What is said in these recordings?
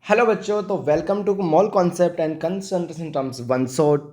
Hello बच्चों, तो welcome to mole concept and concentration terms one shot.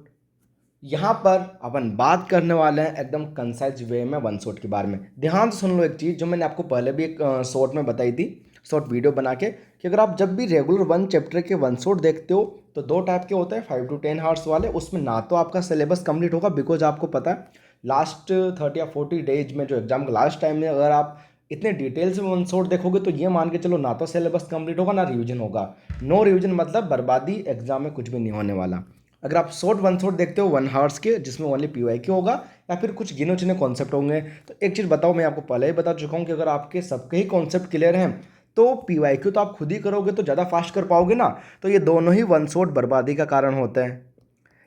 यहाँ पर अपन बात करने वाले हैं एकदम कंसाइज वे में वन शॉट के बारे में। ध्यान से सुन लो एक चीज़ जो मैंने आपको पहले भी एक शॉर्ट में बताई थी, शॉर्ट वीडियो बना के, कि अगर आप जब भी रेगुलर वन चैप्टर के वन शॉट देखते हो तो दो टाइप के होते हैं, 5 to 10 आवर्स वाले। उसमें ना तो आपका सिलेबस कंप्लीट होगा, बिकॉज आपको पता है लास्ट 30 या 40 डेज में जो एग्जाम का लास्ट टाइम में अगर आप इतने डिटेल से वन शॉट देखोगे तो ये मान के चलो ना तो सिलेबस कंप्लीट होगा ना रिवीजन होगा। नो रिवीजन मतलब बर्बादी, एग्जाम में कुछ भी नहीं होने वाला। अगर आप शॉर्ट वन शॉट देखते हो 1 आवर्स के जिसमें ओनली पीवाईक्यू होगा या फिर कुछ गिने चुने कॉन्सेप्ट होंगे, तो एक चीज़ बताओ, मैं आपको पहले ही बता चुका हूँ कि अगर आपके सबके ही कॉन्सेप्ट क्लियर हैं तो पीवाईक्यू तो आप खुद ही करोगे तो ज़्यादा फास्ट कर पाओगे ना। तो ये दोनों ही वन शॉट बर्बादी का कारण होते हैं।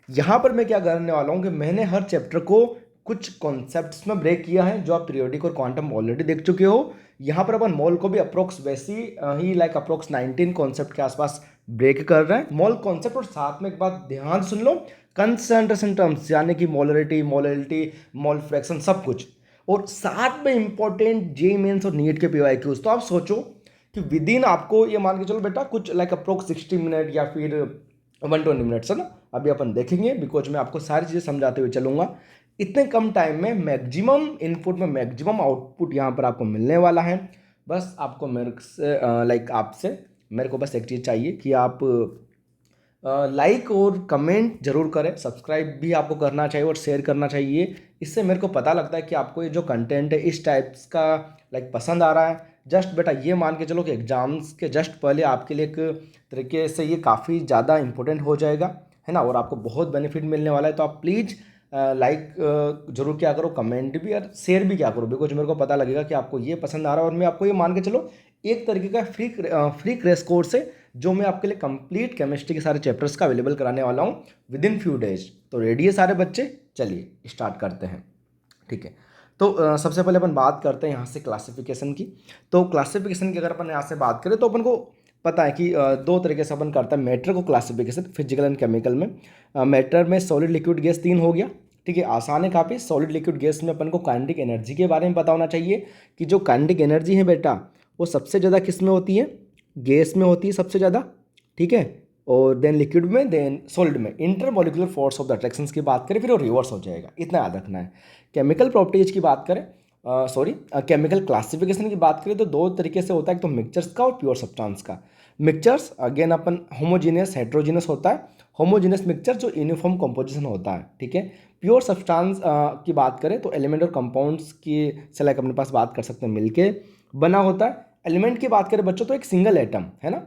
यहाँ पर मैं क्या करने वाला हूँ कि मैंने हर चैप्टर को कुछ कॉन्सेप्ट्स में ब्रेक किया है जो आप पीरियोडिक और क्वांटम ऑलरेडी देख चुके हो। यहाँ पर अपन मॉल को भी अप्रोक्स वैसी ही लाइक अप्रोक्स 19 कॉन्सेप्ट के आसपास ब्रेक कर रहे हैं मॉल कॉन्सेप्ट। और साथ में एक बात ध्यान सुन लो, कंसंट्रेशन टर्म्स यानी कि मोलरिटी, मोलरिटी, मोल फ्रैक्शन, सब कुछ। और साथ में इंपॉर्टेंट जे मेंस और नीट के पीवाईक्यूज। तो आप सोचो कि विद इन आपको ये मान के चलो बेटा कुछ लाइक अप्रोक्स 60 मिनट या फिर 120 मिनट्स है ना, अभी अपन देखेंगे बिकॉज मैं आपको सारी चीज़ें समझाते हुए चलूंगा। इतने कम टाइम में मैक्सिमम इनपुट में मैक्सिमम आउटपुट यहाँ पर आपको मिलने वाला है। बस आपको मेरे से लाइक आपसे मेरे को बस एक चीज़ चाहिए कि आप लाइक और कमेंट जरूर करें, सब्सक्राइब भी आपको करना चाहिए और शेयर करना चाहिए। इससे मेरे को पता लगता है कि आपको ये जो कंटेंट है इस टाइप्स का लाइक पसंद आ रहा है। जस्ट बेटा ये मान के चलो कि एग्जाम्स के जस्ट पहले आपके लिए एक तरीके से ये काफ़ी ज़्यादा इंपॉर्टेंट हो जाएगा, है ना, और आपको बहुत बेनिफिट मिलने वाला है। तो आप प्लीज़ लाइक जरूर क्या करो, कमेंट भी और शेयर भी क्या करो, बिकॉज मेरे को पता लगेगा कि आपको ये पसंद आ रहा है। और मैं आपको ये मान के चलो एक तरीके का फ्री क्रैश कोर्स है जो मैं आपके लिए कंप्लीट केमिस्ट्री के सारे चैप्टर्स का अवेलेबल कराने वाला हूँ विद इन फ्यू डेज। तो रेडी है सारे बच्चे? चलिए स्टार्ट करते हैं। ठीक है, तो सबसे पहले अपन बात करते हैं यहाँ से क्लासिफिकेशन की। तो क्लासिफिकेशन की अगर अपन यहाँ से बात करें तो अपन को पता है कि दो तरीके से अपन करते हैं मैटर को क्लासिफिकेशन, फिजिकल एंड केमिकल में। मैटर में सॉलिड, लिक्विड, गैस 3 हो गया। ठीक है, आसान है काफ़ी। सॉलिड, लिक्विड, गैस में अपन को काइनेटिक एनर्जी के बारे में पता होना चाहिए कि जो काइनेटिक एनर्जी है बेटा वो सबसे ज़्यादा किस में होती है? गैस में होती है सबसे ज़्यादा। ठीक है, और देन लिक्विड में, देन सॉलिड में। Intermolecular force of the attractions की बात करें फिर वो रिवर्स हो जाएगा, इतना याद रखना है। केमिकल प्रॉपर्टीज की बात करें, केमिकल क्लासिफिकेशन की बात करें तो दो तरीके से होता है, एक तो मिक्सचर्स का और प्योर सब्सटेंस का। मिक्सचर्स अगेन अपन होमोजीनियस, हेट्रोजीनियस होता है। होमोजीनियस मिक्सचर जो यूनिफॉर्म कंपोजिशन होता है। ठीक है, प्योर सब्सटेंस की बात करें तो एलिमेंट और कंपाउंड्स की से लाइक अपने पास बात कर सकते हैं मिलके बना होता है। एलिमेंट की बात करें बच्चों तो एक सिंगल एटम है ना,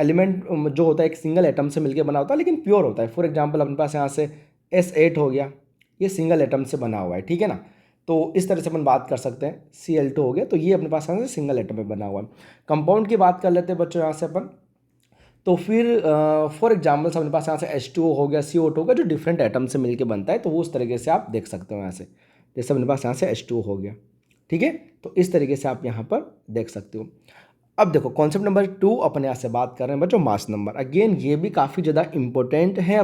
एलिमेंट जो होता है एक सिंगल एटम से मिलके बना होता है लेकिन प्योर होता है। फॉर एग्जांपल अपने पास यहाँ से S8 हो गया, ये सिंगल एटम से बना हुआ है। ठीक है ना, तो इस तरह से अपन बात कर सकते हैं। Cl2 हो गया, तो ये अपने पास यहाँ से सिंगल एटम में बना हुआ है। कंपाउंड की बात कर लेते हैं बच्चों यहाँ से अपन, तो फिर फॉर एग्जाम्पल अपने पास यहाँ से H2O हो गया, CO2 हो गया, जो डिफरेंट एटम से मिलके बनता है। तो वो उस तरीके से आप देख सकते हो यहाँ से, जैसे अपने पास यहाँ से H2O हो गया। ठीक है, तो इस तरीके से आप यहाँ पर देख सकते हो। अब देखो कॉन्सेप्ट नंबर 2 अपन यहाँ से बात कर रहे हैं बच्चों, मास नंबर। अगेन ये भी काफ़ी ज़्यादा इंपॉर्टेंट है,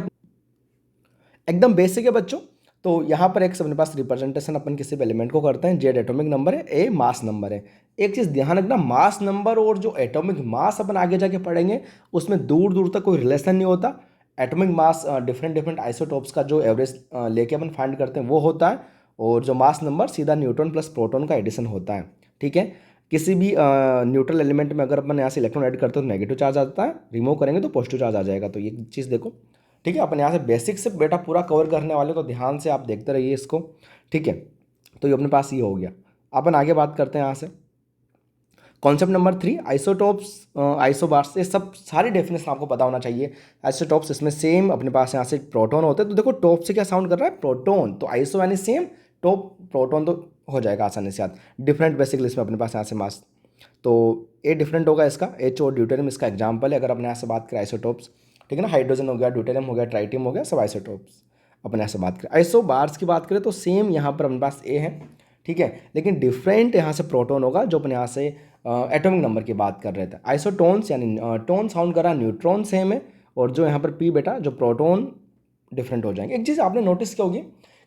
एकदम बेसिक है बच्चों। तो यहाँ पर एक अपने पास रिप्रेजेंटेशन अपन किसी भी एलिमेंट को करते हैं। जेड एटॉमिक नंबर है, ए मास नंबर है। एक चीज़ ध्यान रखना, मास नंबर और जो एटॉमिक मास अपन आगे जाके पढ़ेंगे उसमें दूर दूर तक कोई रिलेशन नहीं होता। Atomic mass different different isotopes का जो एवरेज लेके अपन फाइंड करते हैं वो होता है, और जो मास नंबर सीधा न्यूट्रॉन प्लस प्रोटॉन का एडिशन होता है। ठीक है, किसी भी न्यूट्रल एलिमेंट में अगर अपन यहाँ से इलेक्ट्रॉन ऐड करते हो तो नेगेटिव चार्ज आता है, रिमूव करेंगे तो पॉजिटिव चार्ज आ जाएगा। तो ये चीज़ देखो। ठीक है, अपन यहाँ से बेसिक से बेटा पूरा कवर करने वाले, तो ध्यान से आप देखते रहिए इसको। ठीक है, तो ये अपने पास ये हो गया। अपन आगे बात करते हैं यहाँ से कॉन्सेप्ट नंबर 3, आइसोटॉप्स, आइसोबार्स। ये सब सारी डेफिनेशन आपको पता होना चाहिए। आइसोटॉप्स इसमें सेम अपने पास यहाँ से प्रोटॉन होते हैं, तो देखो टॉप से क्या साउंड कर रहा है? प्रोटॉन। तो आइसो यानी सेम, टॉप प्रोटॉन तो हो जाएगा आसानी से याद। डिफरेंट बेसिकली इसमें अपने पास यहाँ से मास, तो ए डिफरेंट होगा इसका। एच और ड्यूटेरियम इसका एग्जाम्पल है अगर अपने यहाँ से बात करें आइसोटॉप्स। ठीक है ना, हाइड्रोजन हो गया, ड्यूटेरियम हो गया, ट्राइटियम हो गया, सब आइसोटॉप्स अपने यहाँ से बात करें। आइसोबार्स की बात करें तो सेम यहाँ पर अपने पास ए है। ठीक है, लेकिन डिफरेंट यहाँ से प्रोटॉन होगा जो अपने यहाँ से एटॉमिक नंबर की बात कर रहे थे। आइसोटोन्स यानी टोन साउंड कर रहा है, न्यूट्रॉन सेम है, और जो यहाँ पर पी बेटा जो प्रोटॉन डिफरेंट हो जाएंगे। एक चीज़ आपने नोटिस किया होगी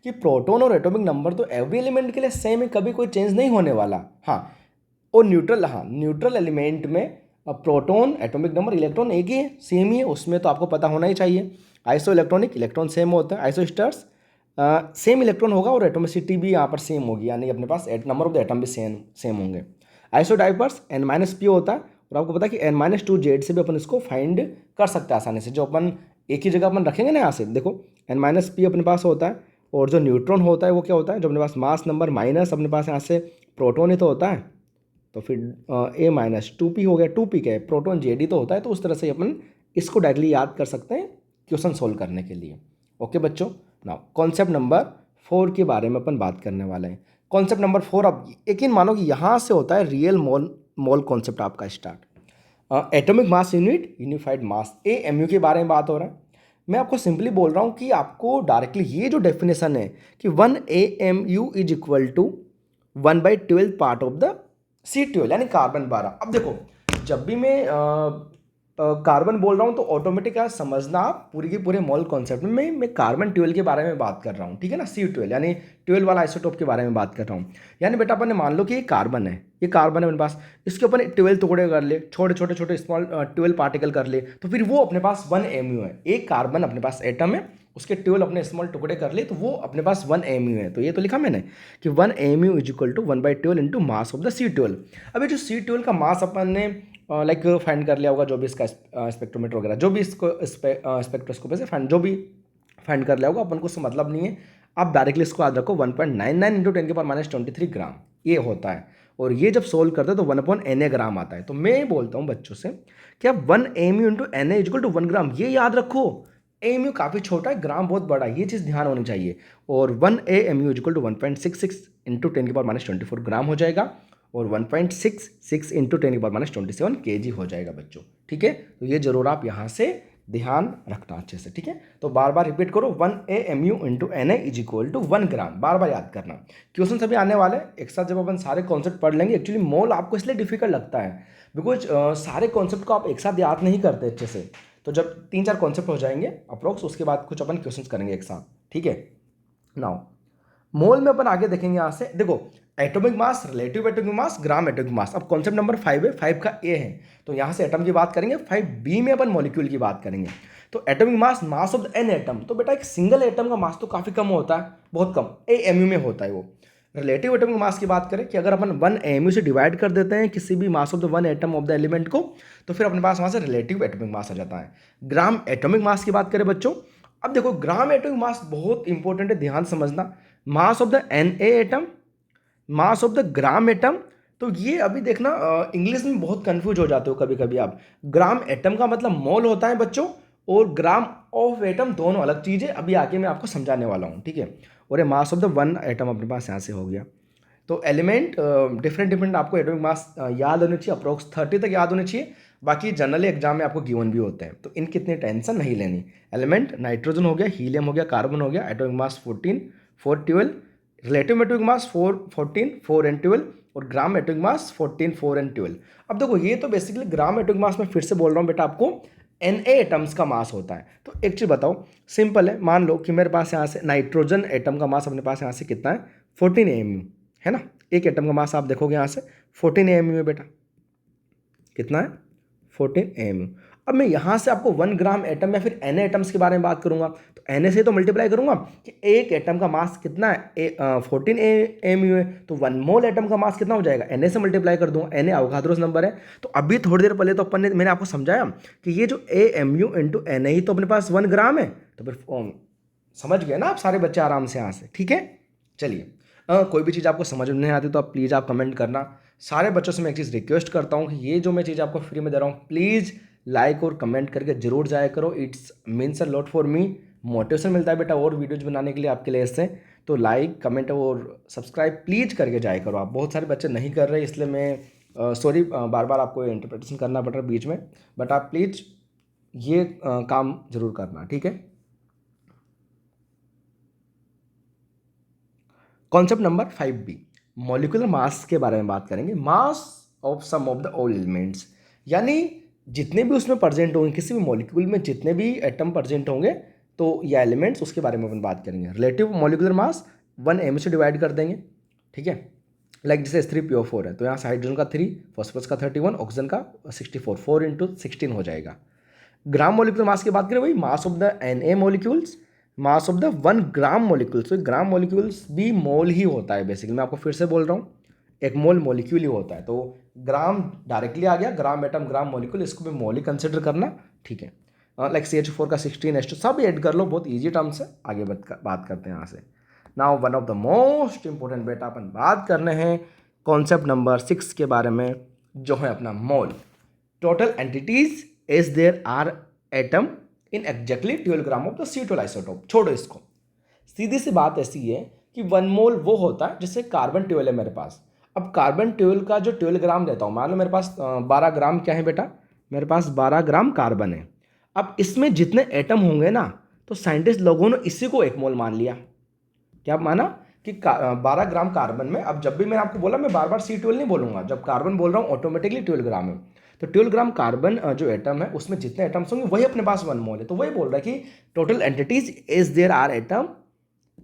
कि प्रोटॉन और एटॉमिक नंबर तो एवरी एलिमेंट के लिए सेम है, कभी कोई चेंज नहीं होने वाला। हाँ, और न्यूट्रल, हाँ न्यूट्रल एलिमेंट में अब प्रोटॉन एटॉमिक नंबर, इलेक्ट्रॉन एक ही है, सेम ही है, उसमें तो आपको पता होना ही चाहिए। आइसो इलेक्ट्रॉनिक, इलेक्ट्रॉन सेम होता है। आइसो स्टार्स सेम इलेक्ट्रॉन होगा और एटोमिसिटी भी यहाँ पर सेम होगी, यानी अपने पास नंबर ऑफ द एटम भी सेम सेम होंगे। आइसो डाइवर्स N-P होता है, और आपको पता है कि N-2Z से भी अपन इसको फाइंड कर सकते हैं आसानी से। जो अपन एक ही जगह अपन रखेंगे ना, यहाँ से देखो N-P अपने पास होता है, और जो न्यूट्रॉन होता है वो क्या होता है, जो अपने पास मास नंबर माइनस अपने पास यहाँ से प्रोटॉन ही तो होता है, तो फिर A-2P हो गया। 2P क्या है, प्रोटॉन JD तो होता है। तो उस तरह से अपन इसको डायरेक्टली याद कर सकते हैं क्वेश्चन सोल्व करने के लिए। ओके बच्चों, नाउ कॉन्सेप्ट नंबर 4 के बारे में अपन बात करने वाले हैं। कॉन्सेप्ट नंबर 4, अब यकीन मानो कि यहाँ से होता है रियल मोल कॉन्सेप्ट आपका स्टार्ट। Atomic mass unit, unified mass, AMU के बारे में बात हो रहा है। मैं आपको सिंपली बोल रहा हूँ कि आपको डायरेक्टली ये जो डेफिनेशन है कि 1 AMU is equal to 1/12 part of the C12 यानी कार्बन 12। अब देखो, जब भी मैं कार्बन बोल रहा हूँ तो ऑटोमेटिक है समझना आप पूरी के पूरे मोल कॉन्सेप्ट में मैं कार्बन 12 के बारे में बात कर रहा हूँ, ठीक है ना। C12 यानी 12 वाला आइसोटोप के बारे में बात कर रहा हूँ। यानी बेटा अपन ने मान लो कि ये कार्बन है, ये कार्बन है अपने पास, इसके अपन 12 टुकड़े कर ले, छोटे छोटे छोटे स्मॉल 12 पार्टिकल कर ले, तो फिर वो अपने पास 1 AMU है। एक कार्बन अपने पास एटम है, उसके 12 अपने स्मॉल टुकड़े कर ले, तो वो अपने पास 1 AMU है। तो ये तो लिखा मैंने कि 1 AMU is equal to 1/12 into mass of the C12। अभी जो C12 का मास अपन ने लाइक फाइंड कर लिया होगा, जो भी इसका स्पेक्ट्रोमीटर वगैरह, जो भी इसको स्पेक्ट्रोस्कोप से फाइंड, जो भी फाइंड कर लिया होगा, अपन को उससे मतलब नहीं है। आप डायरेक्टली इसको याद रखो, 1.99 इंटू 10⁻23 ग्राम ये होता है। और ये जब सोल्व करते हैं तो 1/Na ग्राम आता है। तो मैं बोलता हूँ बच्चों से कि आप 1 AMU into Na equal to 1 gram, ये याद रखो। AMU काफ़ी छोटा है, ग्राम बहुत बड़ा है, ये चीज़ ध्यान होनी चाहिए। और 1 AMU इक्वल टू 1.66 इंटू 10⁻24 ग्राम हो जाएगा, और 1.66 इंटू 10⁻27 kg हो जाएगा बच्चों, ठीक है। तो ये जरूर आप यहाँ से ध्यान रखना अच्छे से, ठीक है। तो बार बार रिपीट करो, 1 AMU into Na is equal to 1 gram, बार बार याद करना। क्वेश्चन सभी आने वाले एक साथ जब अपन सारे कॉन्सेप्ट पढ़ लेंगे। एक्चुअली मोल आपको इसलिए डिफिकल्ट लगता है बिकॉज सारे कॉन्सेप्ट को आप एक साथ याद नहीं करते अच्छे से। तो जब 3-4 कॉन्सेप्ट हो जाएंगे अप्रोक्स, उसके बाद कुछ अपन क्वेश्चन करेंगे एक साथ, ठीक है। नाउ मोल में अपन आगे देखेंगे। यहाँ से देखो, atomic mass, relative atomic mass, gram atomic mass. अब कॉन्सेप्ट नंबर 5 है, 5 का ए है, तो यहाँ से एटम की बात करेंगे। 5B में अपन मॉलिक्यूल की बात करेंगे। तो atomic mass, mass of the an atom, तो बेटा एक सिंगल एटम का मास तो काफ़ी कम होता है, बहुत कम, AMU में होता है वो। रिलेटिव एटॉमिक मास की बात करें कि अगर अपन 1 AMU से डिवाइड कर देते हैं किसी भी मास of the 1 atom of the element को, तो फिर अपने पास वहाँ से रिलेटिव एटॉमिक मास आ जाता है। ग्राम एटॉमिक मास की बात करें बच्चों, अब देखो ग्राम एटॉमिक मास बहुत इंपॉर्टेंट है, ध्यान समझना। मास of the Na atom, mass of the gram atom. तो ये अभी देखना, इंग्लिश में बहुत कंफ्यूज हो जाते हो कभी कभी आप। ग्राम एटम का मतलब मोल होता है बच्चों, और ग्राम ऑफ एटम दोनों अलग चीज़ है। अभी आगे मैं आपको समझाने वाला हूँ, ठीक है। और ये मास ऑफ द 1 एटम अपने पास यहाँ से हो गया। तो एलिमेंट डिफरेंट डिफरेंट आपको एटॉमिक मास याद होने चाहिए, अप्रोक्स 30 तक याद होने चाहिए। बाकी जनरली एग्जाम में आपको गिवन भी होते हैं, तो इनकी इतनी टेंशन नहीं लेनी। एलिमेंट नाइट्रोजन हो गया, हीलियम हो गया, कार्बन हो गया, atomic mass 14, 4, 12, relative atomic mass 4, 14, 4 and 12, और ग्राम एटॉमिक मास 14, 4 एंड 12। अब देखो ये तो बेसिकली ग्राम एटॉमिक मास में फिर से बोल रहा हूँ बेटा, आपको Na एटम्स का मास होता है। तो एक चीज़ बताओ, सिंपल है, मान लो कि मेरे पास यहाँ से नाइट्रोजन एटम का मास अपने पास यहाँ से कितना है, 14 AMU है ना। एक एटम का मास आप देखोगे यहाँ से 14 AMU है बेटा, कितना है, 14 AMU। अब मैं यहाँ से आपको 1 ग्राम एटम या फिर Na एटम्स के बारे में बात करूँगा, तो Na से तो मल्टीप्लाई करूँगा कि एक एटम का मास कितना है, 14 AMU है, तो 1 मोल एटम का मास कितना हो जाएगा, Na से मल्टीप्लाई कर दूँगा। Na अवोगाद्रोस नंबर है। तो अभी थोड़ी देर पहले तो अपन ने, मैंने आपको समझाया कि ये जो AMU इंटू Na ही तो अपने पास 1 ग्राम है। तो फिर समझ गए ना आप सारे बच्चे आराम से यहाँ से, ठीक है। चलिए, कोई भी चीज़ आपको समझ में नहीं आती तो आप प्लीज़ आप कमेंट करना। सारे बच्चों से मैं एक चीज़ रिक्वेस्ट करता हूँ कि ये जो मैं चीज़ आपको फ्री में दे रहा हूँ, प्लीज़ लाइक और कमेंट करके जरूर जाया करो। It's means a lot for me, motivation मिलता है बेटा और वीडियोज़ बनाने के लिए आपके लिए इससे। तो लाइक, कमेंट और सब्सक्राइब प्लीज़ करके जाया करो। आप बहुत सारे बच्चे नहीं कर रहे, इसलिए मैं सॉरी बार बार आपको इंटरप्रिटेशन करना पड़ रहा है बीच में, बट आप प्लीज़ ये काम जरूर करना, ठीक है। Concept number 5B, molecular mass के बारे में बात करेंगे। Mass of sum of the all elements, यानी जितने भी उसमें प्रेजेंट होंगे, किसी भी मॉलिक्यूल में जितने भी एटम प्रेजेंट होंगे, तो ये एलिमेंट्स, उसके बारे में अपन बात करेंगे। रिलेटिव मॉलिक्यूलर मास 1 AMU से डिवाइड कर देंगे, ठीक है। लाइक जैसे H3PO4 है तो यहाँ से हाइड्रोजन का 3, फॉस्फोरस का 31, ऑक्सीजन का 64, 4 इंटू 16 हो जाएगा। ग्राम मोलिकुलर मास की बात करें वही मास of the Na molecules, mass of the 1 gram molecules. तो ग्राम मोलिक्यूल्स भी मोल ही होता है बेसिकली, मैं आपको फिर से बोल रहा हूँ, एक मोल मोलिक्यूल ही होता है। तो ग्राम डायरेक्टली आ गया, ग्राम एटम ग्राम मोलिक्यूल, इसको भी मोल ही कंसिडर करना, ठीक है। लाइक CH4 का 16H2 सब ऐड कर लो, बहुत ईजी टर्म्स है। आगे बात करते हैं यहाँ से। Now one of the most important बेटा अपन बात करने हैं कॉन्सेप्ट नंबर 6 के बारे में, जो है अपना mole. Total entities is there are atom in exactly 12 gram of the C12 isotope. छोड़ो इसको, सीधी सी बात ऐसी है कि 1 मोल वो होता है जिससे कार्बन 12 है मेरे पास। अब कार्बन 12 का जो 12 ग्राम देता हूँ, मान लो मेरे पास 12 ग्राम क्या है बेटा, मेरे पास 12 ग्राम कार्बन है। अब इसमें जितने एटम होंगे ना, तो साइंटिस्ट लोगों ने इसी को 1 मोल मान लिया। क्या माना कि 12 ग्राम कार्बन में, अब जब भी मैंने आपको बोला मैं बार बार C12 नहीं बोलूंगा, जब कार्बन बोल रहा हूँ ऑटोमेटिकली 12 ग्राम है। तो 12 ग्राम कार्बन जो एटम है उसमें जितने एटम्स होंगे वही अपने पास 1 मोल है। तो वही बोल रहा है कि total entities is there are atom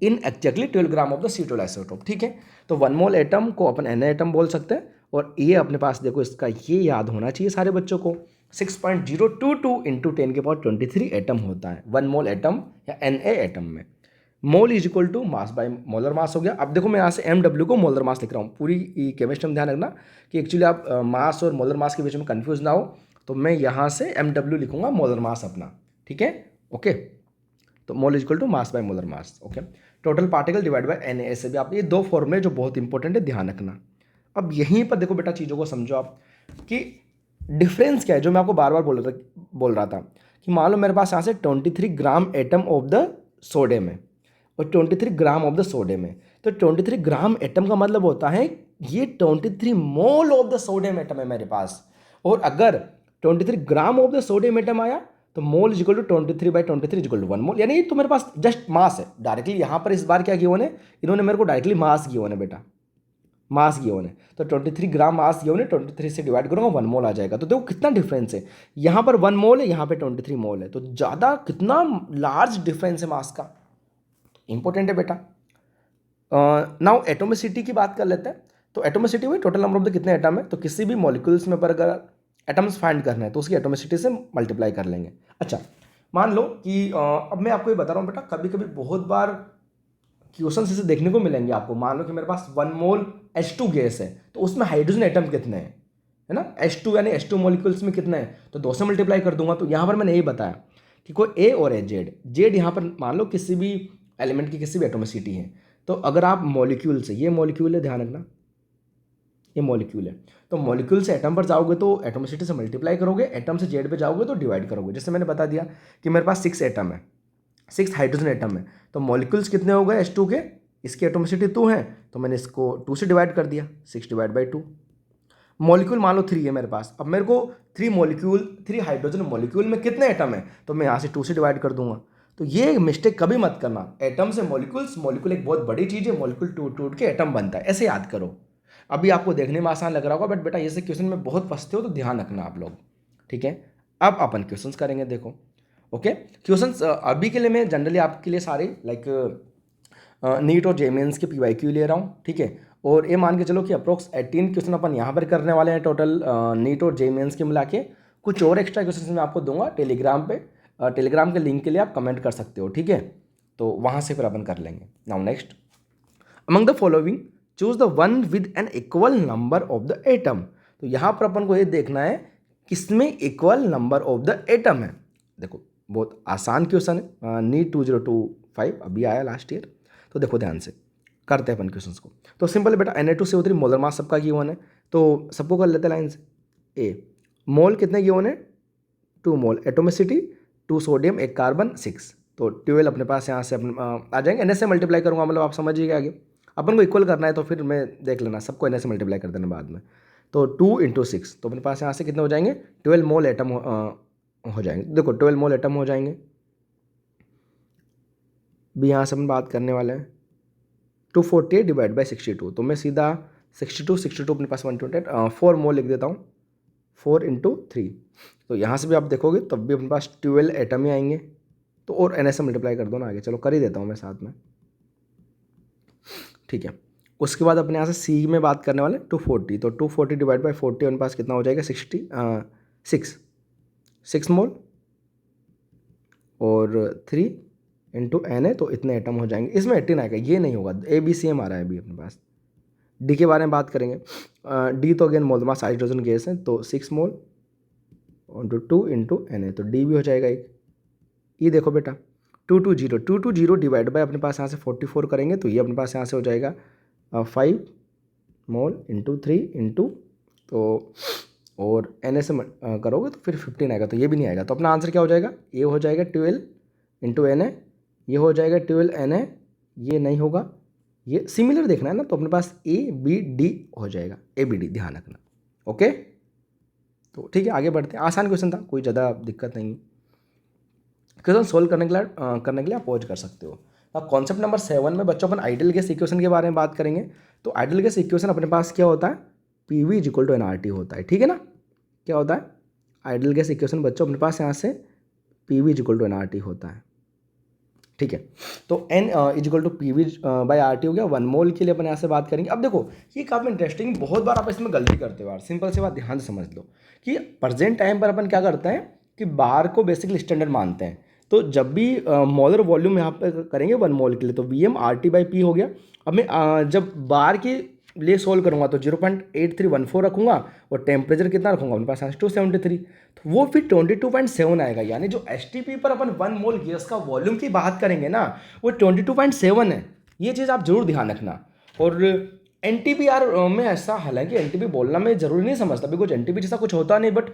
in exactly 12 gram of the C12 isotope, ठीक है। तो 1 मोल एटम को अपन Na एटम बोल सकते हैं। और ये अपने पास देखो, इसका ये याद होना चाहिए सारे बच्चों को, 6.022 इंटू 10⁻23 एटम होता है 1 मोल एटम या Na एटम में। Mole is equal to mass by molar mass हो गया। अब देखो मैं यहाँ से MW को मोलर मास लिख रहा हूँ, पूरी केमिस्ट्री में ध्यान रखना कि एक्चुअली आप मास और मोलर मास के बीच में कंफ्यूज ना हो। तो मैं यहाँ से MW लिखूंगा मोलर मास अपना, ठीक है, ओके। तो mole is equal to mass by molar mass, okay. Total particle divide by Na, से भी आप ये 2 फॉर्मूले जो बहुत इंपॉर्टेंट है, ध्यान रखना। अब यहीं पर देखो बेटा चीज़ों को समझो आप कि डिफरेंस क्या है, जो मैं आपको बार बार बोल रहा था कि मान लो मेरे पास यहाँ से 23 gram atom of the sodium है और 23 ग्राम ऑफ द सोडियम है। तो 23 ग्राम एटम का मतलब होता है ये 23 mole of the sodium atom है मेरे पास। और अगर 23 gram of the sodium atom आया तो mole is equal to 23/23 is equal to 1 mole, यानी तो मेरे पास जस्ट मास है डायरेक्टली। यहाँ पर इस बार क्या गिवन है, इन्होंने मेरे को डायरेक्टली मास गिवन है बेटा, मास गिवन है। तो 23 ग्राम मास गिवन है, 23 से डिवाइड करूँगा 1 मोल आ जाएगा। तो देखो कितना डिफरेंस है, यहाँ पर 1 मोल है, यहाँ पे 23 मोल है। तो ज़्यादा कितना लार्ज डिफरेंस है मास का, इंपॉर्टेंट है बेटा। नाउ एटोमिसिटी की बात कर लेते हैं। तो एटोमिसिटी में टोटल नंबर ऑफ द कितने एटम है, तो किसी भी मॉलिक्यूल्स में पर अगर एटम्स फाइंड करना है तो उसकी एटोमिसिटी से मल्टीप्लाई कर लेंगे। अच्छा मान लो कि अब मैं आपको ये बता रहा हूँ बेटा, कभी कभी बहुत बार क्वेश्चन इसे देखने को मिलेंगे आपको। मान लो कि मेरे पास 1 मोल H2 गैस है, तो उसमें हाइड्रोजन एटम कितने हैं, है ना, H2 यानी H2 मॉलिक्यूल्स में कितने हैं, तो 2 से मल्टीप्लाई कर दूंगा। तो यहाँ पर मैंने यही बताया कि कोई ए और ए जेड यहाँ पर मान लो किसी भी एलिमेंट की किसी भी एटोमिसिटी है। तो अगर आप मॉलिक्यूल से, ये मॉलिक्यूल है, ध्यान रखना ये मॉलिक्यूल है, तो मॉलिक्यूल से एटम पर जाओगे तो एटोमिसिटी से मल्टीप्लाई करोगे, एटम से जेड पे जाओगे तो डिवाइड करोगे। जैसे मैंने बता दिया कि मेरे पास 6 एटम है, 6 हाइड्रोजन एटम है, तो मॉलिक्यूल्स कितने हो गए H2 के, इसकी एटोमिसिटी 2 है, तो मैंने इसको 2 से डिवाइड कर दिया, 6/2। मॉलिक्यूल मान लो 3 है मेरे पास, अब मेरे को 3 हाइड्रोजन मॉलिक्यूल में कितने एटम है, तो मैं यहाँ से 2 से डिवाइड कर दूंगा। तो ये मिस्टेक कभी मत करना, एटम से मॉलिक्यूल्स, मॉलिक्यूल एक बहुत बड़ी चीज़ है, मॉलिक्यूल टूट टूट के एटम बनता है, ऐसे याद करो। अभी आपको देखने में आसान लग रहा होगा, बट बेटा ये से क्वेश्चन में बहुत फंसते हो, तो ध्यान रखना आप लोग, ठीक है। अब अपन क्वेश्चंस करेंगे, देखो ओके। क्वेश्चंस अभी के लिए मैं जनरली आपके लिए सारे लाइक नीट और जेमेंस के PYQ ले रहा हूँ, ठीक है। और ये मान के चलो कि अप्रोक्स 18 क्वेश्चन अपन यहाँ पर करने वाले हैं टोटल, नीट और जेमेंस के मिला के। कुछ और एक्स्ट्रा क्वेश्चन मैं आपको दूंगा टेलीग्राम पे, टेलीग्राम के लिंक के लिए आप कमेंट कर सकते हो, ठीक है। तो वहाँ से फिर अपन कर लेंगे। Now next, among the following choose the one with an equal number of the atom. तो यहाँ पर अपन को ये देखना है किसमें equal number of the atom है। देखो बहुत आसान क्वेश्चन है, नीट 2025 अभी आया लास्ट ईयर। तो देखो ध्यान से करते हैं अपन क्वेश्चंस को। तो सिंपल है बेटा, Na2CO3 मोलर मास सबका गिवन है, तो सबको कर लेते हैं लाइन से। ए मोल कितने गिवन है, 2 मोल, एटोमिसिटी 2 सोडियम 1 कार्बन 6, तो 12 अपने पास यहाँ से अपन आ जाएंगे। Na से मल्टीप्लाई करूँगा, मतलब आप समझिएगा आगे। अपन को इक्वल करना है तो फिर मैं देख लेना, सबको Na से मल्टीप्लाई कर देना बाद में। तो 2 × 6, तो अपने पास यहाँ से कितने हो जाएंगे, 12 मोल एटम हो जाएंगे। देखो 12 मोल एटम हो जाएंगे। भी यहाँ से हम बात करने वाले हैं 248 डिवाइड बाई 62, तो मैं सीधा 62 अपने पास 128, 4 मोल लिख देता हूँ, 4 × 3। तो यहाँ से भी आप देखोगे तब भी अपने पास 12 एटम ही आएंगे। तो और Na से मल्टीप्लाई कर दो ना आगे, चलो कर ही देता हूँ मैं साथ में, ठीक है। उसके बाद अपने यहाँ से सी में बात करने वाले 240, तो 240 डिवाइड बाई 40 अपने पास कितना हो जाएगा 6 मोल, और 3 इंटू एन है तो इतने एटम हो जाएंगे। इसमें 18 आएगा, ये नहीं होगा, ए बी सी एम आ रहा है अभी अपने पास। डी के बारे में बात करेंगे, डी तो अगेन मोल मास हाइड्रोजन गैस है, तो 6 मोल इंटू 2 इंटू एन है, तो डी भी हो जाएगा एक। ये देखो बेटा 220 डिवाइड बाय अपने पास यहाँ से 44 करेंगे तो ये अपने पास यहाँ से हो जाएगा 5 मोल इंटू 3 इंटू, तो और एन से करोगे तो फिर 15 आएगा, तो ये भी नहीं आएगा। तो अपना आंसर क्या हो जाएगा, ये हो जाएगा 12 इंटू एन है, ये हो जाएगा 12 एन है, ये नहीं होगा, ये सिमिलर देखना है ना, तो अपने पास ए बी डी हो जाएगा, ए बी डी ध्यान रखना। ओके, तो ठीक है आगे बढ़ते हैं। आसान क्वेश्चन था, कोई ज़्यादा दिक्कत नहीं। क्वेश्चन सोल्व करने के लिए आप पॉज कर सकते हो। अब कॉन्सेप्ट नंबर 7 में बच्चों अपन आइडियल गैस इक्वेशन के बारे में बात करेंगे। तो आइडियल गैस इक्वेशन अपने पास क्या होता है, P V is equal to N R T होता है, ठीक है ना। क्या होता है आइडियल गैस इक्वेशन बच्चों अपने पास यहाँ से P V is equal to N R T होता है, ठीक है। तो N is equal to P V by R T हो गया। 1 मोल के लिए अपन यहाँ से बात करेंगे। अब देखो ये काफ़ी इंटरेस्टिंग, बहुत बार आप इसमें गलती करते हो यार। सिंपल सी बात ध्यान से समझ लो कि प्रेजेंट टाइम पर अपन क्या करते हैं कि बार को बेसिकली स्टैंडर्ड मानते हैं। तो जब भी मोलर वॉल्यूम यहाँ पे करेंगे 1 मोल के लिए, तो V M R T by P हो गया। अब मैं जब बार के लिए सोल्व करूँगा तो 0.8314 रखूँगा, और टेम्परेचर कितना रखूँगा अपने पास 273, तो वो फिर 22.7 आएगा। यानी जो एस टी पी पर अपन 1 मोल गैस का वॉल्यूम की बात करेंगे ना, वो 22.7 है। ये चीज़ आप जरूर ध्यान रखना। और एन टी पी आर में ऐसा, हालांकि एन टी पी बोलना मैं जरूरी नहीं समझता, बिकॉज एन टी पी जैसा कुछ होता नहीं, बट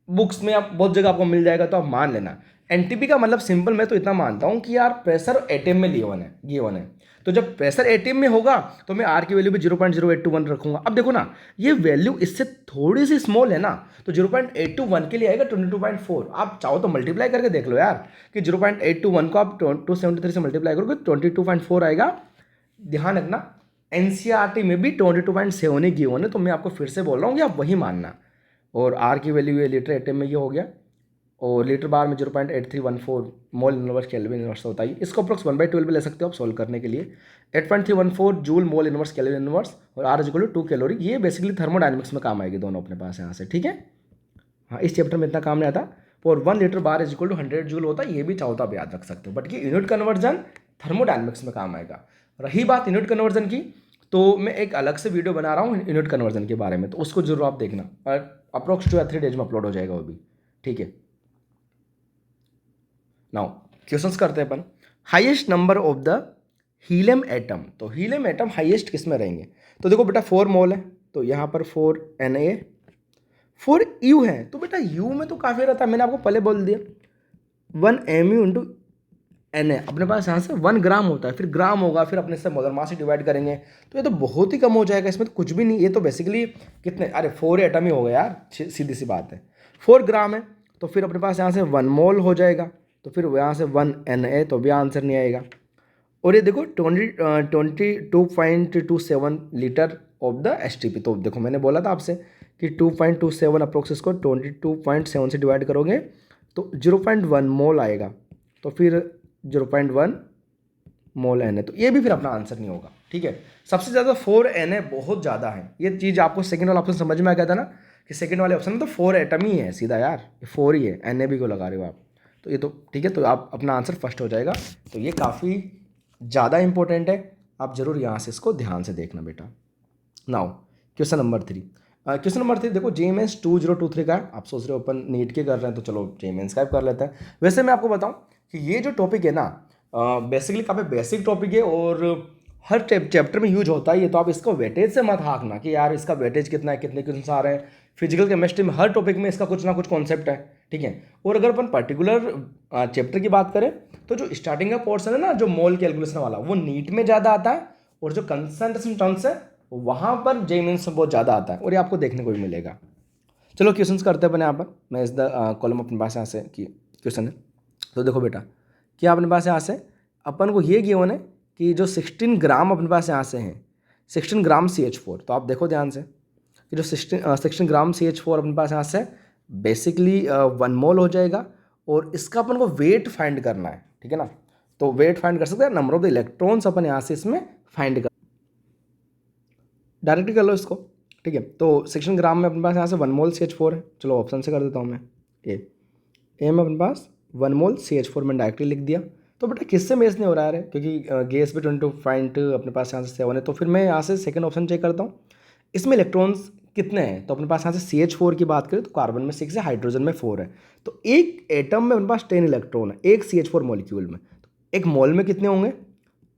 बुक्स में आप बहुत जगह आपको मिल जाएगा, तो आप मान लेना। एनटीपी का मतलब सिंपल मैं तो इतना मानता हूँ कि यार प्रेशर एटम में गिवन है। तो जब प्रेशर एटम में होगा तो मैं आर की वैल्यू भी 0.0821 रखूंगा। अब देखो ना ये वैल्यू इससे थोड़ी सी स्मॉल है ना, तो 0.821 के लिए आएगा 22.4। आप चाहो तो मल्टीप्लाई करके देख लो यार कि 0.821 को आप 273 से मल्टीप्लाई करोगे 22.4 आएगा। ध्यान रखना एनसीईआरटी में भी 22.7 ही गिवन है, तो मैं आपको फिर से बोल रहा हूँ कि आप वही मानना। और आर की वैल्यू ये लीटर एटम में ये हो गया, और लीटर बार में 0.8314 मोल इनवर्स केल्विन इनवर्स होता है। इसको अप्रोक्स 1/12 भी ले सकते हो आप सोल्व करने के लिए। 8.314 joule mole inverse kelvin inverse, और R is equal to 2 calorie. ये बेसिकली थर्मोडायनेमिक्स में काम आएगी दोनों अपने पास यहाँ से, ठीक है। हाँ इस चैप्टर में इतना काम नहीं आता। और 1 litre bar is equal to 100 joule होता है, ये भी चाहो तो आप याद रख सकते हो, बट ये यूनिट कन्वर्जन थर्मोडायनेमिक्स में काम आएगा। रही बात यूनिट कन्वर्जन की, तो मैं एक अलग से वीडियो बना रहा हूँ यूनिट कन्वर्जन के बारे में, तो उसको जरूर आप देखना, और अप्रोक्स 2 या 3 डेज में अपलोड हो जाएगा वो भी, ठीक है। नाउ क्वेश्चंस करते हैं अपन। Highest number of the helium atom, तो हीलियम एटम हाईएस्ट किस में रहेंगे। तो देखो बेटा 4 मोल है, तो यहाँ पर 4 Na 4 U है, तो बेटा U में तो काफ़ी रहता है, मैंने आपको पहले बोल दिया 1 Mu इंटू Na अपने पास यहाँ से 1 ग्राम होता है, फिर ग्राम होगा, फिर अपने से मोलर मास से डिवाइड करेंगे, तो ये तो बहुत ही कम हो जाएगा, इसमें तो कुछ भी नहीं। ये तो बेसिकली कितने, अरे 4 एटम ही हो गया यार, सीधी सी बात है। 4 ग्राम है तो फिर अपने पास यहाँ से 1 मोल हो जाएगा, तो फिर यहाँ से 1 Na, तो भी आंसर नहीं आएगा। और ये देखो 22.27 लीटर ऑफ द STP, तो देखो मैंने बोला था आपसे कि 2.27 अप्रोक्स इसको 22.7 से डिवाइड करोगे तो 0.1 मोल आएगा, तो फिर 0.1 मोल Na, तो ये भी फिर अपना आंसर नहीं होगा, ठीक है। सबसे ज़्यादा 4 Na बहुत ज़्यादा है, ये चीज़ आपको सेकंड वाला ऑप्शन समझ में आ गया था ना, कि सेकंड वाले ऑप्शन में तो 4 एटम ही है सीधा यार, ये 4 ही है, Na भी को लगा रहे हो आप, तो ये तो ठीक है, तो आप अपना आंसर फर्स्ट हो जाएगा। तो ये काफ़ी ज़्यादा इंपॉर्टेंट है, आप जरूर यहाँ से इसको ध्यान से देखना बेटा। Now question number 3। Question number 3 देखो JMS 2023 का है। आप सोच रहे हो अपन नीट के कर रहे हैं, तो चलो JMS का कर लेते हैं। वैसे मैं आपको बताऊं कि ये जो टॉपिक है ना बेसिकली काफ़ी बेसिक टॉपिक है, और हर चैप्टर में यूज होता है ये, तो आप इसको वेटेज से मत हाँकना कि यार इसका वेटेज कितना है, कितने क्वेश्चन आ रहे हैं। फिजिकल केमिस्ट्री में हर टॉपिक में इसका कुछ ना कुछ कॉन्सेप्ट है, ठीक है। और अगर अपन पर्टिकुलर चैप्टर की बात करें तो जो स्टार्टिंग का पोर्शन है ना, जो मोल कैलकुलेशन वाला, वो नीट में ज़्यादा आता है, और जो कंसंट्रेशन टर्म्स है वहाँ पर JMS में बहुत ज़्यादा आता है, और ये आपको देखने को भी मिलेगा। चलो क्वेश्चंस करते हैं अपन यहाँ पर। मैं इस द कॉलम अपने पास यहाँ से कि क्वेश्चन है, तो देखो बेटा क्या अपने पास यहाँ से अपन को ये गिवन है कि जो 16 ग्राम अपने पास यहाँ से हैं, 16 ग्राम CH4, तो आप देखो ध्यान से कि जो 16 ग्राम CH4 अपने पास यहाँ से बेसिकली 1 मोल हो जाएगा, और इसका अपन को वेट फाइंड करना है, ठीक है ना। तो वेट फाइंड कर सकते हैं, नंबर ऑफ द इलेक्ट्रॉन्स अपन यहाँ से इसमें फाइंड कर। डायरेक्टली कर लो इसको, ठीक है। तो 16 ग्राम में अपने पास यहाँ से 1 मोल CH4 है, चलो ऑप्शन से कर देता हूँ मैं। ए में अपने पास 1 मोल CH4 में डायरेक्टली लिख दिया। तो बेटा किससे मैच नहीं हो रहा है, क्योंकि गैस भी 22 अपने पास यहाँ से 7 है, तो फिर मैं यहाँ से सेकंड ऑप्शन चेक करता हूँ। इसमें इलेक्ट्रॉन्स कितने हैं, तो अपने पास यहाँ से CH4 की बात करें तो कार्बन में 6 है, हाइड्रोजन में 4 है, तो एक एटम में अपने पास 10 इलेक्ट्रॉन है एक CH4 मॉलिक्यूल में। तो एक मोल में कितने होंगे,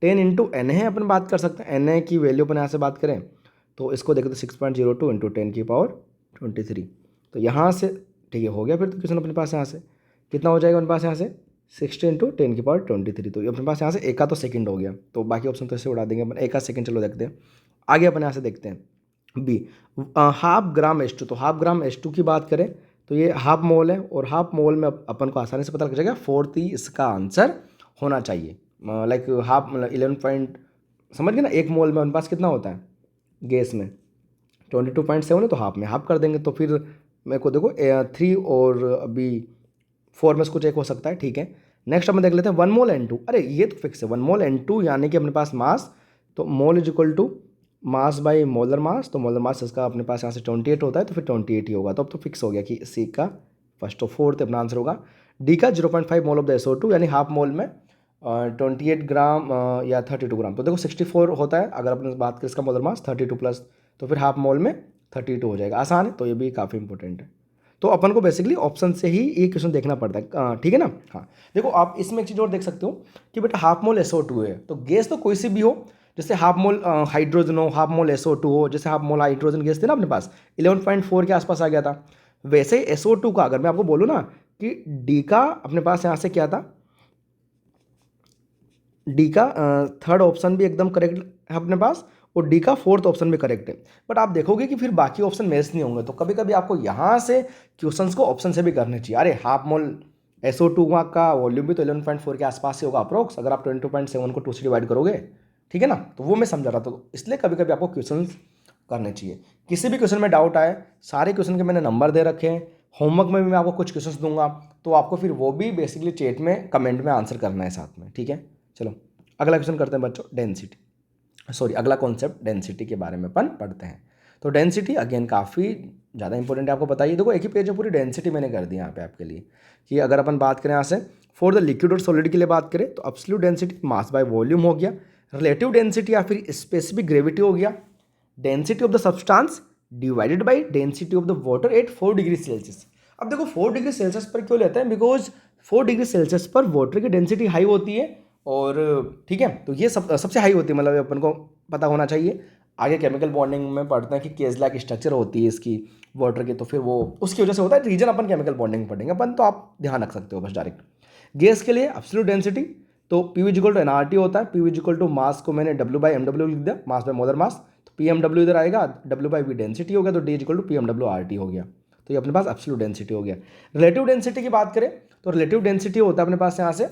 10 इंटू एन है, अपन बात कर सकते हैं एन की वैल्यू अपन यहाँ से बात करें तो इसको देखें तो 6.02 इंटू 10⁻23। तो यहाँ से ठीक है हो गया। फिर तो क्वेश्चन अपने पास यहाँ से कितना हो जाएगा, अपने पास यहाँ से 60 इंटू 10⁻23। तो अपने पास यहाँ से एक का तो सेकंड हो गया, तो बाकी ऑप्शन तो इससे उड़ा देंगे अपन, एक का सेकंड। चलो देखते हैं आगे अपन यहाँ से देखते हैं बी, हाफ ग्राम H2। तो हाफ ग्राम H2 की बात करें तो ये हाफ मोल है, और हाफ मोल में अपन को आसानी से पता लग जाएगा 4 ही इसका आंसर होना चाहिए। लाइक हाफ 11 पॉइंट, समझ गए ना, एक मोल में अपने पास कितना होता है गैस में 22.7 है, तो हाफ में हाफ कर देंगे। तो फिर मेरे को देखो 3 और अभी 4 में से कुछ एक हो सकता है, ठीक है। नेक्स्ट अपन देख लेते हैं 1 मोल N2। अरे ये तो फिक्स है 1 मोल N2 यानी कि अपने पास मास, तो mole is equal to mass by molar mass, तो मोलर मास इसका अपने पास यहाँ से 28 होता है, तो फिर 28 ही होगा। तो अब तो फिक्स हो गया कि सी का फर्स्ट और फोर्थ अपना आंसर होगा। डी का 0.5 मोल ऑफ द SO2 यानी हाफ मोल में 28 ग्राम या 32 ग्राम। तो देखो 64 होता है अगर अपन बात करें इसका मोलर मास 32 प्लस, तो फिर हाफ मोल में 32 हो जाएगा। आसान है, तो ये भी काफ़ी इंपॉर्टेंट है। तो अपन को बेसिकली ऑप्शन से ही ये क्वेश्चन देखना पड़ता है, ठीक है ना। हाँ देखो आप इसमें एक चीज़ और देख सकते हो कि बेटा हाफ मोल SO2 है, तो गैस तो कोई सी भी हो, जैसे हाफ मोल हाइड्रोजन हो, हाफ मोल SO2 हो, जैसे हाफ मोल हाइड्रोजन गैस थे ना अपने पास 11.4 के आसपास आ गया था, वैसे ही SO2 का अगर मैं आपको बोलूँ ना कि डी का अपने पास यहाँ से क्या था, डी का थर्ड ऑप्शन भी एकदम करेक्ट है अपने पास, और डी का फोर्थ ऑप्शन भी करेक्ट है। बट आप देखोगे कि फिर बाकी ऑप्शन मैच नहीं होंगे, तो कभी कभी आपको यहाँ से क्वेश्चंस को ऑप्शन से भी करने चाहिए। अरे हाफ मोल SO2 का वॉल्यूम भी तो 11.4 के आसपास ही होगा अप्रोक्स, अगर आप 22.7 को 2 से डिवाइड करोगे, ठीक है ना। तो वो मैं समझा रहा था, तो इसलिए कभी कभी आपको क्वेश्चन करने चाहिए। किसी भी क्वेश्चन में डाउट आए, सारे क्वेश्चन के मैंने नंबर दे रखे हैं, होमवर्क में भी मैं आपको कुछ क्वेश्चंस दूंगा, तो आपको फिर वो भी बेसिकली चैट में कमेंट में आंसर करना है साथ में, ठीक है। चलो अगला क्वेश्चन करते हैं बच्चों, डेंसिटी, सॉरी अगला कॉन्सेप्ट डेंसिटी के बारे में अपन पढ़ते हैं। तो डेंसिटी अगेन काफ़ी ज़्यादा इंपॉर्टेंट है, आपको बताइए। देखो एक ही पेज में पूरी डेंसिटी मैंने कर दी यहाँ पे आपके लिए, कि अगर अपन बात करें यहाँ से फॉर द लिक्विड और सॉलिड के लिए बात करें तो absolute density mass by volume हो गया, रिलेटिव डेंसिटी या फिर स्पेसिफिक ग्रेविटी हो गया, density of the substance divided by density of the water at 4 degree Celsius. अब देखो 4 डिग्री सेल्सियस पर क्यों लेते हैं, बिकॉज 4 डिग्री सेल्सियस पर वाटर की डेंसिटी हाई होती है, और ठीक है, तो ये सबसे हाई होती है, मतलब अपन को पता होना चाहिए। आगे केमिकल बॉन्डिंग में पढ़ते हैं कि केज लाइक स्ट्रक्चर होती है इसकी वाटर की, तो फिर वो उसकी वजह से होता है। रीजन अपन केमिकल बॉन्डिंग में पढ़ेंगे अपन, तो आप ध्यान रख सकते हो बस डायरेक्ट। गैस के लिए एब्सोल्यूट डेंसिटी तो P=NRT होता है, P= मास को मैंने W/mW लिख दिया, मास बाय मोलर मास, तो PmW इधर आएगा, W/V डेंसिटी हो गया, तो D=PmW/RT हो गया। तो ये अपने पास एब्सोल्यूट डेंसिटी हो गया। रिलेटिव डेंसिटी की बात करें तो रिलेटिव डेंसिटी होता है अपने पास यहाँ से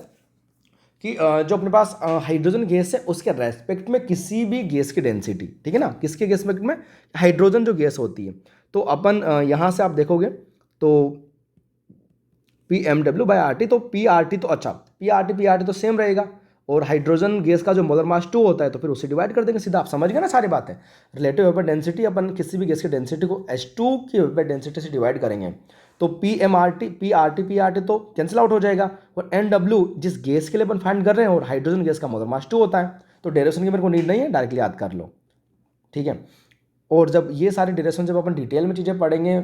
कि जो अपने पास हाइड्रोजन गैस है उसके रेस्पेक्ट में किसी भी गैस की डेंसिटी, ठीक है ना, किसके रेस्पेक्ट में, हाइड्रोजन जो गैस होती है, तो अपन यहाँ से आप देखोगे तो PmW/RT, तो PRT तो अच्छा PRT तो सेम रहेगा, और हाइड्रोजन गैस का जो मोलर मास 2 होता है तो फिर उससे डिवाइड कर देंगे सीधा। आप समझ गए ना सारी बातें। रिलेटिव वेपर डेंसिटी अपन किसी भी गैस की डेंसिटी को H2 की वेपर डेंसिटी से डिवाइड करेंगे, तो PRT तो कैंसिल आउट हो जाएगा, और NW जिस गैस के लिए अपन फाइंड कर रहे हैं और हाइड्रोजन गैस का मोलर मास 2 होता है, तो डेरिवेशन की मेरे को नीड नहीं है, डायरेक्टली याद कर लो, ठीक है। और जब ये सारी डेरिवेशन जब अपन डिटेल में चीज़ें पढ़ेंगे,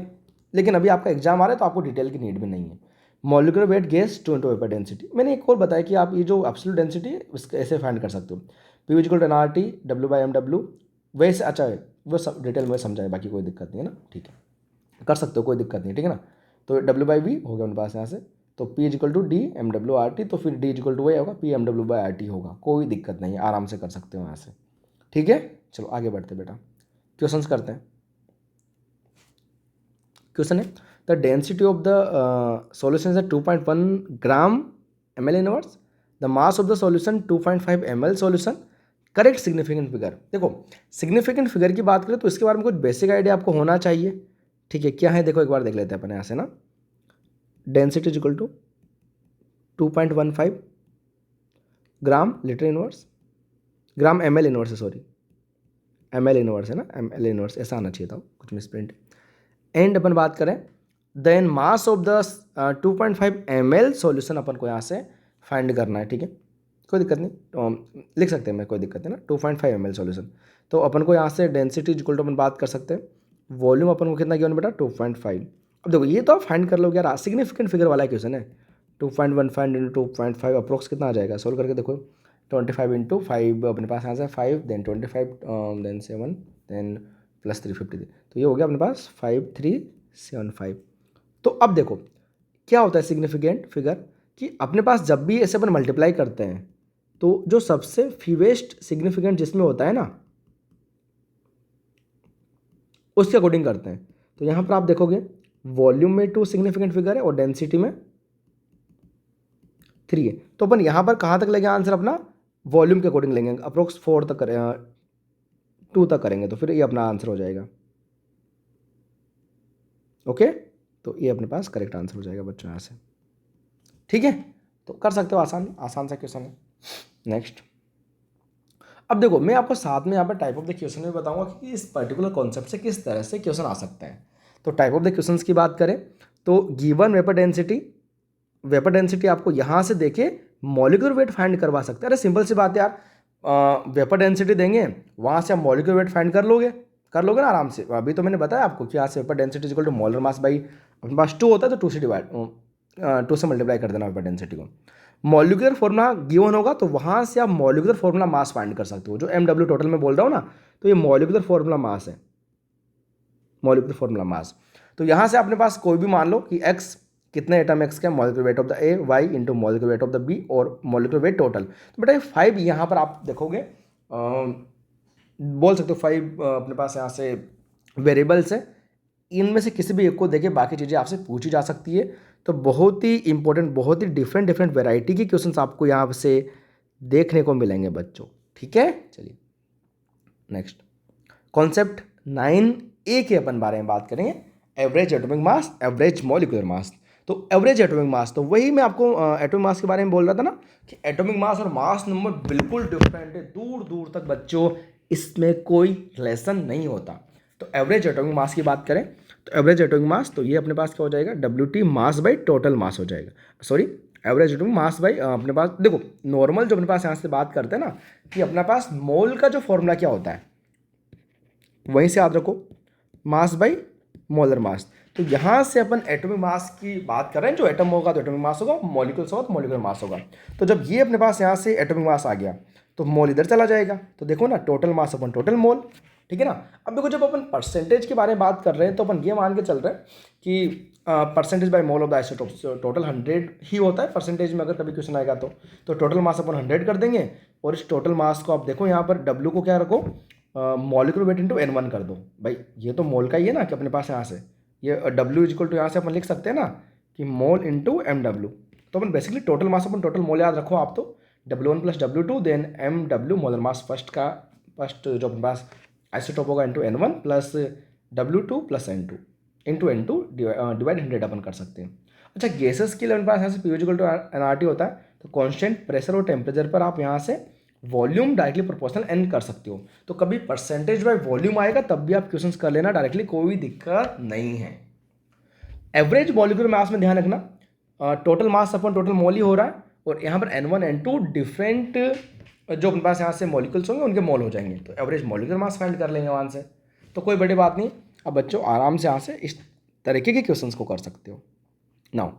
लेकिन अभी आपका एग्जाम आ रहा है तो आपको डिटेल की नीड भी नहीं है। Molecular weight gas two into vapour density, मैंने एक और बताया कि आप ये जो एब्सोल्यूट डेंसिटी है इसको ऐसे फाइंड कर सकते हो, P=NRT W/mW, वैसे अच्छा है वो सब डिटेल में समझाए, बाकी कोई दिक्कत नहीं है ना, ठीक है, कर सकते हो, कोई दिक्कत नहीं है, ठीक है ना। तो W/V हो गया उनके पास यहाँ से, तो P=D/mW/RT, तो फिर D=वही होगा PmW/RT होगा, कोई दिक्कत नहीं है, आराम से कर सकते हो यहाँ से, ठीक है। चलो आगे बढ़ते बेटा, क्वेश्चंस करते हैं। क्वेश्चन है the density of the solution is 2.1 gram ml inverse, the mass of the solution 2.5 ml solution, correct significant figure. देखो सिग्निफिकेंट फिगर की बात करें तो इसके बारे में कुछ बेसिक आइडिया आपको होना चाहिए, ठीक है। क्या है देखो एक बार देख लेते हैं अपन यहाँ से ना, density is equal to 2.15 gram litre inverse, gram ml inverse है, सॉरी ML इनवर्स है ना, ML इनवर्स ऐसा आना चाहिए था, कुछ मिसप्रिंट। एंड अपन बात करें then mass of the 2.5 ml solution अपन को यहाँ से फाइंड करना है, ठीक है, कोई दिक्कत नहीं, तो लिख सकते हैं मैं, कोई दिक्कत नहीं ना, 2.5 ml सॉल्यूशन। तो अपन को यहाँ से डेंसिटी इक्वल टू अपन बात कर सकते हैं, वॉल्यूम अपन को कितना गिवन बेटा 2.5। अब देखो ये तो आप फाइंड कर लोगे यार, सिग्निफिकेंट फिगर वाला क्वेश्चन है। 2.15 इंटू 2.5 अप्रोक्स कितना आ जाएगा, सोल्व करके देखो। 25 इंटू 5 अपने पास यहाँ से 5 देन 25 देन 7 देन प्लस 350, तो ये हो गया अपने पास 5375। तो अब देखो क्या होता है सिग्निफिकेंट फिगर, कि अपने पास जब भी ऐसे अपन मल्टीप्लाई करते हैं तो जो सबसे फीवेस्ट सिग्निफिकेंट जिसमें होता है ना उसके अकॉर्डिंग करते हैं। तो यहाँ पर आप देखोगे वॉल्यूम में 2 सिग्निफिकेंट फिगर है और डेंसिटी में 3 है, तो अपन यहाँ पर कहाँ तक लेंगे आंसर अपना, वॉल्यूम के अकॉर्डिंग लेंगे, अप्रोक्स 4 तक करें, 2 तक करेंगे, तो फिर ये अपना आंसर हो जाएगा। ओके, तो ये अपने पास करेक्ट आंसर हो जाएगा बच्चों यहाँ से, ठीक है। तो कर सकते हो, आसान आसान सा क्वेश्चन है। नेक्स्ट, अब देखो मैं आपको साथ में यहाँ पर टाइप ऑफ द क्वेश्चन भी बताऊंगा कि इस पर्टिकुलर कॉन्सेप्ट से किस तरह से क्वेश्चन आ सकते हैं। तो टाइप ऑफ द क्वेश्चंस की बात करें तो गिवन वेपर डेंसिटी आपको यहाँ से देखे मॉलिक्यूलर वेट फाइंड करवा सकते हैं। अरे सिंपल सी बात है यार, वेपर डेंसिटी देंगे वहाँ से आप मॉलिक्यूलर वेट फाइंड कर लोगे ना आराम से। अभी तो मैंने बताया आपको कि यहाँ से vapour density equal to molar mass by अपने पास 2 होता है, तो 2 से मल्टीप्लाई कर देना वेपर डेंसिटी को। मॉलिक्यूलर फॉर्मूला गिवन होगा तो वहाँ से आप मॉलिक्यूलर फॉर्मूला मास फाइंड कर सकते हो। जो MW टोटल में बोल रहा हूँ ना, तो ये मॉलिक्यूलर फॉर्मूला मास है, मॉलिक्यूलर फॉर्मूला मास। तो यहाँ से अपने पास कोई भी मान लो कि x कितने एटम x का molecular weight of the A, y into molecular weight of the B और मॉलिक्यूलर वेट टोटल। तो बेटा 5 यहाँ पर आप देखोगे बोल सकते हो 5 अपने पास यहाँ से वेरिएबल्स है, इनमें से किसी भी एक को देके बाकी चीज़ें आपसे पूछी जा सकती है। तो बहुत ही इंपॉर्टेंट, बहुत ही डिफरेंट वैरायटी के क्वेश्चंस आपको यहाँ से देखने को मिलेंगे बच्चों, ठीक है। चलिए नेक्स्ट, कॉन्सेप्ट 9A के अपन बारे में बात करेंगे, average atomic mass, average molecular mass. तो एवरेज एटॉमिक मास, तो वही मैं आपको एटॉमिक मास के बारे में बोल रहा था ना कि एटॉमिक मास और मास नंबर बिल्कुल डिफरेंट है, दूर दूर तक बच्चों इसमें कोई रिलेशन नहीं होता। तो एवरेज एटॉमिक मास की बात करें तो एवरेज एटॉमिक मास, तो ये अपने पास क्या हो जाएगा, WT mass by total mass हो जाएगा, sorry average atomic mass by अपने पास देखो नॉर्मल जो अपने पास यहाँ से बात करते हैं ना कि अपने पास मोल का जो फॉर्मूला क्या होता है वहीं से याद रखो, मास बाई मोलर मास। तो यहाँ से अपन एटॉमिक मास की बात कर रहे हैं, जो एटम होगा तो एटॉमिक मास होगा, मॉलिक्यूल्स होगा तो मॉलिक्यूलर मास होगा। तो जब ये अपने पास यहाँ से एटॉमिक मास आ गया तो मोल इधर चला जाएगा, तो देखो ना टोटल मास अपन टोटल मोल, ठीक है ना। अब देखो जब अपन परसेंटेज के बारे में बात कर रहे हैं तो अपन ये मान के चल रहे हैं कि percentage by mole of the isotopes total 100 ही होता है परसेंटेज में, अगर कभी क्वेश्चन आएगा तो टोटल मास अपन 100 कर देंगे और इस टोटल मास को आप देखो यहाँ पर W को क्या रखो, मॉलिक्यूलर वेट इंटू N1 कर दो। भाई ये तो मोल का ही है ना कि अपने पास यहाँ से ये W इक्वल टू यहाँ से अपन लिख सकते हैं ना कि मोल इंटू MW। तो अपन बेसिकली टोटल मास अपन टोटल मोल याद रखो आप, तो W1 plus W2 then MW molar mass first जो अपने पास आइसोटोप होगा into N1 plus W2 plus N2 into N2 divide 100 अपन कर सकते हैं। अच्छा गैसेस के लिए अपने पास यहाँ से PV इक्वल टू nRT होता है, तो कॉन्स्टेंट प्रेशर और टेम्परेचर पर आप यहाँ से वॉल्यूम डायरेक्टली प्रोपोर्शनल N कर सकते हो। तो कभी परसेंटेज बाय वॉल्यूम आएगा तब भी आप क्वेश्चंस कर लेना डायरेक्टली, कोई दिक्कत नहीं है। एवरेज मॉलिक्यूलर मास में ध्यान रखना, टोटल मास अपन टोटल मोल ही हो रहा है और यहाँ पर N1 N2 डिफरेंट जो अपने पास यहाँ से मॉलिक्यूल्स होंगे उनके मोल हो जाएंगे, तो एवरेज मॉलिक्यूलर मास फाइंड कर लेंगे वहाँ से, तो कोई बड़ी बात नहीं। अब बच्चों आराम से यहाँ से इस तरीके के क्वेश्चंस को कर सकते हो। नाउ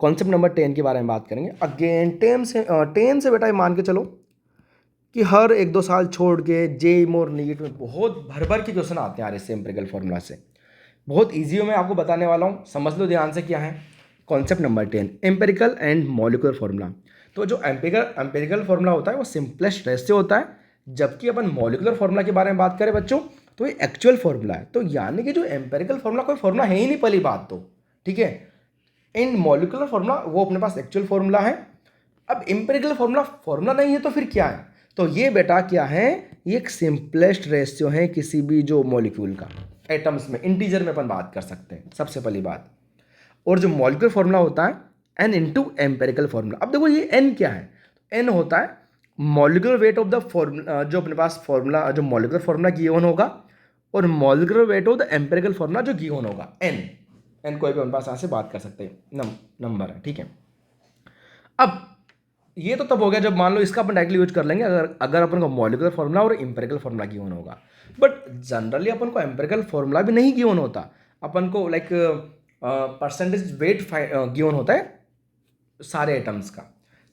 कॉन्सेप्ट नंबर 10 के बारे में बात करेंगे। अगेन 10 से बेटा मान के चलो कि हर 1-2 साल छोड़ के JEE और नीट में बहुत भर के क्वेश्चन आते हैं यार इससे एम्पिरिकल फॉर्मूला से। बहुत ईजी मैं आपको बताने वाला हूँ, समझ लो ध्यान से क्या है। Concept number 10 empirical and molecular formula. तो जो एम्पिरिकल फॉर्मूला होता है वो सिंपलेस्ट रेशियो होता है, जबकि अपन मॉलिक्यूलर फॉर्मूला के बारे में बात करें बच्चों तो ये एक्चुअल फॉर्मूला है। तो यानी कि जो एम्पिरिकल फॉर्मूला कोई फॉर्मूला है ही नहीं पहली बात तो, ठीक है। इन मॉलिक्यूलर फॉर्मूला वो अपने पास एक्चुअल फॉर्मूला है। अब एम्पिरिकल फॉर्मूला नहीं है तो फिर क्या है, तो ये बेटा क्या है, ये एक सिंपलेस्ट रेशियो है किसी भी जो मॉलिक्यूल का, एटम्स में इंटीजर में अपन बात कर सकते हैं सबसे पहली बात। और जो मॉलिक्यूलर फॉर्मूला होता है N इंटू एम्पेरिकल फॉर्मूला। अब देखो ये N क्या है, N होता है molecular weight of the formula, जो अपने पास फॉर्मूला, जो मॉलिक्यूलर फॉर्मूला गिवन होगा, और molecular weight of the empirical formula जो गिवन होगा, एन। एन कोई भी अपने पास यहाँ से बात कर सकते हैं, नंबर है, ठीक है। अब ये तो तब हो गया जब मान लो इसका अपन डायरेक्टली यूज कर लेंगे अगर अगर अपन को मॉलिक्यूलर फॉर्मूला और एम्पिरिकल फॉर्मूला गिवन होगा। बट जनरली अपन को एम्पिरिकल फॉर्मूला भी नहीं गिवन होता, अपन को लाइक परसेंटेज वेट गिवन होता है सारे एटम्स का।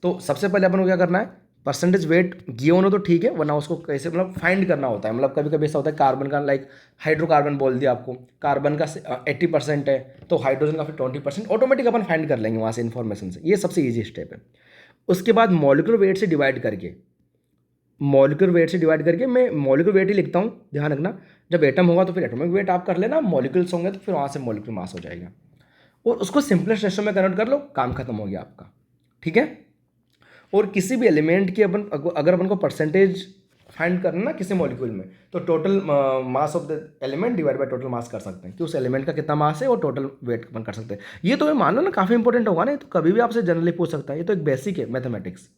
तो सबसे पहले अपन को क्या करना है, परसेंटेज वेट गिवन हो तो ठीक है, वरना उसको कैसे मतलब फाइंड करना होता है। मतलब कभी कभी ऐसा होता है कार्बन का, लाइक हाइड्रोकार्बन बोल दिया आपको, कार्बन का 80% है तो हाइड्रोजन का फिर 20%, ऑटोमेटिक अपन फाइंड कर लेंगे वहाँ से इन्फॉर्मेशन से। ये सबसे ईजी स्टेप है। उसके बाद मॉलिक्यूलर वेट से डिवाइड करके, मॉलिक्यूलर वेट से डिवाइड करके मैं मॉलिक्यूलर वेट ही लिखता हूँ, ध्यान रखना। जब एटम होगा तो फिर एटॉमिक वेट आप कर लेना, मॉलिक्यूल्स होंगे तो फिर वहाँ से मॉलिक्यूलर मास हो जाएगा, और उसको सिंपलेस्ट रेशो में कन्वर्ट कर लो, काम खत्म हो गया आपका, ठीक है। और किसी भी एलिमेंट की अपन अगर अपन को परसेंटेज फाइंड करना ना किसी मॉलिक्यूल में, तो total mass of the element divide by total mass कर सकते हैं कि उस एलिमेंट का कितना मास है और टोटल वेट अपन कर सकते हैं। ये तो मान लो ना काफ़ी इंपॉर्टेंट होगा ना, तो कभी भी आपसे जनरली पूछ सकता है। ये तो एक बेसिक है मैथमेटिक्स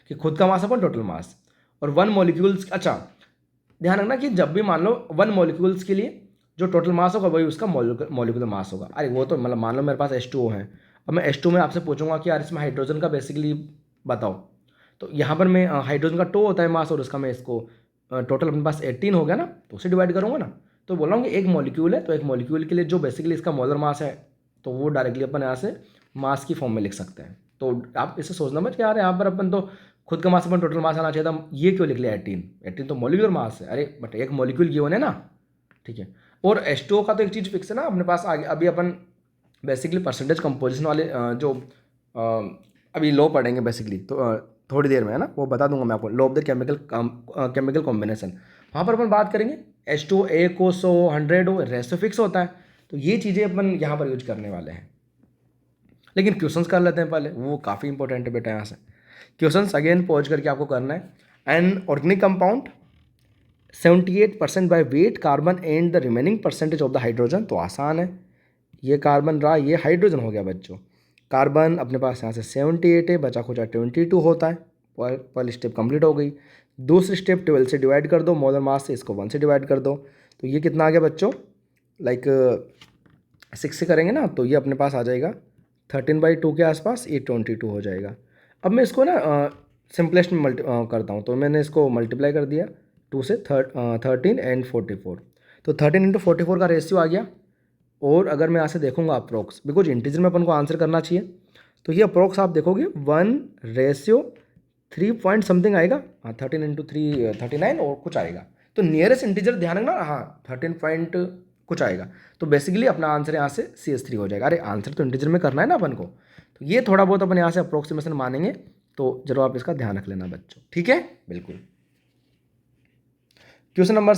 कि खुद का मास अपन टोटल मास, और वन मॉलिक्यूल्स। अच्छा ध्यान रखना कि जब भी मान लो वन मॉलिक्यूल्स के लिए जो टोटल मास होगा वही उसका मॉलिक्यूलर मास होगा। अरे वो तो मतलब मान लो मेरे पास H2O है, अब मैं H2 में आपसे पूछूंगा कि यार इसमें हाइड्रोजन का बेसिकली बताओ, तो यहाँ पर मैं हाइड्रोजन का 2 होता है मास, और उसका मैं इसको टोटल अपने पास 18 हो गया ना, तो उसे डिवाइड करूँगा ना, तो बोल रहा हूँ कि एक मॉलिक्यूल है, तो एक मॉलिक्यूल के लिए जो बेसिकली इसका मोलर मास है, तो वो डायरेक्टली अपन यहाँ से मास की फॉर्म में लिख सकते हैं। तो आप इसे सोचना मत कि यार यहाँ पर अपन तो खुद का मास अपन टोटल मास आना चाहिए था, ये क्यों लिख लिया 18 तो मॉलिक्यूलर मास है। अरे बट एक मॉलिक्यूल गिवन है ना, ठीक है। और H2O का तो एक चीज़ फिक्स है ना अपने पास। आगे अभी अपन बेसिकली परसेंटेज कंपोजिशन वाले जो अभी लो पढ़ेंगे बेसिकली, तो थोड़ी देर में है ना, वो बता दूंगा मैं आपको, लो ऑफ द केमिकल कॉम्बिनेशन, वहाँ पर अपन बात करेंगे। H2O एक हो 100 100 हो, रेशो फिक्स होता है, तो ये चीज़ें अपन यहाँ पर यूज करने वाले हैं। लेकिन क्वेश्चंस कर लेते हैं पहले, वो काफ़ी इंपॉर्टेंट है बेटा। यहाँ से क्वेश्चंस अगेन पहुँच करके आपको करना है। An organic compound 78% by weight carbon and the remaining percentage of the hydrogen, तो आसान है। ये कार्बन रहा, ये हाइड्रोजन हो गया बच्चों। कार्बन अपने पास यहाँ से 78 है, बचा खुचा 22 होता है। पहली स्टेप कंप्लीट हो गई। दूसरी स्टेप 12 से डिवाइड कर दो, मोलर मास से इसको 1 से डिवाइड कर दो, तो ये कितना आ गया बच्चों, लाइक 6 से करेंगे ना, तो ये अपने पास आ जाएगा 13/2 के आसपास, ये 22 हो जाएगा। अब मैं इसको ना सिंपलेस्ट में करता हूँ, तो मैंने इसको मल्टीप्लाई कर दिया 2 से 13 एंड 44, तो 13 × 44 का रेशियो आ गया। और अगर मैं यहाँ से देखूंगा अप्रोक्स, बिकॉज इंटीजर में अपन को आंसर करना चाहिए, तो ये अप्रोक्स आप देखोगे 1:3 पॉइंट समथिंग आएगा। हाँ 13 × 3 39 और कुछ आएगा, तो नियरेस्ट इंटीजर ध्यान रखना, हाँ 13 पॉइंट कुछ आएगा। तो बेसिकली अपना आंसर यहाँ से CH3 हो जाएगा। अरे आंसर तो इंटीजर में करना है ना अपन को, तो ये थोड़ा बहुत अपन यहाँ से अप्रोक्सीमेशन मानेंगे, तो जरूर आप इसका ध्यान रख लेना बच्चों, ठीक है। बिल्कुल। क्वेश्चन नंबर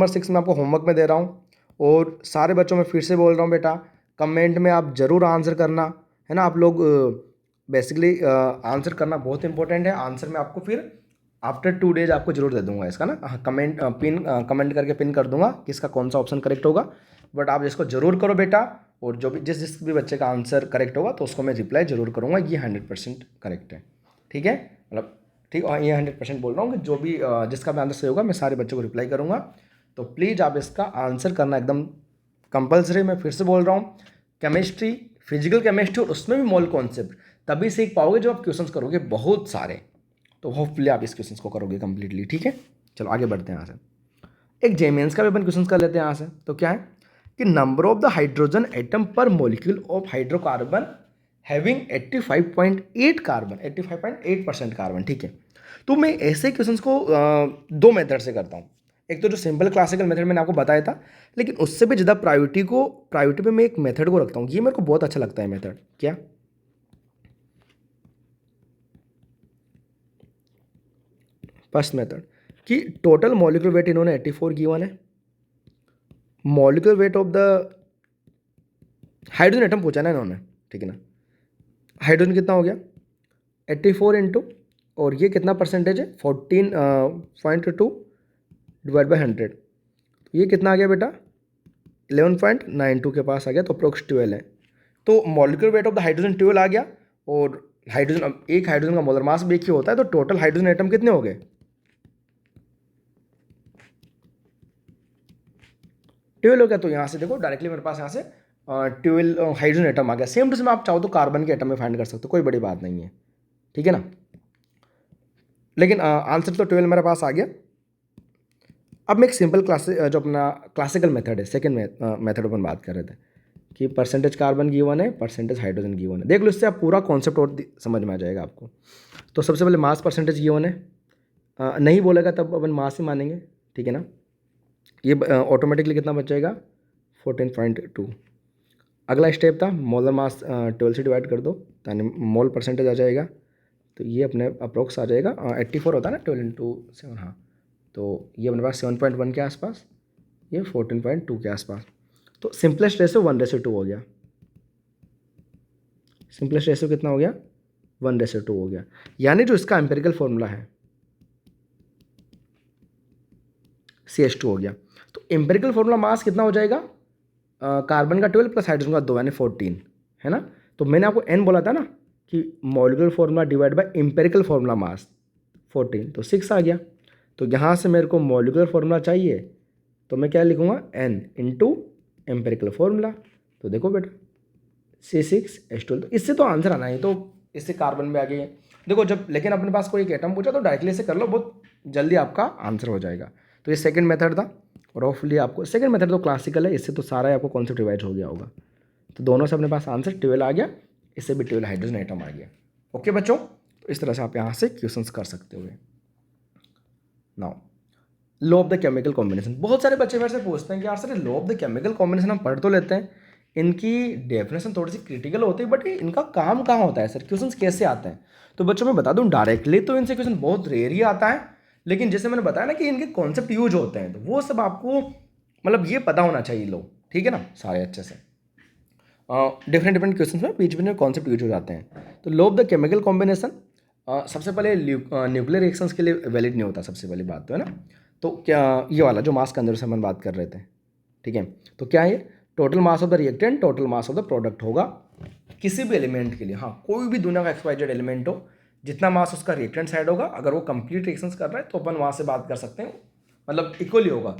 6 मैं आपको होमवर्क में दे रहा हूँ, और सारे बच्चों में फिर से बोल रहा हूँ बेटा, कमेंट में आप ज़रूर आंसर करना, है ना। आप लोग बेसिकली आंसर करना बहुत इंपॉर्टेंट है। आंसर मैं आपको फिर आफ्टर 2 डेज आपको जरूर दे दूंगा इसका ना, कमेंट करके पिन कर दूंगा कि इसका कौन सा ऑप्शन करेक्ट होगा। बट आप इसको जरूर करो बेटा, और जो भी जिस भी बच्चे का आंसर करेक्ट होगा तो उसको मैं रिप्लाई जरूर करूँगा, ये 100% करेक्ट है, ठीक है। मतलब ठीक, और ये 100% बोल रहा हूँ कि जो भी जिसका भी आंसर सही होगा मैं सारे बच्चों को रिप्लाई करूँगा। तो प्लीज़ आप इसका आंसर करना एकदम कंपलसरी। मैं फिर से बोल रहा हूँ, केमिस्ट्री, फिजिकल केमिस्ट्री, और उसमें भी मोल कॉन्सेप्ट तभी सीख पाओगे जब आप क्वेश्चंस करोगे बहुत सारे। तो होपफुली आप इस क्वेश्चंस को करोगे कंप्लीटली, ठीक है। चलो आगे बढ़ते हैं यहाँ से। एक जेमेंस का भी अपन क्वेश्चन कर लेते हैं यहाँ से। तो क्या है कि number of the hydrogen atom per molecule of hydrocarbon having 85.8 carbon, ठीक है। तो मैं ऐसे क्वेश्चंस को 2 मेथड से करता हूँ। एक तो जो सिंपल क्लासिकल मेथड मैंने आपको बताया था, लेकिन उससे भी ज़्यादा प्रायोरिटी पे मैं एक मेथड को रखता हूँ। ये मेरे को बहुत अच्छा लगता है मेथड। क्या? फर्स्ट मेथड कि टोटल मॉलिक्यूलर वेट इन्होंने 84 गिवन है, molecular weight of the hydrogen atom पूछा ना इन्होंने, ठीक है ना। हाइड्रोजन कितना हो गया 84 इंटू, और ये कितना परसेंटेज है 14.2 डिवाइड बाई 100, तो ये कितना आ गया बेटा 11.92 के पास आ गया, तो अप्रोक्स 12 है। तो molecular weight of the hydrogen 12 आ गया, और हाइड्रोजन, अब एक हाइड्रोजन का मोलर मास भी एक ही होता है, तो टोटल हाइड्रोजन एटम कितने हो गए? 12 हो गया। तो यहाँ से देखो डायरेक्टली मेरे पास यहाँ से 12 हाइड्रोजन एटम आ गया। सेम टू सेम आप चाहो तो कार्बन के एटम में फाइंड कर सकते हो, कोई बड़ी बात नहीं है, ठीक है ना। लेकिन आंसर तो 12 मेरे पास आ गया। अब मैं एक सिंपल जो अपना क्लासिकल मेथड है, सेकेंड मेथड अपन बात कर रहे थे कि परसेंटेज कार्बन गिवन है, परसेंटेज हाइड्रोजन गिवन है। देख लो, इससे आप पूरा कॉन्सेप्ट और समझ में आ जाएगा आपको। तो सबसे पहले मास परसेंटेज गिवन है, नहीं बोलेगा तब अपन मास ही मानेंगे, ठीक है ना। ये ऑटोमेटिकली कितना बच जाएगा? 14.2। अगला स्टेप था मोलर मास 12 से डिवाइड कर दो, यानी मोल परसेंटेज आ जाएगा। तो ये अपने अप्रोक्स आ जाएगा 84 होता है ना, 12 इंटू 7, हाँ। तो ये अपने पास 7.1 के आसपास, ये 14.2 के आसपास। तो सिंपलेस्ट रेशो 1:2 हो गया। सिंपलेस्ट रेशो कितना हो गया? 1:2 हो गया। यानी जो इसका एम्पिरिकल फॉर्मूला है CH2 हो गया। तो एम्पिरिकल फॉर्मूला मास कितना हो जाएगा? कार्बन का 12 प्लस हाइड्रोजन का 2 यानी 14, है ना। तो मैंने आपको n बोला था ना कि molecular formula divide by empirical formula mass 14, तो 6 आ गया। तो यहाँ से मेरे को मॉलिक्यूलर फॉर्मूला चाहिए, तो मैं क्या लिखूँगा? n into empirical formula. तो देखो बेटा C6H12, तो इससे तो आंसर आना है। तो इससे कार्बन में आ गई है। देखो जब लेकिन अपने पास कोई एक एटम पूछा तो डायरेक्टली इसे कर लो, बहुत जल्दी आपका आंसर हो जाएगा। तो ये सेकंड मेथड था, और होपफुली आपको सेकंड मेथड तो क्लासिकल है, इससे तो सारा ही आपको कॉन्सेप्ट रिवाइज हो गया होगा। तो दोनों से अपने पास आंसर 12 आ गया, इससे भी 12 हाइड्रोजन आइटम आ गया। ओके बच्चों, तो इस तरह से आप यहाँ से क्वेश्चंस कर सकते हो। Now law of the chemical combination, बहुत सारे बच्चे मेरे से पूछते हैं कि यार sir law of the chemical combination हम पढ़ तो लेते हैं, इनकी डेफिनेशन थोड़ी सी क्रिटिकल होती है, बट इनका काम कहाँ होता है सर, क्वेश्चंस कैसे आते हैं? तो बच्चों मैं बता दूं, डायरेक्टली तो इनसे क्वेश्चन बहुत रेयर ही आता है, लेकिन जैसे मैंने बताया ना कि इनके कॉन्सेप्ट यूज होते हैं, तो वो सब आपको मतलब ये पता होना चाहिए लो, ठीक है ना, सारे अच्छे से। डिफरेंट डिफरेंट क्वेश्चन में बीच में कॉन्सेप्ट यूज हो जाते हैं। तो law of the chemical combination सबसे पहले न्यूक्लियर रिएक्शंस के लिए वैलिड नहीं होता, सबसे पहली बात तो है ना। तो क्या ये वाला जो मास कंजर्वेशन हम बात कर रहे थे, ठीक है, तो क्या है? Total mass of the reactant total mass of the product होगा किसी भी एलिमेंट के लिए। हाँ, कोई भी दुनिया का एक्सवाइजेड एलिमेंट हो, जितना मास उसका रिएक्टेंट साइड होगा, अगर वो कंप्लीट रिएक्शंस कर रहा है तो अपन वहाँ से बात कर सकते हैं, मतलब इक्वली होगा।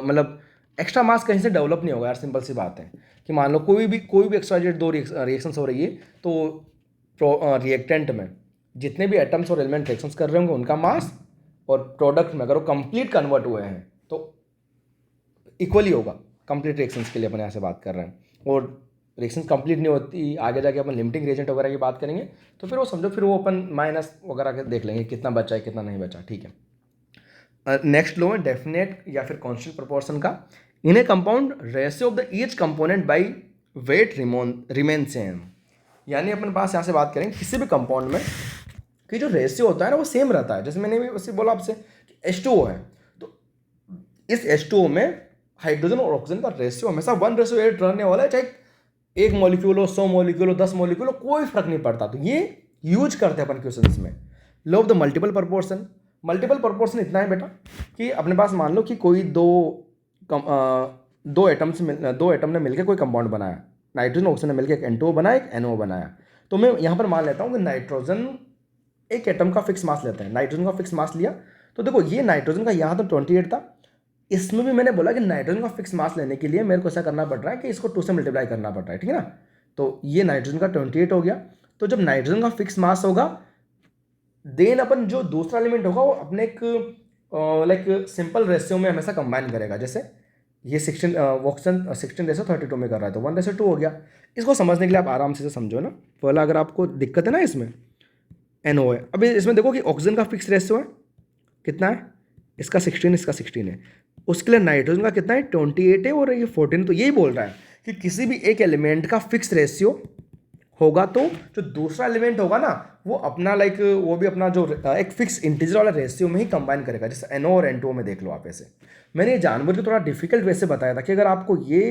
मतलब एक्स्ट्रा मास कहीं से डेवलप नहीं होगा यार, सिंपल सी बात है कि मान लो कोई भी एक्सवाइजेड दो रिएक्शंस हो रही है, तो रिएक्टेंट में जितने भी एटम्स और एलिमेंट रिएक्शंस कर रहे होंगे उनका मास, और प्रोडक्ट में अगर वो कंप्लीट कन्वर्ट हुए हैं तो इक्वली होगा। कंप्लीट रिएक्शंस के लिए अपन यहाँ से बात कर रहे हैं, और रिएक्शंस कंप्लीट नहीं होती, आगे जाके अपन लिमिटिंग रिएजेंट वगैरह की बात करेंगे, तो फिर वो समझो फिर वो अपन माइनस वगैरह के देख लेंगे कितना बचा है कितना नहीं बचा, ठीक है। नेक्स्ट लो है डेफिनेट या फिर कॉन्स्टेंट प्रोपोर्शन का। In a compound ratio of the each component by weight remain same, यानी अपन पास यहाँ से बात करेंगे किसी भी कंपाउंड में कि जो रेशियो होता है ना वो सेम रहता है। जैसे मैंने भी वैसे बोला आपसे कि H2O है, तो इस H2O में हाइड्रोजन और ऑक्सीजन का रेशियो हमेशा 1:8 रहने वाला है, चाहे 1 मॉलिक्यूल हो, 100 मॉलिक्यूल हो, 10 मॉलिक्यूल हो, कोई फर्क नहीं पड़ता। तो ये यूज करते हैं अपन क्वेश्चंस में। Law of the multiple proportion, multiple proportion इतना है बेटा कि अपने पास मान लो कि कोई दो एटम ने मिलकर कोई कंपाउंड बनाया, नाइट्रोजन ऑक्सीजन ने मिलकर एक N2O बनाया, एक NO बनाया। तो मैं यहाँ पर मान लेता हूँ कि नाइट्रोजन एक एटम का फिक्स मास लेते हैं, नाइट्रोजन का फिक्स मास लिया, तो देखो ये नाइट्रोजन का यहाँ तो 28 था, इसमें भी मैंने बोला कि नाइट्रोजन का फिक्स मास लेने के लिए मेरे को ऐसा करना पड़ रहा है कि इसको 2 से मल्टीप्लाई करना पड़ रहा है, ठीक है ना। तो ये नाइट्रोजन का 28 हो गया। तो जब नाइट्रोजन का फिक्स मास होगा, देन अपन जो दूसरा एलिमेंट होगा वो अपने एक लाइक सिंपल रेशियो में हमेशा कंबाइन करेगा। जैसे ये 16 ऑक्सीजन 16:32 में कर रहा है, तो 1:2 हो गया। इसको समझने के लिए आप आराम से समझो ना। पहला अगर आपको दिक्कत है ना इसमें NO है, अभी इसमें देखो कि ऑक्सीजन का फिक्स रेशियो है कितना है, इसका 16, इसका 16 है, उसके लिए नाइट्रोजन का कितना है 28 है, और ये 14। तो यही बोल रहा है कि किसी भी एक एलिमेंट का फिक्स रेशियो होगा तो जो दूसरा एलिमेंट होगा ना वो अपना लाइक वो भी अपना जो एक फिक्स इंटीजर वाला रेशियो में ही कंबाइन करेगा। जैसे NO और N2O में देख लो आप। ऐसे मैंने ये जानबूझ के थोड़ा डिफिकल्ट वे से बताया था कि अगर आपको ये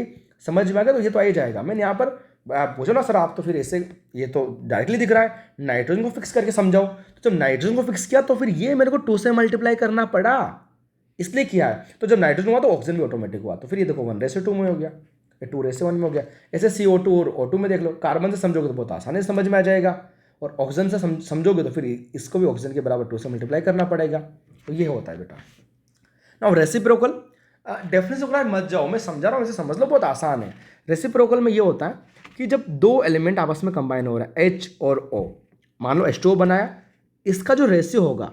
समझ में आ गया तो ये तो आ ही जाएगा। मैंने यहाँ पर आप पूछो ना सर आप तो फिर ऐसे, ये तो डायरेक्टली दिख रहा है, नाइट्रोजन को फिक्स करके समझाओ। तो जब नाइट्रोजन को फिक्स किया तो फिर ये मेरे को 2 से मल्टीप्लाई करना पड़ा, इसलिए किया है। तो जब नाइट्रोजन हुआ तो ऑक्सीजन भी ऑटोमेटिक हुआ, तो फिर ये देखो 1:2 में हो गया, ये 2:1 में हो गया। ऐसे CO2 और O2 में देख लो, कार्बन से समझोगे तो बहुत आसानी से समझ में आ जाएगा। और ऑक्सीजन से समझोगे तो फिर इसको भी ऑक्सीजन के बराबर 2 से मल्टीप्लाई करना पड़ेगा। तो ये होता है बेटा। नाउ रेसिप्रोकल, डेफिनेशन को मत जाओ, मैं समझा रहा हूँ, इसे समझ लो, बहुत आसान है। रेसिप्रोकल में ये होता है कि जब दो एलिमेंट आपस में कंबाइन हो रहा है, H और O, मान लो H2O बनाया, इसका जो रेशियो होगा,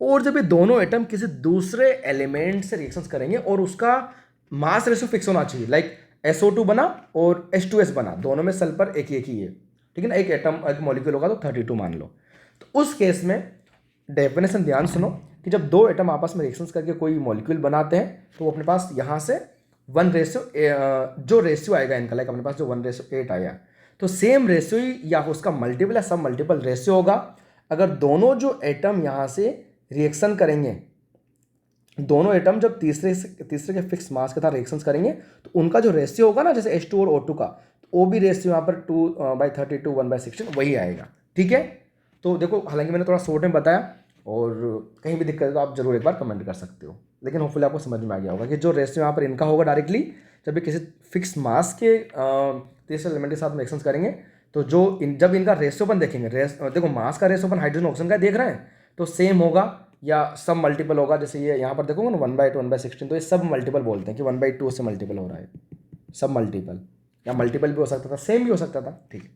और जब ये दोनों एटम किसी दूसरे एलिमेंट से रिएक्शंस करेंगे और उसका मास रेशियो फिक्स होना चाहिए, लाइक SO2 बना और H2S बना, दोनों में सल्फर एक ही है, ठीक है ना, एक एटम एक मॉलिक्यूल होगा तो 32 मान लो। तो उस केस में डेफिनेशन ध्यान सुनो कि जब दो एटम आपस में रिएक्शंस करके कोई मॉलिक्यूल बनाते हैं तो अपने पास यहाँ से 1 जो रेशियो आएगा इनका, लाइक अपने पास जो 1:8 आया, तो सेम रेशियो ही या उसका मल्टीपल या सब मल्टीपल रेशियो होगा। अगर दोनों जो एटम यहाँ से रिएक्शन करेंगे, दोनों एटम जब तीसरे के फिक्स मास के साथ रिएक्शंस करेंगे तो उनका जो रेशियो होगा ना, जैसे H2 और O2 का, तो वो भी रेशियो यहाँ पर 2/32 1/16 वही आएगा, ठीक है। तो देखो, हालांकि मैंने थोड़ा शॉर्ट में बताया, और कहीं भी दिक्कत है तो आप जरूर एक बार कमेंट कर सकते हो, लेकिन होपफुली आपको समझ में आ गया होगा कि जो रेशियो यहाँ पर इनका होगा डायरेक्टली, जब भी किसी फिक्स मास के तीसरे एलिमेंट के साथ रिएक्शंस करेंगे तो जब इनका रेशियो अपन देखेंगे, देखो मास का रेशियो अपन हाइड्रोजन ऑक्सीजन का देख रहे हैं, तो सेम होगा या सब मल्टीपल होगा। जैसे ये यहाँ पर देखोगे ना 1/2 1/16, तो ये सब मल्टीपल बोलते हैं कि 1/2 से मल्टीपल हो रहा है, सब मल्टीपल, या मल्टीपल भी हो सकता था, सेम भी हो सकता था, ठीक है।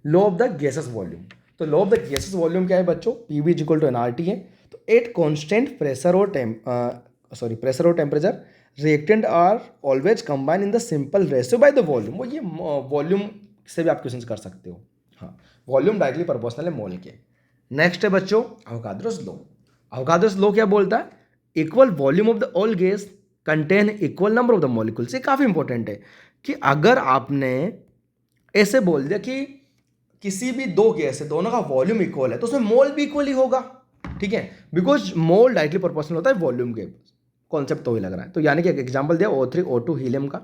Law of the gases volume, तो law of the gases volume क्या है बच्चों, PV = nRT है। तो एट कॉन्स्टेंट प्रेशर और temperature reactant are always combine in the simple ratio by the volume. वो ये वॉल्यूम से भी आप क्वेश्चन कर सकते हो, हाँ, वॉल्यूम डायरेक्टली प्रोपोर्शनल है मोल के। नेक्स्ट है बच्चों अवोगाड्रोस लॉ। अवोगाड्रोस लॉ क्या बोलता है, equal volume of the all gas contain equal number of the molecules. ये काफ़ी इंपॉर्टेंट है कि अगर आपने ऐसे बोल दिया कि किसी भी दो गैस है, दोनों का वॉल्यूम इक्वल है, तो उसमें मोल भी इक्वल ही होगा, ठीक है, बिकॉज मोल डायरेक्टली प्रोपोर्शनल होता है वॉल्यूम के। कॉन्सेप्ट तो ही लग रहा है। तो यानी कि एक एग्जांपल दिया O3 O2 हीलियम का,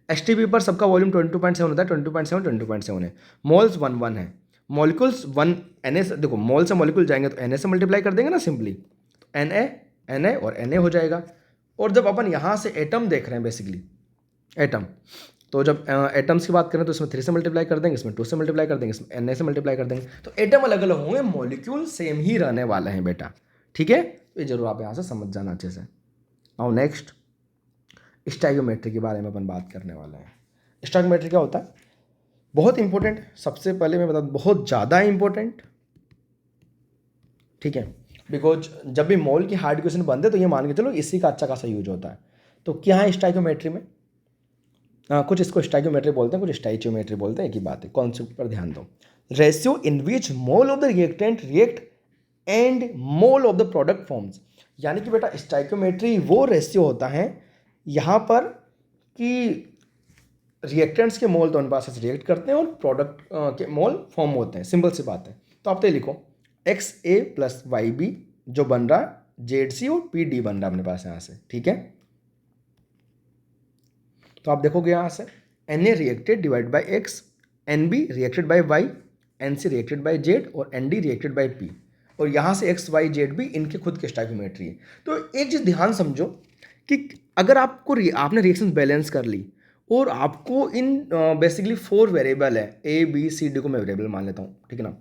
STP पर सबका वॉल्यूम 22.7 होता है, 22.7 है, मोल्स 1 है, मॉलिक्यूल्स 1 Na से, देखो मोल से मॉलिक्यूल जाएंगे तो Na से मल्टीप्लाई कर देंगे ना सिंपली, तो Na और Na हो जाएगा। और जब अपन यहाँ से एटम देख रहे हैं, बेसिकली एटम, तो जब एटम्स की बात करें तो इसमें 3 से मल्टीप्लाई कर देंगे, इसमें 2 से मल्टीप्लाई कर देंगे, इसमें Na से मल्टीप्लाई कर देंगे, तो एटम अलग अलग होंगे, मॉलिक्यूल सेम ही रहने वाले हैं बेटा, ठीक है। ये जरूर आप यहाँ से समझ जाना अच्छे से। और नेक्स्ट स्टोइकियोमेट्री के बारे में अपन बात करने वाले हैं। स्टोइकियोमेट्री क्या होता है, बहुत इंपॉर्टेंट, सबसे पहले मैं बता दूं बहुत ज़्यादा इंपॉर्टेंट, ठीक है, बिकॉज जब भी मोल की हार्ड इक्वेशन बनते तो ये मान के चलो इसी का अच्छा खासा यूज होता है। तो क्या है स्टोइकियोमेट्री में, कुछ इसको स्टोइकियोमेट्री बोलते हैं, कुछ स्टोइचियोमेट्री बोलते हैं, एक ही बात है, कॉन्सेप्ट पर ध्यान दो। Ratio in which mole of the reactant react and mole of the product forms. यानी कि बेटा स्टोइकियोमेट्री वो रेशियो होता है यहाँ पर कि रिएक्टेंट्स के मोल तो उन पास रिएक्ट करते हैं और प्रोडक्ट के मोल फॉर्म होते हैं, सिंपल सी बात है। तो आप तो लिखो XA + YB जो बन रहा है ZC और PD बन रहा है अपने पास यहाँ से, ठीक है। तो आप देखोगे यहाँ से Na reacted divide by X, NB reacted by Y, NC reacted by Z और ND रिएक्टेड बाई P, और यहाँ से X Y Z भी इनके खुद के स्टोइकियोमेट्री है। तो एक चीज़ ध्यान समझो कि अगर आपने रिएक्शन बैलेंस कर ली और आपको इन बेसिकली 4 वेरिएबल है, A B C D को मैं वेरिएबल मान लेता हूँ, ठीक है ना,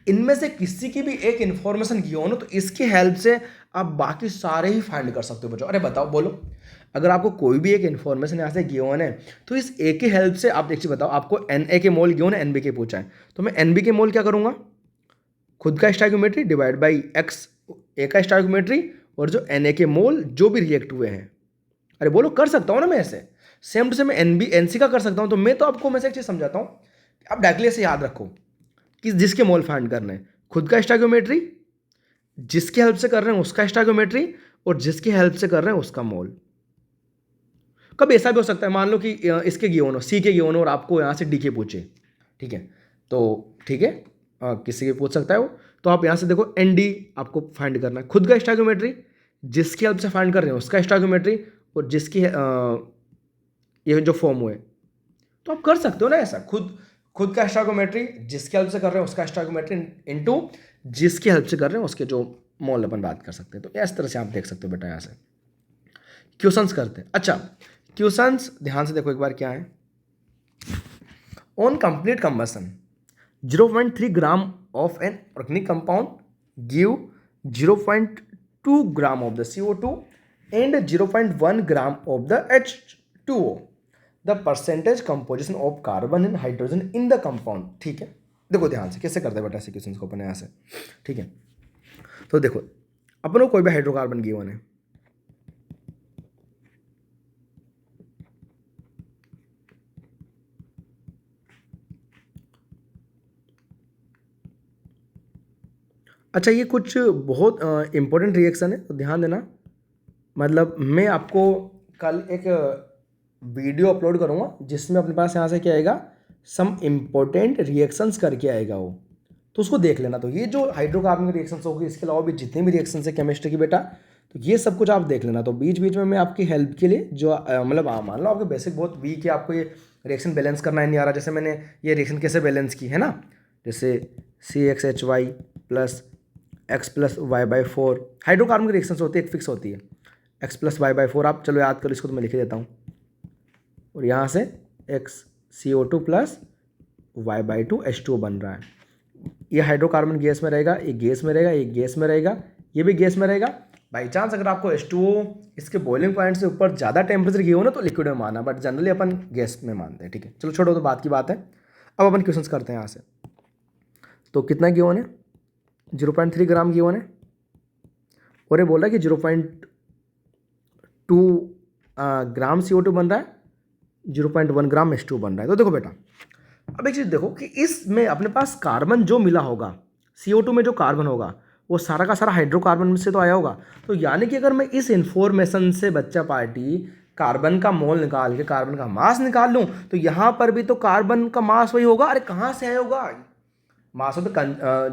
इनमें से किसी की भी एक इन्फॉर्मेशन गिवन हो तो इसकी हेल्प से आप बाकी सारे ही फाइंड कर सकते हो बच्चों। अरे बताओ, बोलो, अगर आपको कोई भी एक इन्फॉर्मेशन यहाँ से गिवन है तो इस ए की हेल्प से आप एक चीज़ बताओ, आपको Na के मोल गिवन है, NB के पूछा है, तो मैं NB के मोल क्या करूँगा, खुद का स्टोइकियोमेट्री डिवाइड बाई X ए का स्टोइकियोमेट्री और जो Na के मोल जो भी रिएक्ट हुए हैं। अरे बोलो, कर सकता हूँ ना मैं ऐसे, सेम टू सेम मैं NB NC का कर सकता हूँ। तो मैं तो आपको मैं से एक चीज़ समझाता हूँ, आप डायरेक्टली ऐसे याद रखो कि जिसके मोल फाइंड करने हैं, खुद का स्टोइकियोमेट्री, जिसकी हेल्प से कर रहे हैं उसका स्टोइकियोमेट्री, और जिसकी हेल्प से कर रहे हैं उसका मोल। कब ऐसा भी हो सकता है, मान लो कि इसके गिवन हो, C के गिवन हो और आपको यहाँ से D के पूछे, ठीक है, तो ठीक है, किसी के पूछ सकता है वो। तो आप यहाँ से देखो ND आपको फाइंड करना है, खुद का स्टोइकियोमेट्री, जिसकी हेल्प से फाइंड कर रहे हैं उसका स्टोइकियोमेट्री, और जिसकी ये जो फॉर्म हुए, तो आप कर सकते हो ना ऐसा, खुद का स्टोइकियोमेट्री, जिसकी हेल्प से कर रहे हैं उसका स्टोइकियोमेट्री इनटू जिसकी हेल्प से कर रहे हैं उसके जो मोल अपन बात कर सकते हैं। तो इस तरह से आप देख सकते हो बेटा यहाँ से क्वेश्चंस करते हैं। अच्छा, क्वेश्चंस ध्यान से देखो एक बार क्या है। On complete combustion 0.3 gram of an organic compound give 0.2 gram of the CO2 and 0.1 gram of the H2O, the percentage composition of carbon and hydrogen in the compound. ठीक है, देखो ध्यान से कैसे करते हैं बेटा ऐसे क्वेश्चन को अपन यहाँ से। ठीक है, तो देखो अपन को कोई भी हाइड्रोकार्बन गिवन है, अच्छा ये कुछ बहुत इंपॉर्टेंट रिएक्शन है तो ध्यान देना। मतलब मैं आपको कल एक वीडियो अपलोड करूँगा जिसमें अपने पास यहाँ से क्या आएगा, सम इम्पोर्टेंट रिएक्शंस करके आएगा वो, तो उसको देख लेना। तो ये जो हाइड्रोकार्बन की रिएक्शंस होगी, इसके अलावा भी जितनी भी रिएक्शंस है केमिस्ट्री की बेटा, तो ये सब कुछ आप देख लेना। तो बीच बीच में मैं आपकी हेल्प के लिए जो मतलब मान लो आपके बेसिक बहुत वीक है, आपको ये रिएक्शन बैलेंस करना नहीं आ रहा, जैसे मैंने ये रिएक्शन कैसे बैलेंस की है ना, जैसे CXHY plus X plus Y/4 hydrocarbon की रिएक्शंस होती है, एक फिक्स होती है X प्लस Y/4, आप चलो याद करो इसको, तो मैं लिख देता हूँ। और यहाँ से CO2 प्लस Y/2 H2O बन रहा है। ये हाइड्रोकार्बन गैस में रहेगा, ये गैस में रहेगा, ये गैस में रहेगा, ये भी गैस में रहेगा। बाई चांस अगर आपको H2O इसके बॉइलिंग पॉइंट से ऊपर ज़्यादा टेम्परेचर की हो ना तो लिक्विड में माना, बट जनरली अपन गैस में मानते हैं। ठीक है, चलो छोड़ो, तो बात की बात है। अब अपन क्वेश्चंस करते हैं यहाँ से। तो कितना गिवन है, 0.3 ग्राम गिवन है, और ये बोल रहा है कि 0.2 ग्राम CO2 बन रहा है, 0.1 ग्राम H2O बन रहा है। तो देखो बेटा, अब एक चीज़ देखो कि इसमें अपने पास कार्बन जो मिला होगा, CO2 में जो कार्बन होगा वो सारा का सारा हाइड्रोकार्बन में से तो आया होगा। तो यानी कि अगर मैं इस इंफॉर्मेशन से बच्चा पार्टी कार्बन का मोल निकाल के कार्बन का मास निकाल लूँ, तो यहाँ पर भी तो कार्बन का मास वही होगा। अरे कहाँ से आया होगा मास? हो तो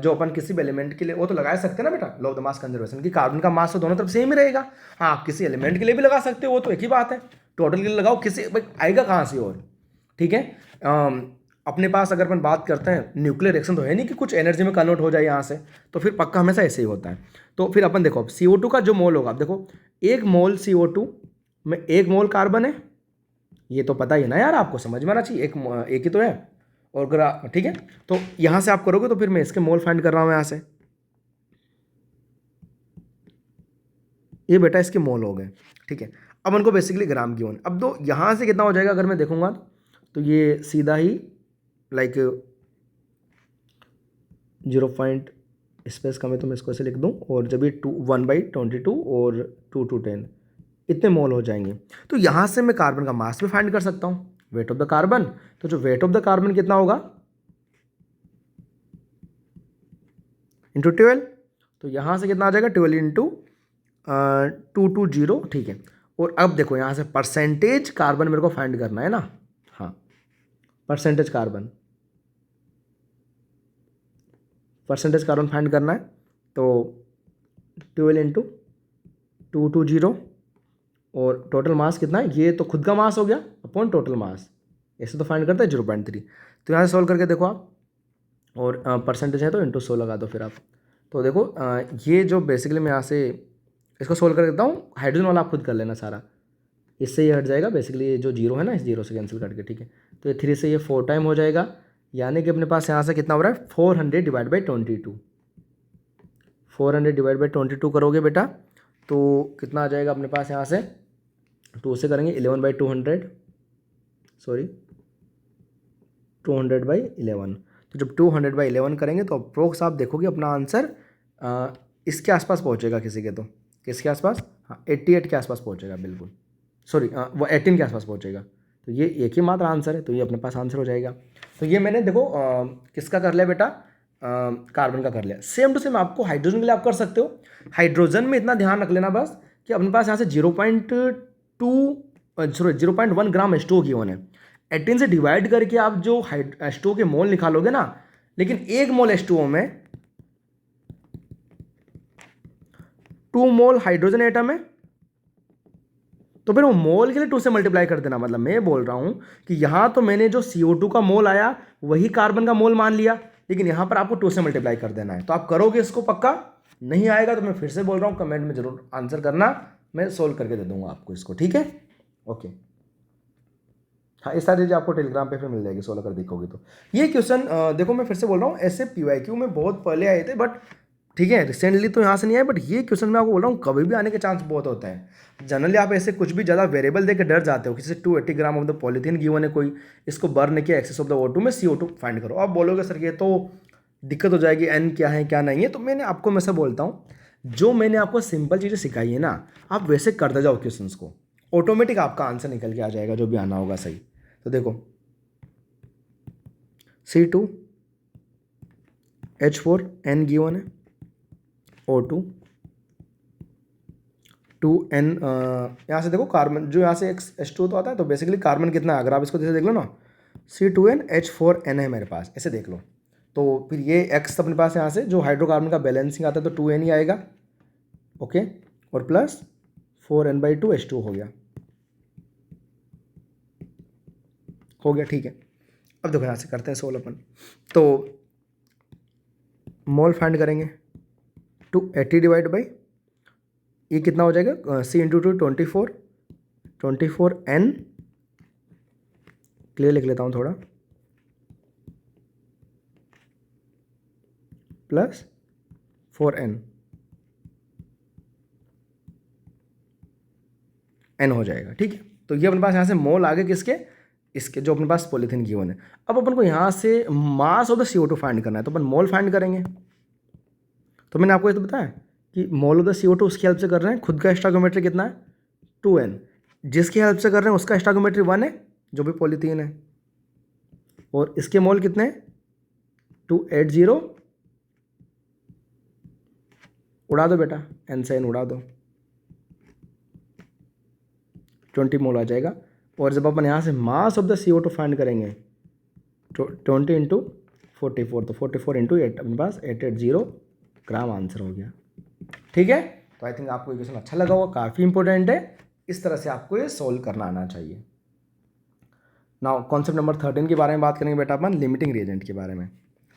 जो अपन किसी भी एलिमेंट के लिए वो तो लगा सकते हैं ना बेटा, law of the mass conservation की, कार्बन का मास तो दोनों तरफ सेम ही रहेगा। हाँ, आप किसी एलिमेंट के लिए भी लगा सकते हो, वो तो एक ही बात है, टोटल के लिए लगाओ, किसी आएगा कहाँ से और। ठीक है, अपने पास अगर अपन बात करते हैं न्यूक्लियर रिएक्शन तो है नहीं कि कुछ एनर्जी में कन्वर्ट हो जाए यहाँ से, तो फिर पक्का हमेशा ऐसे ही होता है। तो फिर अपन देखो CO2 का जो मोल होगा, आप देखो 1 मोल CO2 में 1 मोल कार्बन है, ये तो पता ही ना यार, आपको समझ में आना चाहिए, एक ही तो है। और ठीक है, तो यहाँ से आप करोगे तो फिर मैं इसके मोल फाइंड कर रहा हूँ यहाँ से, ये बेटा इसके मोल हो गए। ठीक है, अब उनको बेसिकली ग्राम गिवन। अब तो यहाँ से कितना हो जाएगा अगर मैं देखूंगा तो ये सीधा ही लाइक 0 पॉइंट स्पेस कम है तो मैं इसको ऐसे लिख दूँ, और जब ये 1/22 और 2/10 इतने मोल हो जाएंगे। तो यहाँ से मैं कार्बन का मास भी फाइंड कर सकता हूँ, वेट ऑफ द कार्बन। तो जो वेट ऑफ द कार्बन कितना होगा इंटू 12, तो यहाँ से कितना आ जाएगा 12 इंटू 220। ठीक है, और अब देखो यहाँ से परसेंटेज कार्बन मेरे को फाइंड करना है ना। हाँ, परसेंटेज कार्बन फाइंड करना है, तो 12 इंटू 220, और टोटल मास कितना है, ये तो खुद का मास हो गया अपॉन टोटल मास, ऐसे तो फाइंड करता है 0.3। तो यहाँ से सॉल्व करके देखो आप, और परसेंटेज है तो इंटू 100 लगा दो फिर आप। तो देखो ये जो बेसिकली मैं यहाँ से इसको सोल्व कर देता हूँ, हाइड्रोजन वाला आप खुद कर लेना सारा, इससे ये हट जाएगा बेसिकली, ये जो 0 है ना, इस 0 से कैंसिल करके। ठीक है, तो ये 3 से ये 4 टाइम हो जाएगा, यानी कि अपने पास यहाँ से कितना हो रहा है 400 डिवाइड बाई 22। 400 डिवाइड बाई 22 करोगे बेटा तो कितना आ जाएगा अपने पास, यहाँ से 2 से करेंगे 11/200, सॉरी 200/11। तो जब 200/11 करेंगे तो अप्रोक्स आप देखोगे अपना आंसर इसके आसपास पहुँचेगा, किसी के तो किसके आसपास, हाँ 88 के आसपास पहुँचेगा बिल्कुल, सॉरी वो 18 के आसपास पहुँचेगा। तो ये एक ही मात्र आंसर है, तो ये अपने पास आंसर हो जाएगा। तो ये मैंने देखो किसका कर लिया बेटा, कार्बन का कर लिया। सेम टू सेम आपको हाइड्रोजन के लिए आप कर सकते हो। हाइड्रोजन में इतना ध्यान रख लेना बस कि अपने पास यहाँ से 0.1 ग्राम H2O गिवन है, 18 से डिवाइड करके आप जो H2O के मोल निकालोगे ना, लेकिन 1 मोल H2O में 2 मोल हाइड्रोजन एटम है, तो फिर वो मोल के लिए 2 से मल्टीप्लाई कर देना। मतलब मैं बोल रहा हूं कि यहां तो मैंने जो CO2 का मोल आया वही कार्बन का मोल मान लिया, लेकिन यहां पर आपको 2 से मल्टीप्लाई कर देना है। तो आप करोगे इसको, पक्का नहीं आएगा तो मैं फिर से बोल रहा हूं कमेंट में जरूर आंसर करना, मैं सोल्व करके दे दूंगा आपको इसको। ठीक है, ओके। हाँ, ये सारी चीज़ें आपको टेलीग्राम पे फिर मिल जाएगी, सोल्व कर देखोगे तो। ये क्वेश्चन देखो मैं फिर से बोल रहा हूँ, ऐसे PYQ में बहुत पहले आए थे, बट ठीक है रिसेंटली तो यहाँ से नहीं आए, बट ये क्वेश्चन मैं आपको बोल रहा हूँ कभी भी आने के चांस बहुत होते हैं। जनरली आप ऐसे कुछ भी ज़्यादा वेरिएबल देकर डर जाते हो, किसी 280 ग्राम ऑफ द पॉलीथीन गिवन है कोई, इसको बर्न किया एक्सेस ऑफ द O2 में, CO2 फाइंड करो। आप बोलोगे सर ये तो दिक्कत हो जाएगी, N क्या है क्या नहीं है, तो मैंने आपको मैं से बोलता हूँ जो मैंने आपको सिंपल चीज़ें सिखाई है ना, आप वैसे करते जाओ क्वेश्चंस को, ऑटोमेटिक आपका आंसर निकल के आ जाएगा जो भी आना होगा सही। तो देखो C2H4N गिवन है, O2 2N, यहाँ से देखो कार्बन जो यहाँ से H2 तो आता है, तो बेसिकली कार्बन कितना है अगर आप इसको जैसे देख लो ना, C2N H4N है मेरे पास, ऐसे देख लो। तो फिर ये X अपने पास यहाँ से जो हाइड्रोकार्बन का बैलेंसिंग आता है तो 2N ही आएगा, ओके, और प्लस 4N/2 H2 हो गया, ठीक है। अब देखो यहाँ से करते हैं सोल्व अपन, तो मोल फाइंड करेंगे, 280 डिवाइड बाई ये कितना हो जाएगा, C×2 24N, क्लियर लिख लेता हूँ थोड़ा, प्लस 4N हो जाएगा, ठीक है। तो ये अपने पास यहाँ से मोल आ गए किसके, इसके जो अपने पास पॉलीथीन गिवन है। अब अपन को यहाँ से मास ऑफ द CO2 फाइंड करना है, तो अपन मोल फाइंड करेंगे। तो मैंने आपको ये तो बताया कि मोल ऑफ द CO2 उसकी हेल्प से कर रहे हैं, खुद का स्टोइकोमेट्री कितना है 2N, जिसकी हेल्प से कर रहे हैं उसका स्टोइकोमेट्री 1 है जो भी पॉलीथीन है, और इसके मोल कितने 280, उड़ा दो बेटा, N से N उड़ा दो, 20 मोल आ जाएगा। और जब अपन यहाँ से मास ऑफ द CO2 फाइंड करेंगे 20 × 44, तो 44 × 8 अपने पास 880 ग्राम आंसर हो गया, ठीक है। तो आई थिंक आपको ये क्वेश्चन अच्छा लगा होगा, काफ़ी इंपॉर्टेंट है, इस तरह से आपको ये सोल्व करना आना चाहिए। नाउ कॉन्सेप्ट नंबर 13 के बारे में बात करेंगे बेटा अपन, लिमिटिंग रिएजेंट के बारे में,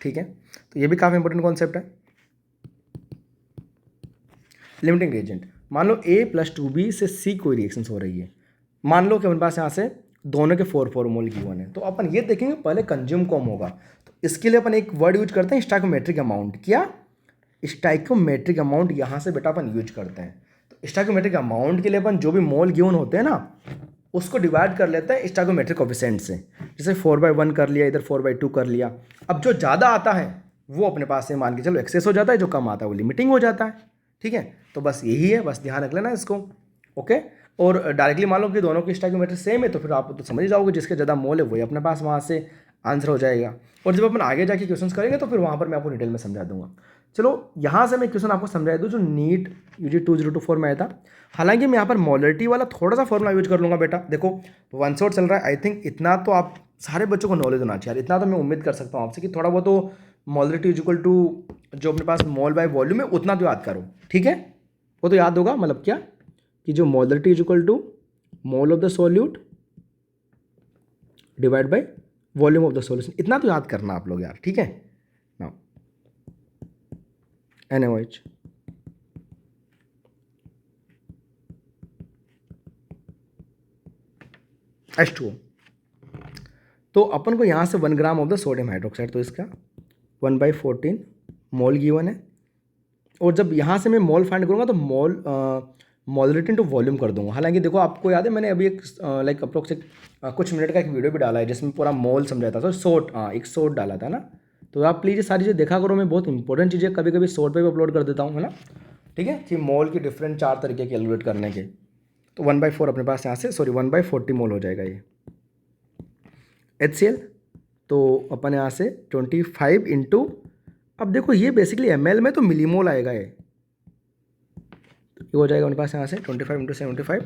ठीक है। तो ये भी काफ़ी इंपॉर्टेंट कॉन्सेप्ट है। लिमिटिंग रिएजेंट, मान लो A+2B से C कोई रिएक्शंस हो रही है, मान लो कि अपने पास यहाँ से दोनों के 4 मोल गिवन है, तो अपन ये देखेंगे पहले कंज्यूम कौन होगा। तो इसके लिए अपन एक वर्ड यूज करते हैं स्टोइकोमेट्रिक अमाउंट, क्या स्टोइकोमेट्रिक अमाउंट यहाँ से बेटा अपन यूज करते हैं। तो स्टोइकोमेट्रिक अमाउंट के लिए अपन जो भी मोल गिवन होते हैं ना उसको डिवाइड कर लेते हैं स्टोइकोमेट्रिक कोफिशिएंट से, जैसे 4/1 कर लिया, इधर 4/2 कर लिया। अब जो ज़्यादा आता है वो अपने पास से मान के चलो एक्सेस हो जाता है, जो कम आता है वो लिमिटिंग हो जाता है, ठीक है। तो बस यही है, बस ध्यान रख लेना इसको, ओके। और डायरेक्टली मान लो कि दोनों की स्टोइकोमेट्री सेम है तो फिर आप तो समझ ही जाओगे जिसके ज़्यादा मोल है वही अपने पास वहाँ से आंसर हो जाएगा। और जब अपन आगे जाके क्वेश्चंस करेंगे तो फिर वहाँ पर मैं आपको डिटेल में समझा दूंगा। चलो यहाँ से मैं क्वेश्चन आपको समझा दूँ जो नीट UG 2024 में आया था। हालांकि मैं यहाँ पर मोलरिटी वाला थोड़ा सा फॉर्मूला यूज कर लूँगा बेटा। देखो 1 शॉट चल रहा है, आई थिंक इतना तो आप सारे बच्चों को नॉलेज होना चाहिए, इतना तो मैं उम्मीद कर सकता हूँ आपसे कि थोड़ा बहुत तो मोलरिटी इज इक्वल टू जो अपने पास मोल बाय वॉल्यूम है उतना तो याद करो, ठीक है। वो तो याद होगा, मतलब क्या कि जो molarity is equal to mole of the solute divide by volume of the solution, इतना तो याद करना आप लोग यार, ठीक है। नाउ NaOH H2O, तो अपन को यहाँ से 1 ग्राम ऑफ द सोडियम हाइड्रोक्साइड, तो इसका 1/14 मोल गिवन है। और जब यहाँ से मैं मोल फाइंड करूँगा तो मोलरिटी टू वॉल्यूम कर दूंगा। हालांकि देखो आपको याद है मैंने अभी एक लाइक अप्रोक्स कुछ मिनट का एक वीडियो भी डाला है जिसमें पूरा मोल समझाया था, तो शॉर्ट एक शॉर्ट डाला था ना, तो आप प्लीज़ ये सारी चीज़ें देखा करो। मैं बहुत इंपॉर्टेंट चीज़ें कभी कभी शॉर्ट पे भी अपलोड कर देता हूँ, है ना, ठीक है, कि मोल की डिफरेंट 4 तरीके कैलकुलेट करने के। तो 1/4 अपने पास यहाँ से 1/40 मोल हो जाएगा ये HCl। तो अपन यहाँ से 25 इंटू, अब देखो ये बेसिकली ml में तो मिलीमोल आएगा, ये हो जाएगा अपने पास यहाँ से 25 इंटू 75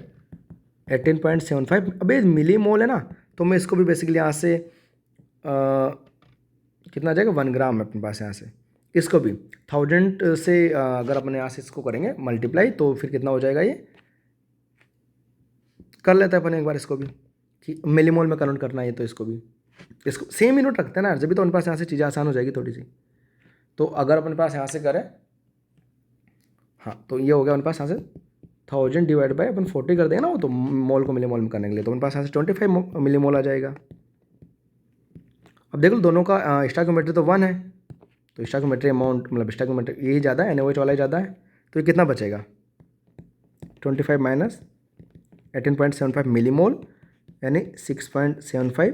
18.75। अब ये मिलीमोल है ना, तो मैं इसको भी बेसिकली यहाँ से कितना आ जाएगा 1 ग्राम है अपने पास यहाँ से, इसको भी 1000 से अगर अपने यहाँ से इसको करेंगे मल्टीप्लाई तो फिर कितना हो जाएगा, ये कर लेते हैं अपन एक बार इसको भी कि मिलीमोल में कन्वर्ट करना है, तो इसको भी इसको सेम यूनिट रखते हैं ना, जब भी तो अपने पास यहाँ से चीज़ें आसान हो जाएगी थोड़ी सी। तो अगर अपने पास यहाँ से करें, हाँ, तो ये हो गया अपने पास यहाँ से 1000 डिवाइड बाय अपन 40 कर देंगे ना, वो तो मोल को मिलीमोल में करने के लिए, तो अपने पास यहाँ से 25 मिलीमोल आ जाएगा। अब देख लो दोनों का स्टोइकियोमेट्री तो 1 है, तो स्टोइकियोमेट्री अमाउंट मतलब स्टोइकियोमेट्री यही ज़्यादा है, NaOH वाला ही ज़्यादा है, तो ये कितना बचेगा 25 माइनस 18.75 मिलीमोल यानी 6.75,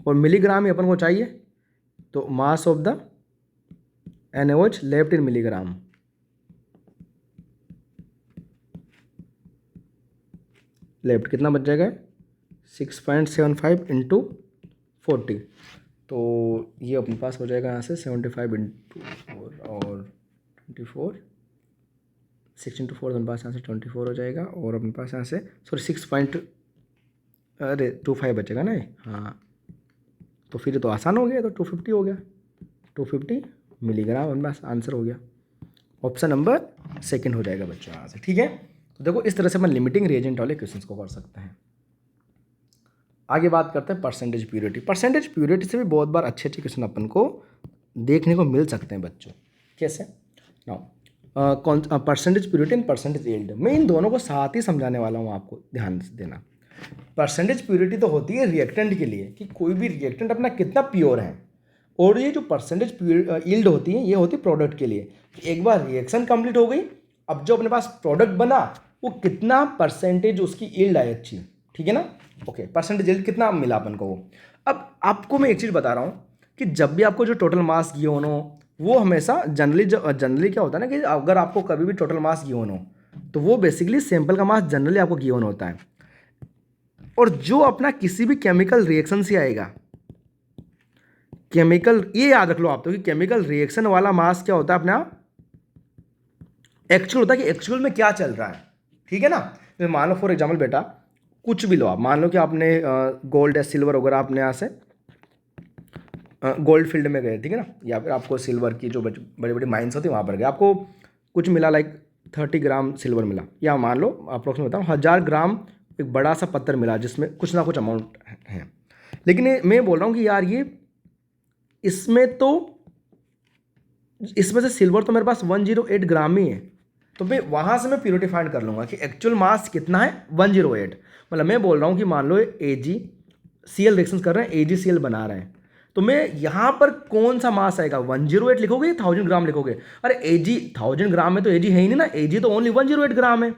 और मिलीग्राम ही अपन को चाहिए, तो मास of the NaOH left in milligram. Left कितना बच जाएगा 6.75 इंटू 40, तो ये अपने पास हो जाएगा यहाँ से 75 इंटू 4 और 24, 6 इंटू 4 अपने पास यहाँ से 24 हो जाएगा, और अपने पास यहाँ से सॉरी 6.25 बचेगा ना, हाँ तो फिर तो आसान हो गया, तो 250 हो गया, 250 मिलीग्राम अपने पास आंसर हो गया। ऑप्शन नंबर सेकंड हो जाएगा बच्चों यहाँ से, ठीक है। तो देखो इस तरह से अपन लिमिटिंग रिएजेंट वाले क्वेश्चंस को कर सकते हैं। आगे बात करते हैं परसेंटेज प्योरिटी। परसेंटेज प्योरिटी से भी बहुत बार अच्छे अच्छे क्वेश्चन अपन को देखने को मिल सकते हैं बच्चों। कैसे now percentage purity and percentage yield, मैं इन दोनों को साथ ही समझाने वाला हूँ, आपको ध्यान देना। परसेंटेज प्योरिटी तो होती है रिएक्टेंट के लिए कि कोई भी रिएक्टेंट अपना कितना प्योर है, और ये जो परसेंटेज यील्ड होती है ये होती है प्रोडक्ट के लिए, एक बार रिएक्शन कंप्लीट हो गई, अब जो अपने पास प्रोडक्ट बना वो कितना परसेंटेज उसकी यील्ड आई अच्छी, ठीक है ना। ओके, परसेंटेज यील्ड कितना मिला अपन को वो। अब आपको मैं एक चीज़ बता रहा हूँ कि जब भी आपको जो टोटल मास गिवन हो वो हमेशा जनरली क्या होता है ना कि अगर आपको कभी भी टोटल मास गिवन हो तो वो बेसिकली सैंपल का मास जनरली आपको गिवन होता है, और जो अपना किसी भी केमिकल रिएक्शन से आएगा, केमिकल ये याद रख लो आप तो कि केमिकल रिएक्शन वाला मास क्या होता है अपना एक्चुअल होता है कि एक्चुअल में क्या चल रहा है, ठीक है ना। तो मान लो फॉर एग्जाम्पल बेटा कुछ भी लो आप, मान लो कि आपने गोल्ड या सिल्वर वगैरह आपने यहाँ से गोल्ड फील्ड में गए, ठीक है ना, या फिर आपको सिल्वर की जो बड़ी बड़ी माइंस होती है वहाँ पर गए, आपको कुछ मिला लाइक 30 ग्राम सिल्वर मिला, या मान लो अप्रोक्सीमेट बताऊँ 1000 ग्राम एक बड़ा सा पत्थर मिला जिसमें कुछ ना कुछ अमाउंट है। लेकिन मैं बोल रहा हूँ कि यार ये इसमें से सिल्वर तो मेरे पास 108 ग्राम ही है, तो मैं वहाँ से मैं प्योरिटी फाइंड कर लूँगा कि एक्चुअल मास कितना है 108। मतलब मैं बोल रहा हूँ कि मान लो AgCl रिएक्शन कर रहे हैं, AgCl बना रहे हैं, तो मैं यहाँ पर कौन सा मास आएगा 108 लिखोगे या 1000 ग्राम लिखोगे। अरे Ag 1000 ग्राम में तो Ag है ही नहीं ना, Ag तो ओनली 108 ग्राम है।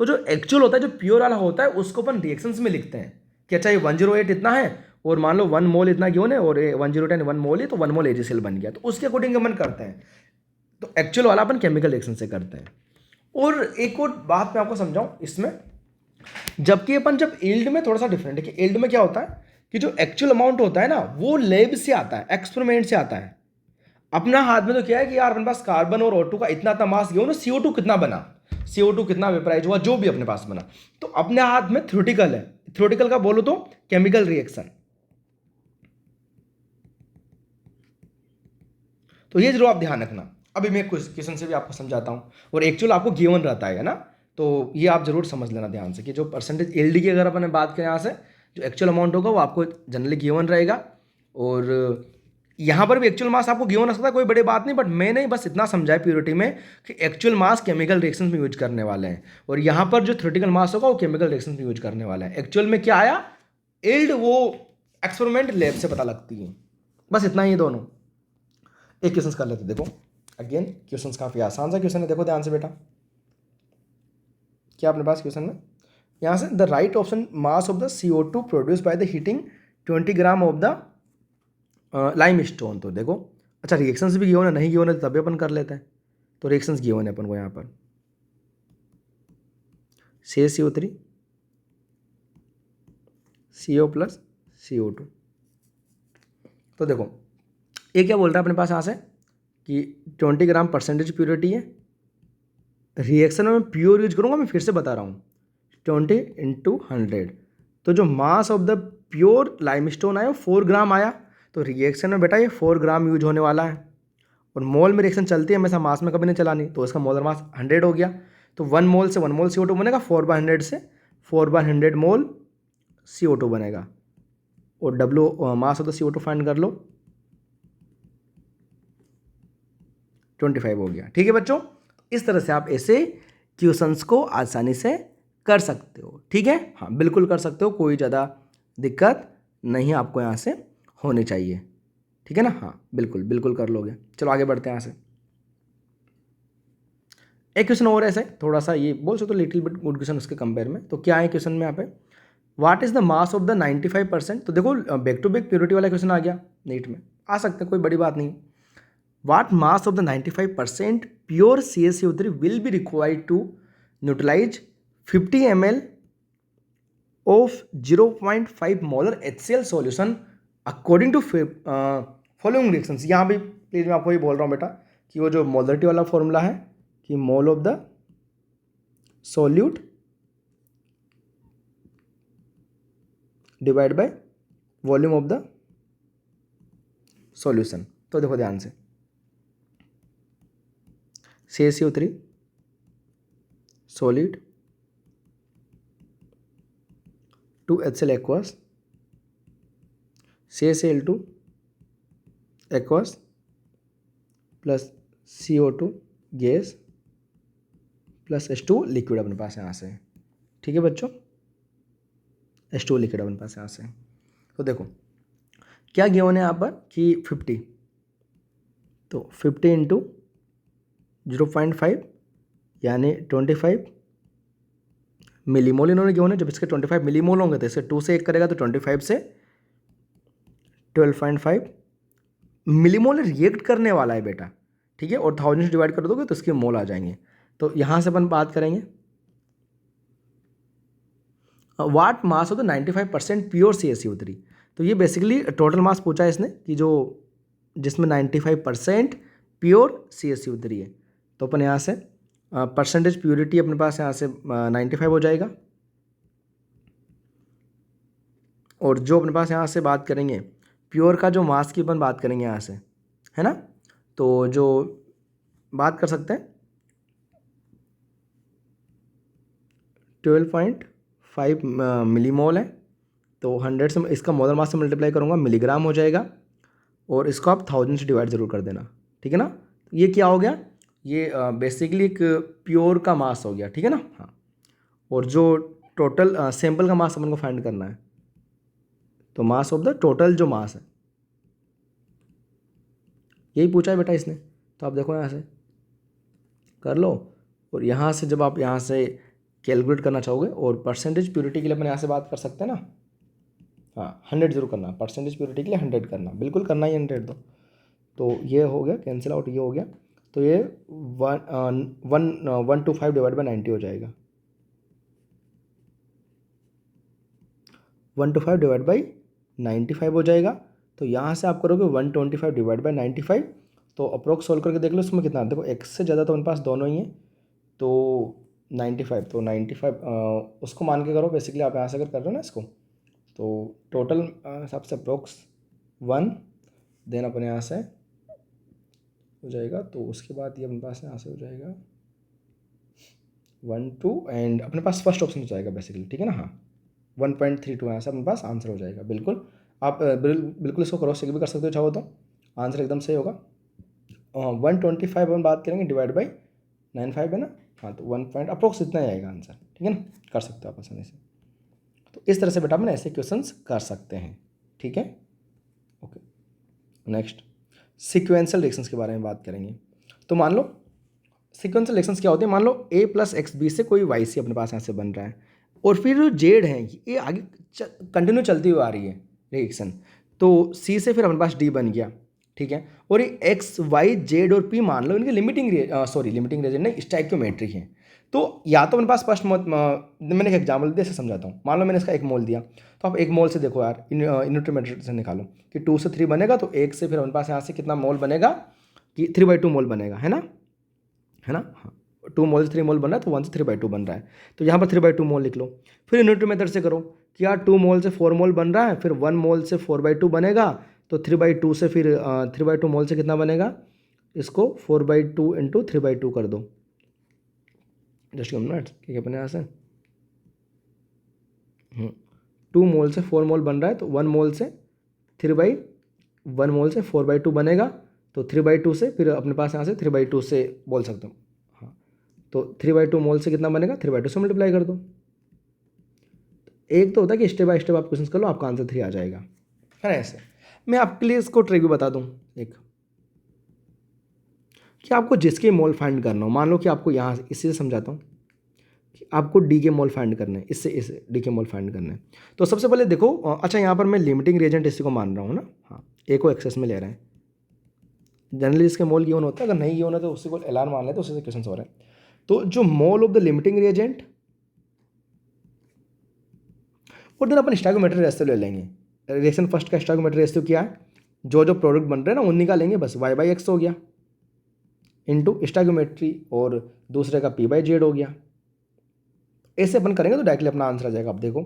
तो जो एक्चुअल होता है जो प्योर वाला होता है उसको अपन रिएक्शंस में लिखते हैं कि अच्छा ये 108 इतना है, और मान लो 1 मोल इतना क्यों है, और 108 1 मोल है तो 1 मोल AgCl बन गया, तो उसके अकॉर्डिंग अपन करते हैं। तो एक्चुअल वाला अपन केमिकल रिएक्शन से करते हैं। और एक और बात मैं आपको समझाऊं इसमें, जबकि अपन जब यील्ड में थोड़ा सा डिफरेंट है कि यील्ड में क्या होता है कि जो एक्चुअल अमाउंट होता है ना वो लैब से आता है, एक्सपेरिमेंट से आता है। अपना हाथ में तो क्या है कि यार अपने पास कार्बन और O2 का इतना इतना मास गिवन, CO2 कितना बना, CO2 कितना वेपराइज हुआ, जो भी अपने पास बना, तो अपने हाथ में थ्योरेटिकल है। थ्योरेटिकल का बोलो तो केमिकल रिएक्शन। तो ये जरूर आप ध्यान रखना। अभी मैं कुछ क्वेश्चन से भी आपको समझाता हूँ, और एक्चुअल आपको गिवन रहता है ना, तो ये आप जरूर समझ लेना ध्यान से कि जो परसेंटेज यील्ड की अगर अपन बात करें यहाँ से जो एक्चुअल अमाउंट होगा वो आपको जनरली गिवन रहेगा, और यहाँ पर भी एक्चुअल मास आपको गिवन हो सकता है, कोई बड़ी बात नहीं, बट मैंने बस इतना समझा है प्योरिटी में कि एक्चुअल मास केमिकल रिएक्शन में यूज करने वाले हैं, और यहाँ पर जो थ्योरेटिकल मास होगा वो केमिकल रिएक्शन में यूज करने वाला है। एक्चुअल में क्या आया यील्ड वो एक्सपेरिमेंट लैब से पता लगती है, बस इतना ही दोनों। एक क्वेश्चन कर लेते देखो, अगेन क्वेश्चन काफ़ी आसान सा क्वेश्चन है, देखो ध्यान से बेटा। क्या अपने पास क्वेश्चन में यहाँ से the right option mass of the CO2 produce by the heating 20 gram of the lime stone. तो देखो अच्छा रिएक्शंस भी गिवन है, नहीं गिवन है तभी अपन कर लेते हैं। तो रिएक्शंस गिवन है अपन को यहाँ पर CaCO3 CO प्लस CO2। तो देखो ये क्या बोल रहा है अपने पास यहाँ से कि 20 ग्राम परसेंटेज प्योरिटी है, रिएक्शन में प्योर यूज करूँगा, मैं फिर से बता रहा हूँ 20 इंटू 100, तो जो मास ऑफ द प्योर लाइमस्टोन आया 4 ग्राम आया, तो रिएक्शन में बेटा ये 4 ग्राम यूज होने वाला है, और मोल में रिएक्शन चलती है हमेशा, मास में कभी नहीं चलानी, तो इसका मोलर मास 100 हो गया, तो 1 मोल से 1 मोल CO2 बनेगा, 4/100 से 4/100 मोल CO2 बनेगा, और W mass of the CO2 find कर लो 25 हो गया। ठीक है बच्चों, इस तरह से आप ऐसे क्वेश्चंस को आसानी से कर सकते हो। ठीक है, हाँ बिल्कुल कर सकते हो, कोई ज़्यादा दिक्कत नहीं आपको यहाँ से होनी चाहिए। ठीक है ना, हाँ बिल्कुल बिल्कुल कर लोगे। चलो आगे बढ़ते हैं यहाँ से। एक क्वेश्चन और ऐसे थोड़ा सा ये बोल सकते हो लिटिल बिट गुड क्वेश्चन उसके कंपेयर में। तो क्या है क्वेश्चन में यहाँ पे, what is the mass of the 95%। तो देखो बैक टू बैक प्योरिटी वाला क्वेश्चन आ गया, नीट में आ सकता है, कोई बड़ी बात नहीं। What mass of the 95% pure CaCO3 will be required to neutralize 50 ml of 0.5 molar HCl solution according to following reactions. यहाँ भी प्लीज मैं आपको ये बोल रहा हूँ बेटा कि वो जो मोलरिटी वाला फॉर्मूला है कि mole of the solute divide by volume of the solution. तो देखो ध्यान से, CaCO3 solid to HCl aqueous, CaCl2 aqueous plus CO2 gas plus H2 liquid अपने पास यहाँ से। ठीक है बच्चों, H2 लिक्विड अपने पास यहाँ से। तो देखो क्या गिवन है यहाँ पर कि 50, तो 50 इंटू 0.5 यानी 25 मिलीमोल इन्होंने गिवन है। जब इसके 25 मिलीमोल होंगे तो इसे 2 से 1 करेगा तो 25 से 12.5 मिलीमोल रिएक्ट करने वाला है बेटा। ठीक है, और 1000 से डिवाइड कर दोगे तो इसके मोल आ जाएंगे। तो यहाँ से अपन बात करेंगे what mass of the 95% pure CaCO3। तो ये बेसिकली टोटल मास पूछा है इसने कि जो जिसमें 95% प्योर CaCO3 है। तो अपन यहाँ से परसेंटेज प्योरिटी अपने पास यहाँ से 95 हो जाएगा, और जो अपने पास यहाँ से बात करेंगे प्योर का जो मास की अपन बात करेंगे यहाँ से, है ना। तो जो बात कर सकते हैं 12.5 मिलीमोल है, तो 100 से इसका मोलर मास से मल्टीप्लाई करूँगा मिलीग्राम हो जाएगा, और इसको आप 1000 से डिवाइड ज़रूर कर देना। ठीक है ना, ये क्या हो गया, ये बेसिकली एक प्योर का मास हो गया। ठीक है ना, हाँ। और जो टोटल सैंपल का मास अपन को फाइंड करना है, तो मास ऑफ द टोटल जो मास है यही पूछा है बेटा इसने। तो आप देखो यहाँ से कर लो, और यहाँ से जब आप यहाँ से कैलकुलेट करना चाहोगे, और परसेंटेज प्योरिटी के लिए अपन यहाँ से बात कर सकते हैं ना, हाँ 100 जरूर करना, परसेंटेज प्योरिटी के लिए 100 करना, बिल्कुल करना ही 100। तो ये हो गया कैंसिल आउट, ये हो गया, तो ये 125 डिवाइड बाई 90 हो जाएगा, 125 डिवाइड बाई 95 हो जाएगा। तो यहाँ से आप करोगे 125 डिवाइड बाई 95, तो अप्रोक्स सोल्व करके देख लो इसमें कितना। देखो x से ज़्यादा तो मेरे पास दोनों ही हैं, तो 95, तो 95 उसको मान के करो बेसिकली। आप यहाँ से अगर कर रहे हो ना इसको, तो टोटल हिसाब से अप्रोक्स 1 देन अपने यहाँ से हो जाएगा। तो उसके बाद ये अपने पास यहाँ से हो जाएगा 1 2 एंड अपने पास फर्स्ट ऑप्शन हो जाएगा बेसिकली। ठीक है ना, हाँ 1.32 यहाँ से अपने पास आंसर हो जाएगा। बिल्कुल आप बिल्कुल इसको क्रॉस चेक भी कर सकते हो चाहो तो, आंसर एकदम सही होगा। 125 अपन बात करेंगे डिवाइड बाई 95 है ना, हाँ तो 1 पॉइंट अप्रोक्स इतना ही आएगा आंसर। ठीक है ना, कर सकते हो आप आसानी से। तो इस तरह से बेटा अपन ऐसे क्वेश्चंस कर सकते हैं। ठीक है, ओके। नेक्स्ट सिक्वेंशियल रिएक्शंस के बारे में बात करेंगे। तो मान लो सिक्वेंशियल रिएक्शंस क्या होते हैं, मान लो A + XB से कोई YC अपने पास यहाँ से बन रहा है, और फिर जो जेड है ये आगे कंटिन्यू चलती हुई आ रही है रिएक्शन, तो C से फिर अपने पास D बन गया। ठीक है, और ये X Y Z और P मान लो इनके लिमिटिंग रेजेंट नहीं स्टैइक्योमेट्रिक है। तो या तो अपने पास फर्स्ट मैंने एक एग्जाम्पल दिया, समझाता हूँ। मान लो मैंने इसका 1 मोल दिया, तो आप 1 मोल से देखो यार यूनिट्रोमेटर से निकालो कि 2 से 3 बनेगा, तो 1 से फिर अपने पास यहाँ से कितना मोल बनेगा कि 3/2 मोल बनेगा, है ना, हाँ 2 मोल से 3 मोल बन रहा है, तो 1 से 3/2 बन रहा है। तो यहाँ पर 3/2 मोल लिख लो। फिर यूनिट मेथड से करो कि यार 2 मोल से 4 मोल बन रहा है, फिर 1 मोल से 4/2 बनेगा, तो 3/2 से फिर 3/2 मोल से कितना बनेगा, इसको 4/2 इंटू 3/2 कर दो। जस्ट मिनट, ठीक है अपने यहाँ से 2 मोल से 4 मोल बन रहा है, तो 1 मोल से 1 मोल से 4/2 बनेगा, तो 3/2 से फिर अपने पास यहाँ से 3/2 से बोल सकते हो, हाँ तो 3/2 मोल से कितना बनेगा, 3/2 से मल्टीप्लाई कर दो। एक तो होता है कि स्टेप बाय स्टेप आप क्वेश्चन कर लो, आपका आंसर 3 आ जाएगा, है ना। ऐसे मैं आपके लिए इसको ट्रिक भी बता दूं एक, कि आपको जिसके मोल फाइंड करना हो, मान लो कि आपको यहाँ इससे समझाता हूँ कि आपको डी के मोल फाइंड करने हैं, इससे डी के मोल फाइंड करने हैं। तो सबसे पहले देखो, अच्छा यहाँ पर मैं लिमिटिंग रिएजेंट इसी को मान रहा हूँ ना, हाँ, ए को एक्सेस में ले रहे हैं। जनरली इसके मोल गिवन होता है, अगर नहीं गिवन है तो उसी को एल आर मान लेते, उसी से क्वेश्चन हो रहा है। तो जो मोल ऑफ द लिमिटिंग रिएजेंट, और देन अपन स्टोइकोमेट्रिक रेशियो ले लेंगे। रिएक्शन फर्स्ट का स्टोइकोमेट्रिक रेशियो क्या है, जो जो प्रोडक्ट बन रहे हैं ना उन्हीं का लेंगे, बस y/x हो गया इंटू स्टोइकोमेट्री, और दूसरे का p/z हो गया। ऐसे अपन करेंगे तो डायरेक्टली अपना आंसर आ जाएगा। अब देखो,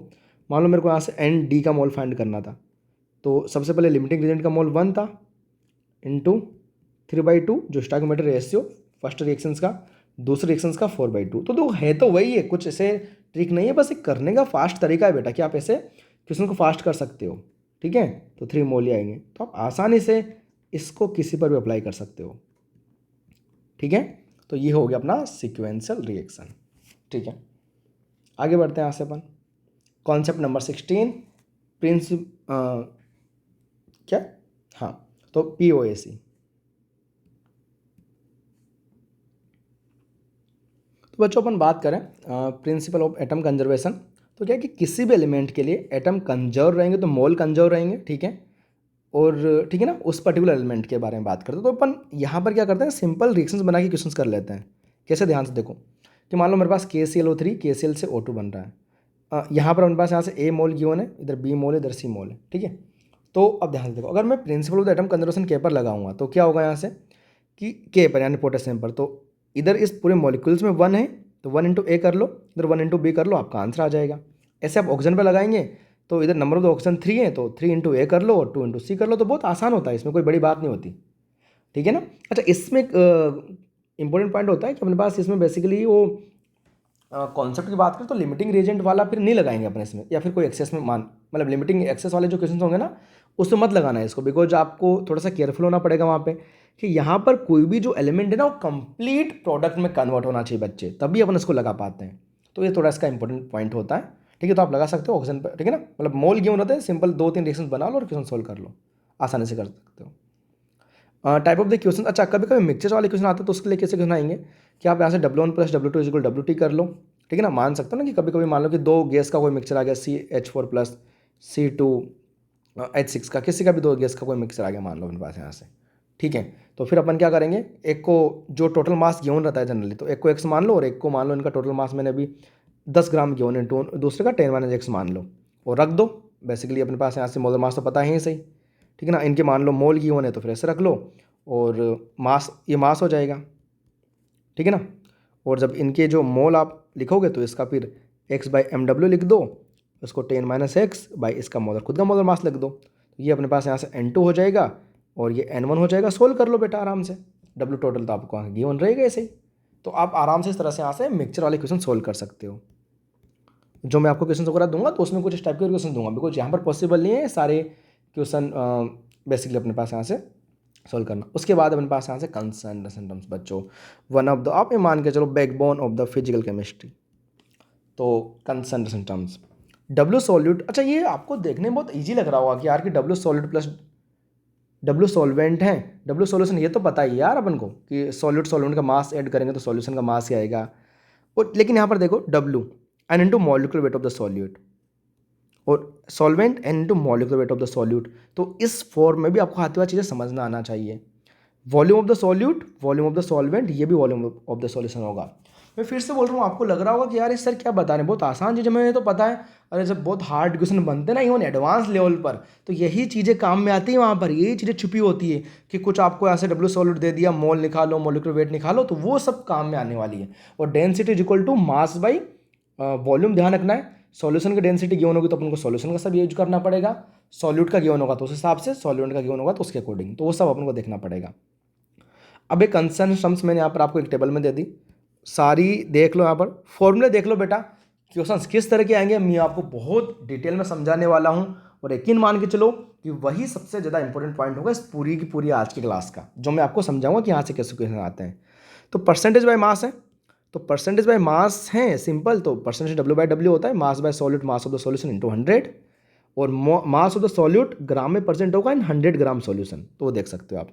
मान लो मेरे को यहाँ से एन डी का मोल फाइंड करना था, तो सबसे पहले लिमिटिंग रिएजेंट का मोल 1 था इंटू 3/2 जो स्टोइकोमेट्रिक रेशियो फर्स्ट रिएक्शंस का, दूसरे रिएक्शंस का 4/2। तो है तो वही है, कुछ ऐसे ट्रिक नहीं है, बस एक करने का फास्ट तरीका है बेटा, कि आप ऐसे क्वेश्चन को फास्ट कर सकते हो, ठीक है। तो 3 मोल ही आएंगे, तो आप आसानी से इसको किसी पर भी अप्लाई कर सकते हो, ठीक है। तो ये हो गया अपना सीक्वेंशियल रिएक्शन, ठीक है। आगे बढ़ते हैं यहाँ से अपन कॉन्सेप्ट नंबर 16 प्रिंसिप क्या, हाँ, तो POAC। तो बच्चों अपन बात करें प्रिंसिपल ऑफ एटम कंजर्वेशन, तो क्या है कि किसी भी एलिमेंट के लिए एटम कंजर्व रहेंगे तो मोल कंजर्व रहेंगे, ठीक है। और ठीक है ना, उस पर्टिकुलर एलिमेंट के बारे में बात करते हैं। तो अपन यहाँ पर क्या करते हैं, सिंपल रिएक्शंस बना के क्वेश्चंस कर लेते हैं। कैसे, ध्यान से देखो कि मान लो मेरे पास KClO3 KCl से O2 बन रहा है। यहाँ पर मेरे पास यहाँ से A मोल गिवन है, इधर B मोल है, इधर C मोल है, ठीक है। तो अब ध्यान से देखो, अगर मैं principle of the atom conservation के पर लगाऊंगा तो क्या होगा यहाँ से कि K पर यानी पोटेशियम पर, तो इधर इस पूरे मॉलिक्यूल्स में 1 है तो 1 इंटू A कर लो, इधर 1 इंटू B कर लो, आपका आंसर आ जाएगा। ऐसे आप ऑक्सीजन पर लगाएंगे तो इधर नंबर ऑफ द ऑक्सीजन 3 है, तो 3 इंटू A कर लो और 2 इंटू C कर लो, तो बहुत आसान होता है, इसमें कोई बड़ी बात नहीं होती, ठीक है ना। अच्छा, इसमें इंपॉर्टेंट पॉइंट होता है कि अपने पास इसमें बेसिकली वो कॉन्सेप्ट की बात करें तो लिमिटिंग रिएजेंट वाला फिर नहीं लगाएंगे अपन इसमें, या फिर कोई एक्सेस में मतलब लिमिटिंग एक्सेस वाले जो क्वेश्चन होंगे ना उसमें मत लगाना है इसको, बिकॉज आपको थोड़ा सा केयरफुल होना पड़ेगा वहाँ पे कि यहाँ पर कोई भी जो एलिमेंट है ना वो कंप्लीट प्रोडक्ट में कन्वर्ट होना चाहिए बच्चे, तभी अपन इसको लगा पाते हैं। तो ये थोड़ा इसका इंपॉर्टेंट पॉइंट होता है, ठीक है। तो आप लगा सकते हो ऑक्सीजन पर, ठीक है ना, मतलब मोल गिवन होते हैं, सिंपल 2-3 रिएक्शन बना लो और क्वेश्चन सोल्व कर लो, आसानी से कर सकते हो। टाइप ऑफ द क्वेश्चन, अच्छा कभी कभी मिक्सचर वाले क्वेश्चन आते हैं तो उसके लिए कैसे क्वेश्चन आएंगे कि आप यहाँ से W1 + W2 = WT कर लो, ठीक है ना। मान सकते हो ना कि कभी कभी मान लो कि 2 गैस का कोई मिक्सचर आ गया, CH4 + C2H6 का, किसी का भी 2 गैस का कोई मिक्सचर आ गया मान लो अपने पास यहाँ से, ठीक है। तो फिर अपन क्या करेंगे, एक को जो टोटल मास गिवन रहता है जनरली, तो एक को x मान लो और एक को मान लो इनका टोटल मास मैंने अभी 10 ग्राम गिवन है, दूसरे का 10 - x मान लो और रख दो। बेसिकली अपने पास यहाँ से मोलर मास तो पता है ही सही, ठीक है ना। इनके मान लो मोल गिवन है तो फिर ऐसे रख लो और मास, ये मास हो जाएगा, ठीक है ना। और जब इनके जो मोल आप लिखोगे तो इसका फिर x/mw लिख दो, उसको 10 - x बाई इसका मोलर, खुद का मोलर मास लिख दो, तो ये अपने पास यहाँ से N2 हो जाएगा और ये N1 हो जाएगा। सोल्व कर लो बेटा आराम से, W टोटल तो आपको गिवन रहेगा ऐसे ही। तो आप आराम से इस तरह से यहाँ से मिक्सचर वाले क्वेश्चन सोल्व कर सकते हो। जो मैं आपको क्वेश्चन वगैरह दूंगा तो उसमें कुछ इस टाइप के क्वेश्चन दूंगा, बिकॉज यहाँ पर पॉसिबल नहीं है सारे क्वेश्चन बेसिकली अपने पास यहाँ से सोल्व करना। उसके बाद अपने पास यहाँ से कंसंट्रेशन टर्म्स बच्चों, वन ऑफ द, आप ये मान के चलो backbone of the physical chemistry. तो कंसंट्रेशन टर्म्स, W सॉल्यूट, अच्छा ये आपको देखने में बहुत इजी लग रहा होगा कि यार कि W solute plus W solvent है, W सॉल्यूशन, ये तो पता ही है यार अपन को कि सॉल्यूट सॉल्वेंट का मास ऐड करेंगे तो सॉल्यूशन का मास ही आएगा। और लेकिन यहाँ पर देखो W n into molecular weight of the solute, और solvent n into molecular weight of the solute. तो इस फॉर्म में भी आपको आती हुआ चीज़ें समझना आना चाहिए। Volume of the solute, volume of the solvent, ये भी वॉल्यूम ऑफ द सॉल्यूशन होगा। मैं फिर से बोल रहा हूँ, आपको लग रहा होगा कि यार ये सर क्या बता रहे हैं, बहुत आसान चीज़ हमें तो पता है। अरे जब बहुत हार्ड क्वेश्चन बनते हैं ना इवन एडवांस लेवल पर, तो यही चीज़ें काम में आती हैं, वहाँ पर यही चीज़ें छुपी होती है कि कुछ आपको ऐसे W सॉल्यूट दे दिया, मोल निकालो, मॉलिक्यूलर वेट निकालो, तो वो सब काम में आने वाली है। और density is equal to mass by volume, ध्यान रखना है। सॉल्यूशन की डेंसिटी गिवन होगी तो अपन को सॉल्यूशन का सब यूज करना पड़ेगा, सॉल्यूट का गिवन होगा तो उस हिसाब से, सॉल्वेंट का गिवन होगा तो उसके अकॉर्डिंग, तो वो सब अपन को देखना पड़ेगा। अब एक कंसर्न टर्म्स मैंने यहाँ पर आपको एक टेबल में दे दी, सारी देख लो, यहाँ पर फॉर्मूले देख लो बेटा, क्वेश्चन किस तरह के आएंगे मैं आपको बहुत डिटेल में समझाने वाला हूँ। और यकीन मान के चलो कि वही सबसे ज़्यादा इंपॉर्टेंट पॉइंट होगा इस पूरी की पूरी आज की क्लास का, जो मैं आपको समझाऊंगा कि यहाँ से कैसे क्वेश्चन आते हैं। तो परसेंटेज बाय मास है, तो परसेंटेज बाय मास है सिंपल, तो परसेंटेज W/W होता है mass by solute mass of the solution into 100, और मास ऑफ द सॉल्यूट ग्राम में परसेंट होगा इन 100 ग्राम सॉल्यूशन, तो वो देख सकते हो आप।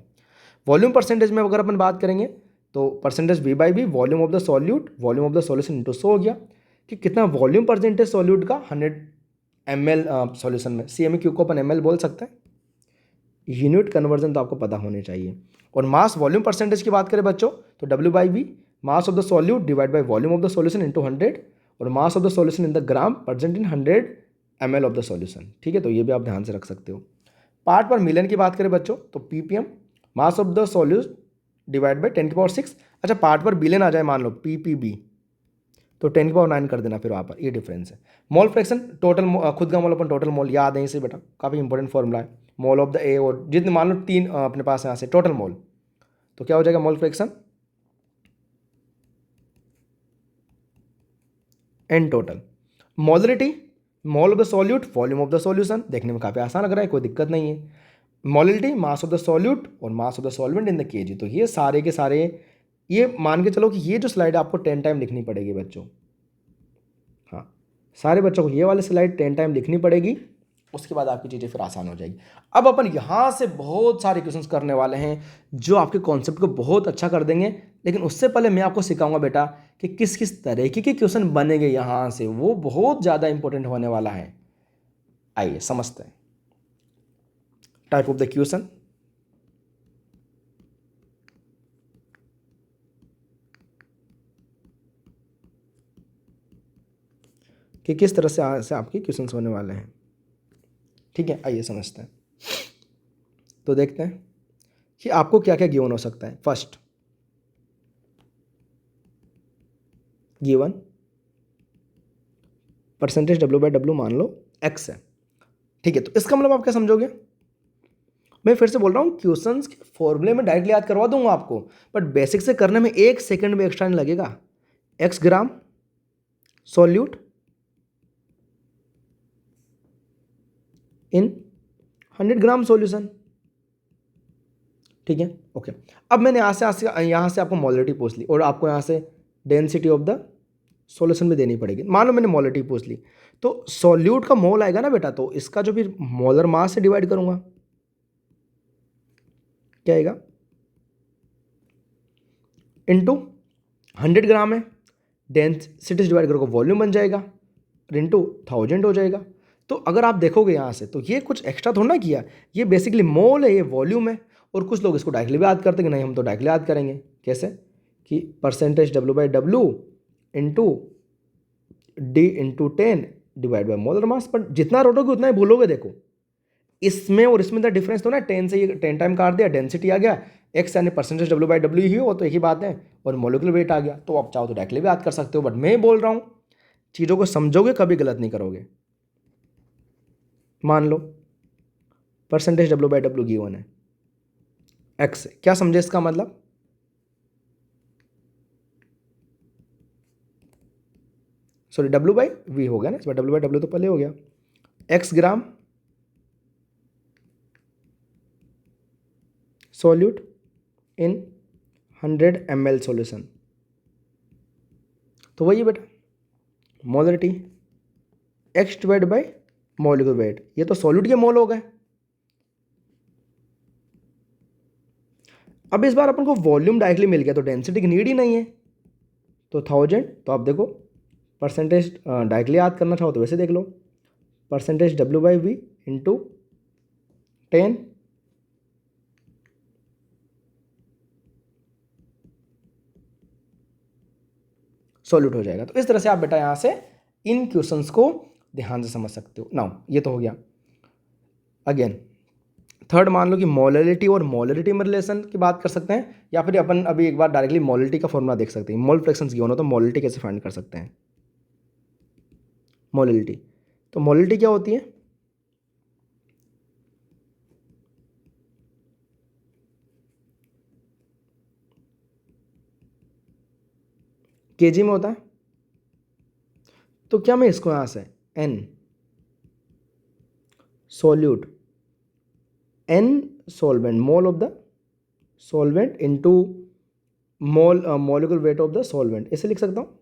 वॉल्यूम परसेंटेज में अगर अपन बात करेंगे तो percentage V/V volume of the solute volume of the solution into 100 हो गया कि कितना वॉल्यूम परसेंटेज सॉल्यूट का 100 ml सॉल्यूशन में। CmQ को अपन ml बोल सकते हैं। यूनिट कन्वर्जन तो आपको पता होने चाहिए। और मास वॉल्यूम परसेंटेज की बात करें बच्चों तो W/V mass of the solute divide by volume of the solution into 100, और mass of the solution in the gram percent in 100 ml of the solution. ठीक है, तो ये भी आप ध्यान से रख सकते हो। पार्ट पर मिलियन की बात करें बच्चों तो ppm mass of the solute divide bye 10⁶। अच्छा, पार्ट पर बिलियन आ जाए मान लो ppb, तो 10⁹ कर देना फिर वहाँ पर, ये डिफरेंस है। मोल फ्रैक्शन टोटल खुद का मोल अपन टोटल मोल याद है इसे बेटा, काफ़ी इंपॉर्टेंट फॉर्मूला है। मोल ऑफ द ए और जितने मान लो 3 अपने पास यहाँ से टोटल मोल, तो क्या हो जाएगा mole fraction N total. Molarity mole of the solute volume of the solution, देखने में काफ़ी आसान लग रहा है, कोई दिक्कत नहीं है। Molality mass of the solute और mass of the solvent in the kg. तो ये सारे के सारे ये मान के चलो कि ये जो स्लाइड आपको 10 टाइम लिखनी पड़ेगी बच्चों। हाँ, सारे बच्चों को ये वाली स्लाइड 10 टाइम लिखनी पड़ेगी, उसके बाद आपकी चीज़ें फिर आसान हो जाएगी। अब अपन यहाँ से बहुत सारे क्वेश्चंस करने वाले हैं जो आपके कॉन्सेप्ट को बहुत अच्छा कर देंगे, लेकिन उससे पहले मैं आपको सिखाऊंगा बेटा कि किस किस तरीके के क्वेश्चन बनेंगे यहाँ से, वो बहुत ज़्यादा इंपॉर्टेंट होने वाला है। आइए समझते हैं टाइप ऑफ द क्वेश्चन। कि किस तरह से आपके क्वेश्चंस होने वाले हैं। ठीक है, आइए समझते हैं। तो देखते हैं कि आपको क्या क्या गिवन हो सकता है। फर्स्ट गिवन परसेंटेज W/W मान लो x है। ठीक है, तो इसका मतलब आप क्या समझोगे, मैं फिर से बोल रहा हूँ क्वेश्चंस के फॉर्मूले में डायरेक्टली याद करवा दूंगा आपको, बट बेसिक से करने में 1 सेकंड में एक्स्ट्रा नहीं लगेगा। x gram solute in 100 gram solution. ठीक है, ओके। अब मैंने यहाँ से आपको मोलरिटी पूछ ली और आपको यहाँ से डेंसिटी ऑफ द सॉल्यूशन में देनी पड़ेगी। मान लो मैंने मोलरिटी पूछ ली, तो सॉल्यूट का मोल आएगा ना बेटा, तो इसका जो फिर मोलर मास से डिवाइड करूंगा, क्या आएगा इनटू 100 ग्राम है, डेंसिटी से डिवाइड करोगे वॉल्यूम बन जाएगा, इनटू 1000 हो जाएगा। तो अगर आप देखोगे यहाँ से तो ये कुछ एक्स्ट्रा थोड़ा ना किया, ये बेसिकली मोल है, ये वॉल्यूम है। और कुछ लोग इसको डायरेक्टली भी याद करते हैं कि नहीं हम तो डायरेक्टली याद करेंगे। कैसे कि percentage W/W into D into 10 divide by molar मास। पर जितना रोटोगे उतना ही भूलोगे। देखो इसमें और इसमें तो डिफरेंस तो ना, 10 से ये 10 टाइम काट दिया, डेंसिटी आ गया, x यानी परसेंटेज W/W ही हो तो एक ही बात है, और मोलिकुलर वेट आ गया। तो आप चाहो तो डायरेक्टली भी याद कर सकते हो, बट मैं बोल रहा हूँ चीज़ों को समझोगे कभी गलत नहीं करोगे। मान लो परसेंटेज W/W गिवन है x, क्या समझे इसका मतलब, सॉरी W/V हो गया ना, इसमें W/W तो पहले हो गया। x gram solute in 100 ml solution, तो वही बेटा molarity x divide by molecular weight. ये तो सॉल्यूट के मोल हो गए। अब इस बार अपन को वॉल्यूम डायरेक्टली मिल गया तो डेंसिटी की नीड ही नहीं है, तो 1000। तो आप देखो परसेंटेज डायरेक्टली याद करना चाहो तो वैसे देख लो, परसेंटेज W/V इंटू 10 सॉल्यूट हो जाएगा। तो इस तरह से आप बेटा यहाँ से इन क्वेश्चंस को ध्यान से समझ सकते हो। नाउ ये तो हो गया। अगेन थर्ड मान लो कि मोलरिटी और मोलरिटी में रिलेशन की बात कर सकते हैं, या फिर अपन अभी एक बार डायरेक्टली मोलरिटी का फॉर्मूला देख सकते हैं। मोल फ्रैक्शंस गिवन हो तो मोलरिटी कैसे फाइंड कर सकते हैं। मोलरिटी, तो मोलरिटी क्या होती है, केजी में होता है। तो क्या मैं इसको यहाँ से n solute n solvent mole of the solvent into molecular weight of the solvent, ऐसे लिख सकता हूँ।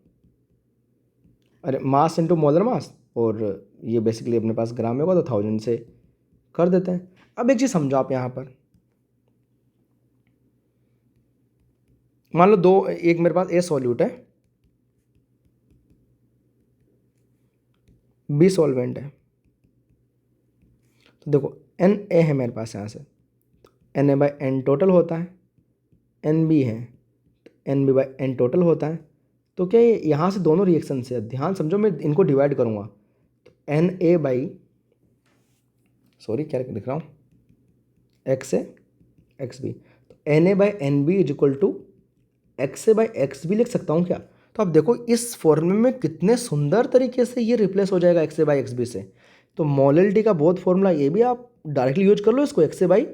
अरे मास इंटू मोलर मास, और ये बेसिकली अपने पास ग्राम में होगा तो 1000 से कर देते हैं। अब एक चीज़ समझो आप यहाँ पर, मान लो एक मेरे पास ए सॉल्यूट है, बी सॉल्वेंट है। तो देखो एन ए है मेरे पास यहाँ से, N A by N total होता है, एन बी है N B by N total होता है। तो क्या ये यहाँ से दोनों रिएक्शन से, ध्यान समझो, मैं इनको डिवाइड करूँगा तो एन ए बाई, सॉरी क्या लिख रहा हूँ, एक्स ए एक्स बी, तो N A by N B is equal to X A by X B लिख सकता हूँ क्या। तो आप देखो इस फॉर्मूले में कितने सुंदर तरीके से ये रिप्लेस हो जाएगा X A by X B से। तो मोलरिटी का बहुत फॉर्मूला ये भी आप डायरेक्टली यूज कर लो इसको, X A by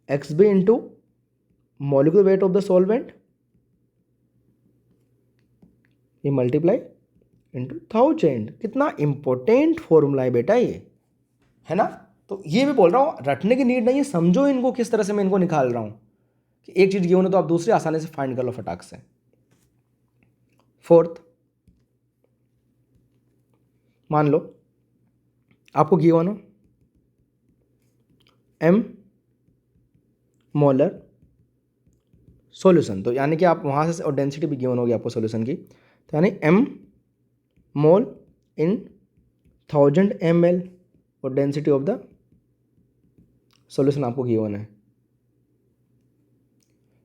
X B into molecular weight of the solvent, ये मल्टीप्लाई इंटू 1000। कितना इंपॉर्टेंट फॉर्मूला है बेटा ये, है ना। तो ये भी बोल रहा हूँ, रटने की नीड नहीं है, समझो इनको किस तरह से मैं इनको निकाल रहा हूँ कि एक चीज़ गिवन है तो आप दूसरी आसानी से फाइंड कर लो फटाक से। फोर्थ, मान लो आपको गिवन हो एम मोलर सॉल्यूशन, तो यानी कि आप वहाँ से, और डेंसिटी भी गिवन होगी आपको सॉल्यूशन की, तो यानी एम मोल इन 1000 ml, और डेंसिटी ऑफ द सॉल्यूशन आपको गिवन है।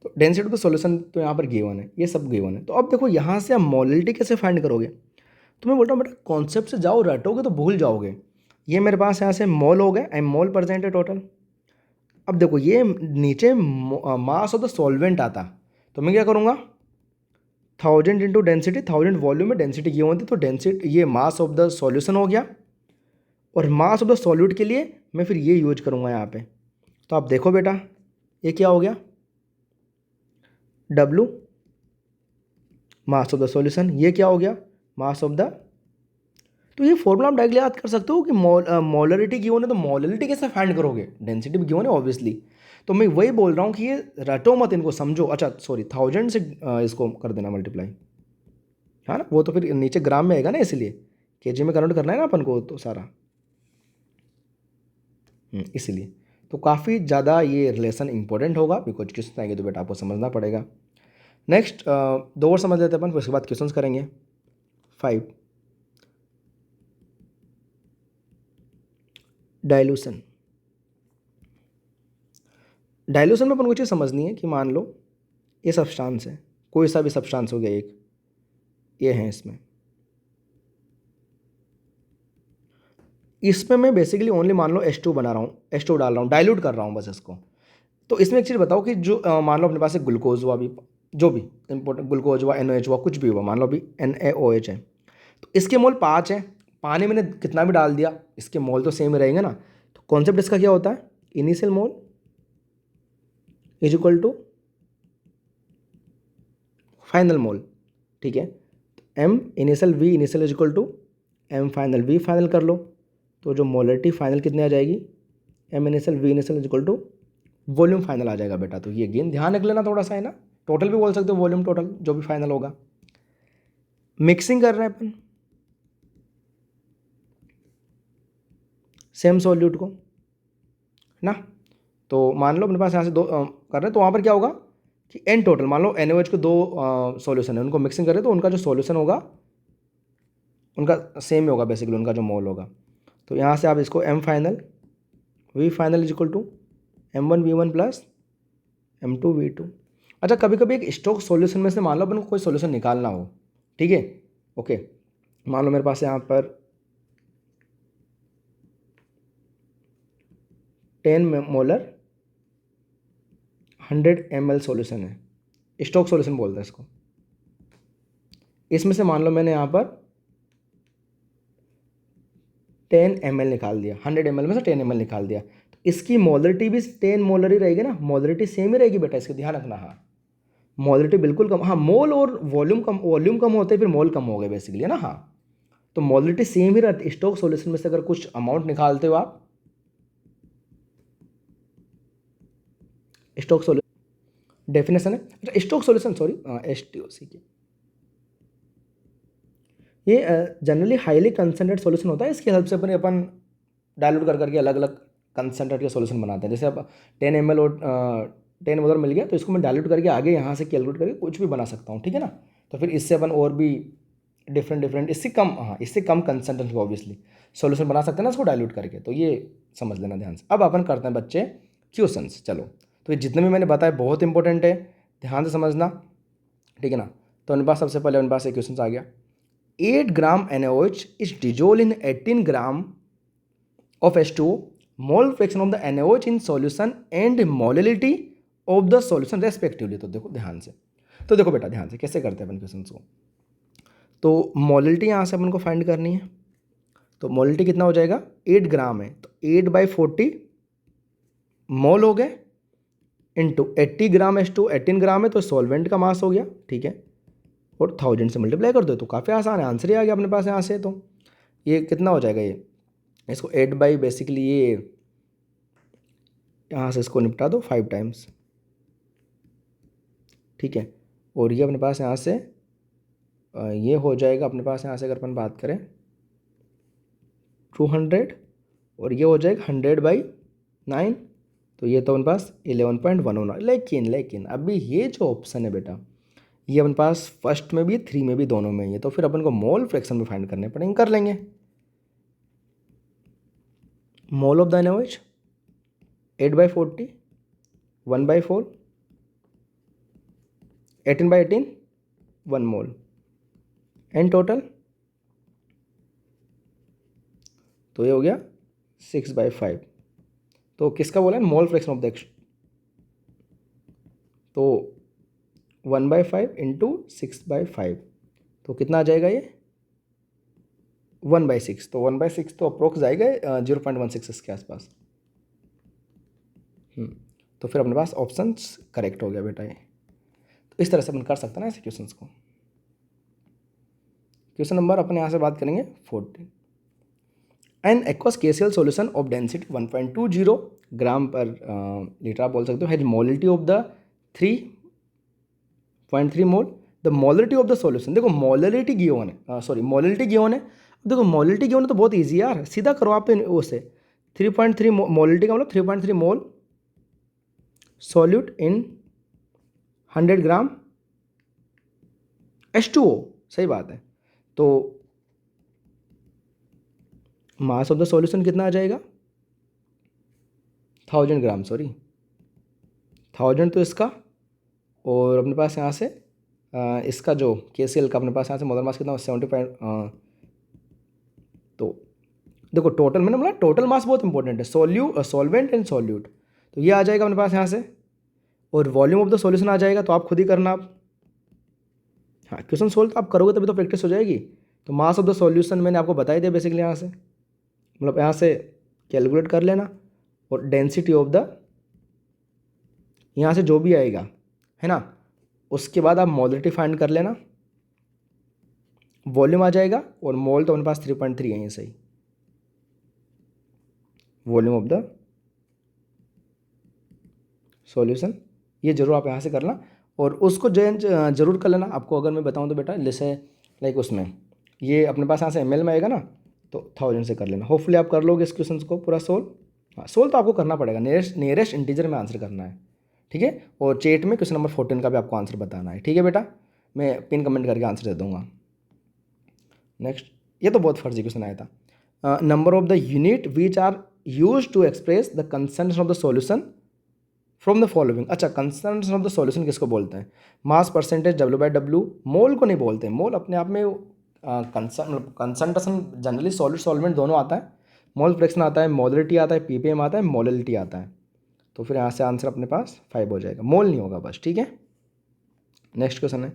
तो डेंसिटी ऑफ द सॉल्यूशन तो यहाँ पर गिवन है, ये सब गिवन है। तो अब देखो यहाँ से आप मोलिटी कैसे फाइंड करोगे। तो मैं बोल रहा हूँ बेटा कॉन्सेप्ट से जाओ, रटोगे तो भूल जाओगे। ये मेरे पास यहाँ से मोल हो गए, एम मोल प्रेजेंट है टोटल। अब देखो ये नीचे मास ऑफ द सॉल्वेंट आता, तो मैं क्या करूँगा 1000 इंटू डेंसिटी, 1000 वॉल्यूम में डेंसिटी की होती, तो डेंसिटी ये मास ऑफ द सॉल्यूशन हो गया, और मास ऑफ द सॉल्यूट के लिए मैं फिर ये यूज करूँगा यहाँ पे। तो आप देखो बेटा ये क्या हो गया, W mass of the solution, ये क्या हो गया मास ऑफ द। तो ये फॉर्मूला आप डायरेक्टली याद कर सकते हो कि मोलरिटी गिवन है, तो मोलरिटी कैसे फाइंड करोगे, डेंसिटी भी गिवन है ऑब्वियसली। तो मैं वही बोल रहा हूँ कि ये रटो मत, इनको समझो। अच्छा सॉरी 1000 से इसको कर देना मल्टीप्लाई, हाँ ना, वो तो फिर नीचे ग्राम में आएगा ना, इसलिए केजी में कन्वर्ट करना है ना अपन को तो सारा, इसलिए। तो काफ़ी ज़्यादा ये रिलेशन इंपॉर्टेंट होगा, बिकॉज क्वेश्चन आएंगे तो बेटा आपको समझना पड़ेगा। नेक्स्ट दो और समझ लेते हैं अपन, फिर उसके बाद क्वेश्चंस करेंगे। 5 डाइल्यूशन। डाइल्यूशन में अपन को चीज़ समझनी है कि मान लो ये सब्सटेंस है, कोई सा भी सब्सटेंस हो गया, एक ये है, इसमें मैं बेसिकली ओनली मान लो H2 बना रहा हूँ, H2 डाल रहा हूँ, डाइल्यूट कर रहा हूँ बस इसको। तो इसमें एक चीज़ बताओ कि जो मान लो अपने पास एक ग्लूकोज हुआ, भी जो भी इंपॉर्टेंट ग्लूकोज हुआ, NOH हुआ, कुछ भी हुआ, मान लो अभी NaOH है, तो इसके मोल 5 है। पानी मैंने कितना भी डाल दिया, इसके मोल तो सेम ही रहेंगे ना। तो कॉन्सेप्ट इसका क्या होता है, initial mole is equal to final mole, ठीक है। M initial, V initial is equal to M final, V final कर लो, तो जो मोलरिटी फाइनल कितनी आ जाएगी, M initial V initial is equal to volume final आ जाएगा बेटा। तो ये गेन ध्यान रख लेना थोड़ा सा, है ना। टोटल भी बोल सकते हो, वॉल्यूम टोटल जो भी फाइनल होगा। मिक्सिंग कर रहे हैं अपन सेम सॉल्यूट को, ना। तो मान लो अपने पास यहाँ से दो कर रहे हैं, तो वहाँ पर क्या होगा कि एन टोटल, मान लो NaOH के दो सॉल्यूशन है, उनको मिक्सिंग करें तो उनका जो सॉल्यूशन होगा उनका सेम ही होगा बेसिकली, उनका जो मोल होगा। तो यहाँ से आप इसको M final V final is equal to M1 V1 plus M2 V2। अच्छा कभी कभी एक स्टॉक सॉल्यूशन में से मान लो अपन को कोई सॉल्यूशन निकालना हो, ठीक है, ओके। मान लो मेरे पास यहाँ पर 10 मोलर 100 ml सॉल्यूशन है, स्टॉक सॉल्यूशन बोलते हैं इसको। इसमें से मान लो मैंने यहाँ पर 10 ml निकाल दिया, 100 ml में से 10 ml निकाल दिया, तो इसकी मोलरिटी भी 10 मोलर ही रहेगी ना, मोलरिटी सेम ही रहेगी बेटा, इसका ध्यान रखना। हाँ मोलरिटी बिल्कुल कम, हाँ मोल और वॉल्यूम कम होते हैं, फिर मोल कम हो गए बेसिकली, है ना। हाँ तो मोलरिटी सेम ही रहती। स्टॉक सॉल्यूशन में से अगर कुछ अमाउंट निकालते हो आप, स्टॉक सॉल्यूशन डेफिनेशन है। अच्छा स्टोक सॉल्यूशन, सॉरी STOC की, ये जनरली हाईली कंसनट्रेट सॉल्यूशन होता है। इसकी हेल्प से अपन डायलूट कर करके अलग अलग कंसनट्रेट के सॉल्यूशन बनाते हैं। जैसे अब 10 ml और 10 उधर मिल गया तो इसको मैं डायलूट करके आगे यहाँ से कैलकुलेट करके कुछ भी बना सकता हूँ, ठीक है ना। तो फिर इससे अपन और भी डिफरेंट डिफरेंट इससे कम, हाँ इससे कम कंसनट्रेट को ऑब्वियसली सॉल्यूशन बना सकते हैं ना इसको डायलूट करके। तो ये समझ लेना ध्यान से। अब अपन करते हैं बच्चे क्वेश्चंस। चलो तो ये जितने भी मैंने बताया बहुत इंपॉर्टेंट है, ध्यान से समझना, ठीक है ना। तो मेरे पास सबसे पहले मेरे पास एक क्वेश्चन आ गया, 8 ग्राम NaOH is dissolved in 18 gram of H2O, mole fraction of the NaOH in solution and molality of the solution respectively। तो देखो ध्यान से, तो देखो बेटा ध्यान से कैसे करते हैं अपन क्वेश्चन को। तो मोलिटी यहाँ से अपन को फाइंड करनी है। तो मोलिटी कितना हो जाएगा, 8 ग्राम है तो 8/40 मोल हो गए इंटू 80 ग्राम H2O, 18 ग्राम है तो सॉल्वेंट का मास हो गया, ठीक है, और 1000 से मल्टीप्लाई कर दो तो काफ़ी आसान है, आंसर ही आ गया अपने पास यहाँ से। तो ये कितना हो जाएगा, ये इसको 8 बाई बेसिकली ये यहाँ से इसको निपटा दो 5 टाइम्स, ठीक है, और ये अपने पास यहाँ से ये हो जाएगा अपने पास यहाँ से अगर अपन बात करें 200 और ये हो जाएगा 100/9, तो ये तो अपने पास 11.1 होना। लेकिन अभी ये जो ऑप्शन है बेटा ये अपन पास फर्स्ट में भी 3 में भी दोनों में ही है, तो फिर अपन को मोल फ्रैक्शन में फाइंड करने पड़ेंगे, कर लेंगे। मोल of the NaOH 8/40, 1/4, 18/18, 1 mole and total, तो ये हो गया 6/5। तो किसका बोला है, mole fraction of the x, तो 1/5 इंटू 6/5 तो कितना आ जाएगा ये 1/6। तो 1/6 तो अप्रोक्स जाएगा 0.16 के आसपास। तो फिर अपने पास ऑप्शन करेक्ट हो गया बेटा ये। तो इस तरह से अपन कर सकते हैं ना ऐसे क्वेश्चंस को। क्वेश्चन नंबर अपन यहाँ से बात करेंगे 14। An aqueous KCl solution of density 1.20 ग्राम पर लीटर आप बोल सकते हो has molality of the 3.3 mole. The molality of the solution, देखो मोलिटी गिवन है, सॉरी मोलिटी गिवन है। देखो मोलिटी गिवन है तो बहुत ईजी यार, सीधा करो आप उसे 3.3 मोलिटी का मतलब 3.3 मोल सॉल्यूट इन 100 ग्राम H2O, सही बात है। तो मास ऑफ द सॉल्यूशन कितना आ जाएगा 1000 ग्राम, सॉरी 1000 तो इसका, और अपने पास यहाँ से इसका जो KCl का अपने पास यहाँ से मोलर मास कितना 75। तो देखो टोटल मैंने बोला टोटल मास बहुत इंपॉर्टेंट है, सॉल्वेंट एंड सॉल्यूट, तो ये आ जाएगा अपने पास यहाँ से, और वॉल्यूम ऑफ द सॉल्यूशन आ जाएगा। तो आप खुद ही करना आप, हाँ क्वेश्चन सोल्व तो आप करोगे तभी तो प्रैक्टिस हो जाएगी। तो मास ऑफ द सॉल्यूशन मैंने आपको बताई दिया बेसिकली, यहाँ से मतलब यहाँ से कैलकुलेट कर लेना, और डेंसिटी ऑफ द यहाँ से जो भी आएगा है ना, उसके बाद आप मोलिटी फाइंड कर लेना, वॉल्यूम आ जाएगा, और मोल तो अपने पास 3.3 है, ये सही वॉल्यूम ऑफ द सॉल्यूशन। ये जरूर आप यहाँ से करना, और उसको जरूर कर लेना। आपको अगर मैं बताऊँ तो बेटा जैसे लाइक उसमें ये अपने पास यहाँ से ml में आएगा ना, तो 1000 से कर लेना। होपफुली आप कर लोगे इस क्वेश्चन को पूरा सोल्व। हाँ सोल्व तो आपको करना पड़ेगा, नियरेस्ट इंटीजर में आंसर करना है, ठीक है। और चैट में क्वेश्चन नंबर 14 का भी आपको आंसर बताना है, ठीक है बेटा, मैं पिन कमेंट करके आंसर दे दूंगा। नेक्स्ट, ये तो बहुत फर्जी क्वेश्चन आया था। Number of the unit which are use to express the concentration of the solution from the following. अच्छा कंसंट्रेशन ऑफ द सॉल्यूशन किसको बोलते हैं, मास परसेंटेज W/W, मोल को नहीं बोलते। मोल अपने आप में कंसंट्रेशन जनरली सॉलिड सॉल्वेंट दोनों आता है, मोल फ्रैक्शन आता है, मोलिटी आता है, ppm आता है, मोलिटी आता है। तो फिर यहाँ से आंसर अपने पास 5 हो जाएगा, मोल नहीं होगा बस, ठीक है। नेक्स्ट क्वेश्चन है,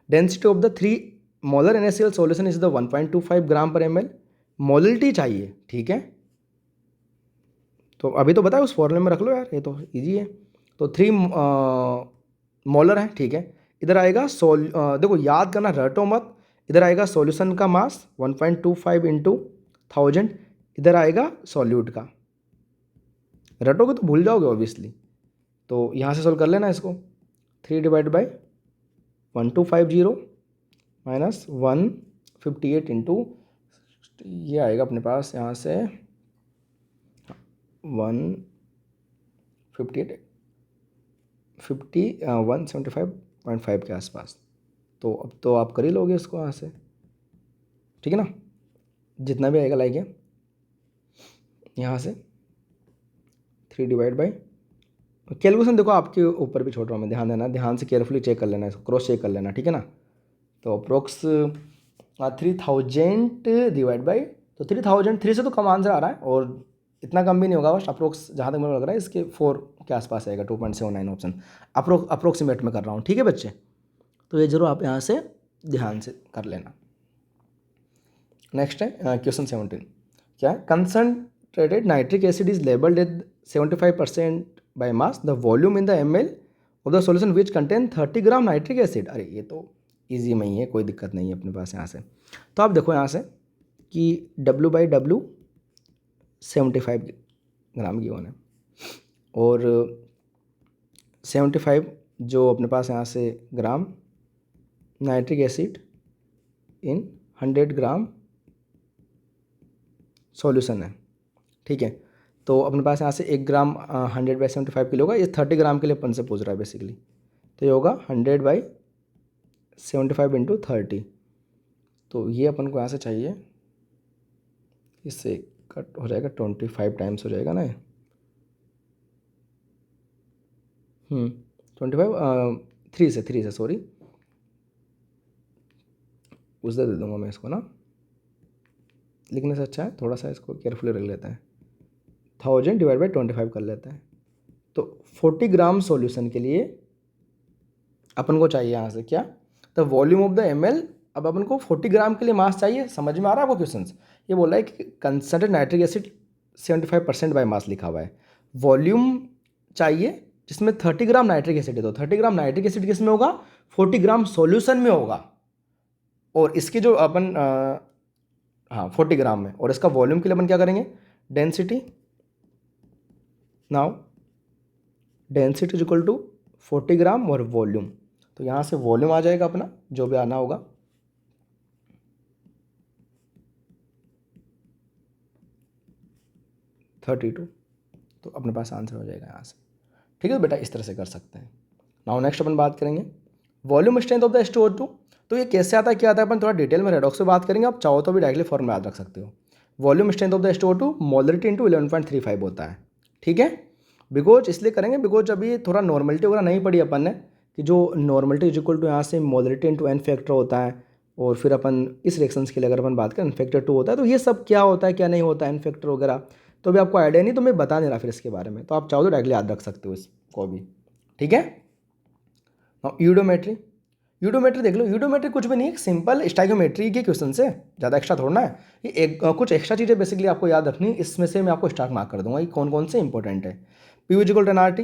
density of the 3 molar NaCl solution is the 1.25 ग्राम पर ml। मोलिटी चाहिए, ठीक है, तो अभी तो बताया उस फॉर्मूले में रख लो यार, ये तो इजी है। तो 3 मोलर है, ठीक है। इधर आएगा देखो याद करना, रटो मत, इधर आएगा सॉल्यूशन का मास 1.25 इंटू 1000, इधर आएगा सॉल्यूट का, रटोगे तो भूल जाओगे ऑब्वियसली। तो यहाँ से सोल्व कर लेना इसको, 3/1250 माइनस 158 इंटू, ये आएगा अपने पास यहाँ से 158 175.5 के आसपास। तो अब तो आप कर ही लोगे इसको यहाँ से, ठीक है ना, जितना भी आएगा लाइक यहाँ से 3/, कैलकुलेशन देखो आपके ऊपर भी छोड़ रहा हूँ मैं, ध्यान देना, ध्यान से केयरफुली चेक कर लेना, इसको क्रॉस चेक कर लेना, ठीक है ना। तो अप्रोक्स 3000 डिवाइड बाई, तो 3003 से तो कम आंसर आ रहा है, और इतना कम भी नहीं होगा, बस अप्रोक्स जहाँ तक मुझे लग रहा है इसके 4 के आसपास आएगा, 2.79 ऑप्शन अप्रोक्सीमेट में कर रहा हूँ, ठीक है बच्चे। तो ये जरूर आप यहाँ से ध्यान से कर लेना। नेक्स्ट है क्वेश्चन 17, क्या है, concentrated nitric acid is labelled at 75% by mass, the volume in the ml of the solution which contain 30 gram nitric acid. अरे ये तो ईजी में ही है, कोई दिक्कत नहीं है अपने पास यहाँ से। तो आप देखो यहाँ से कि W/W 75 ग्राम गिवन है, और 75 जो अपने पास यहाँ से gram nitric acid in 100 gram solution है, ठीक है। तो अपने पास यहाँ से 1 ग्राम 100/75 किलो का, ये 30 ग्राम के लिए अपन से पूछ रहा है बेसिकली। तो ये होगा 100/75 इंटू 30। तो ये अपन को यहाँ से चाहिए, इससे कट हो जाएगा 25 टाइम्स हो जाएगा ना, 25 3 से सॉरी, उससे दे दूँगा मैं इसको ना, लिखने से अच्छा है थोड़ा सा इसको केयरफुली रख लेते हैं, 1000 डिवाइड बाई 25 कर लेते हैं। तो 40 ग्राम सॉल्यूशन के लिए अपन को चाहिए यहाँ से क्या, the volume of the ml। अब अपन को 40 ग्राम के लिए मास चाहिए, समझ में आ रहा है आपको क्वेश्चन। ये बोल रहा है कि कंसनट्रेटेड नाइट्रिक एसिड 75% बाय मास लिखा हुआ है, वॉल्यूम चाहिए जिसमें 30 ग्राम नाइट्रिक एसिड है। तो 30 ग्राम नाइट्रिक एसिड किस में होगा, 40 ग्राम सॉल्यूशन में होगा, और इसके जो अपन 40 ग्राम में, और इसका वॉल्यूम के लिए अपन क्या करेंगे, density, now density is equal to 40 gram और वॉल्यूम। तो यहाँ से वॉल्यूम आ जाएगा अपना, जो भी आना होगा, $32। तो अपने पास आंसर हो जाएगा यहाँ से, ठीक है बेटा, इस तरह से कर सकते हैं। नाउ नेक्स्ट अपन बात करेंगे volume strength of the H2O2। तो ये कैसे आता है, क्या आता है, अपन थोड़ा डिटेल में रेडॉक्स पे बात करेंगे, आप चाहो तो भी डायरेक्टली फॉर्मूला याद रख सकते हो। Volume strength of the H2O2 molarity into 11.35 होता है, ठीक है। बिकॉज इसलिए करेंगे बिकॉज अभी थोड़ा नॉर्मलिटी वगैरह नहीं पड़ी अपन ने, कि जो नॉर्मलिटी इज इक्वल टू यहाँ से मोलरिटी इंटू n फैक्टर होता है, और फिर अपन इस रिएक्शंस के लिए अगर अपन बात करें n फैक्टर 2 होता है, तो ये सब क्या होता है क्या नहीं होता है n फैक्टर वगैरह, तो अभी आपको आइडिया नहीं, तो मैं बता नहीं रहा फिर इसके बारे में, तो आप चाहो तो डायरेक्टली याद रख सकते हो इसको भी, ठीक है। यूडोमेट्री, यूडोमेट्री देख लो, यूडोमेट्री कुछ भी नहीं है, सिंपल स्टाइकोमेट्री के क्वेश्चन से, ज़्यादा एक्स्ट्रा थोड़ा है ये, एक कुछ एक्स्ट्रा चीज़ें बेसिकली आपको याद रखनी, इसमें से मैं आपको स्टार्ट मार्क कर दूंगा कि कौन कौन से इंपॉर्टेंट है। P equal to nRT,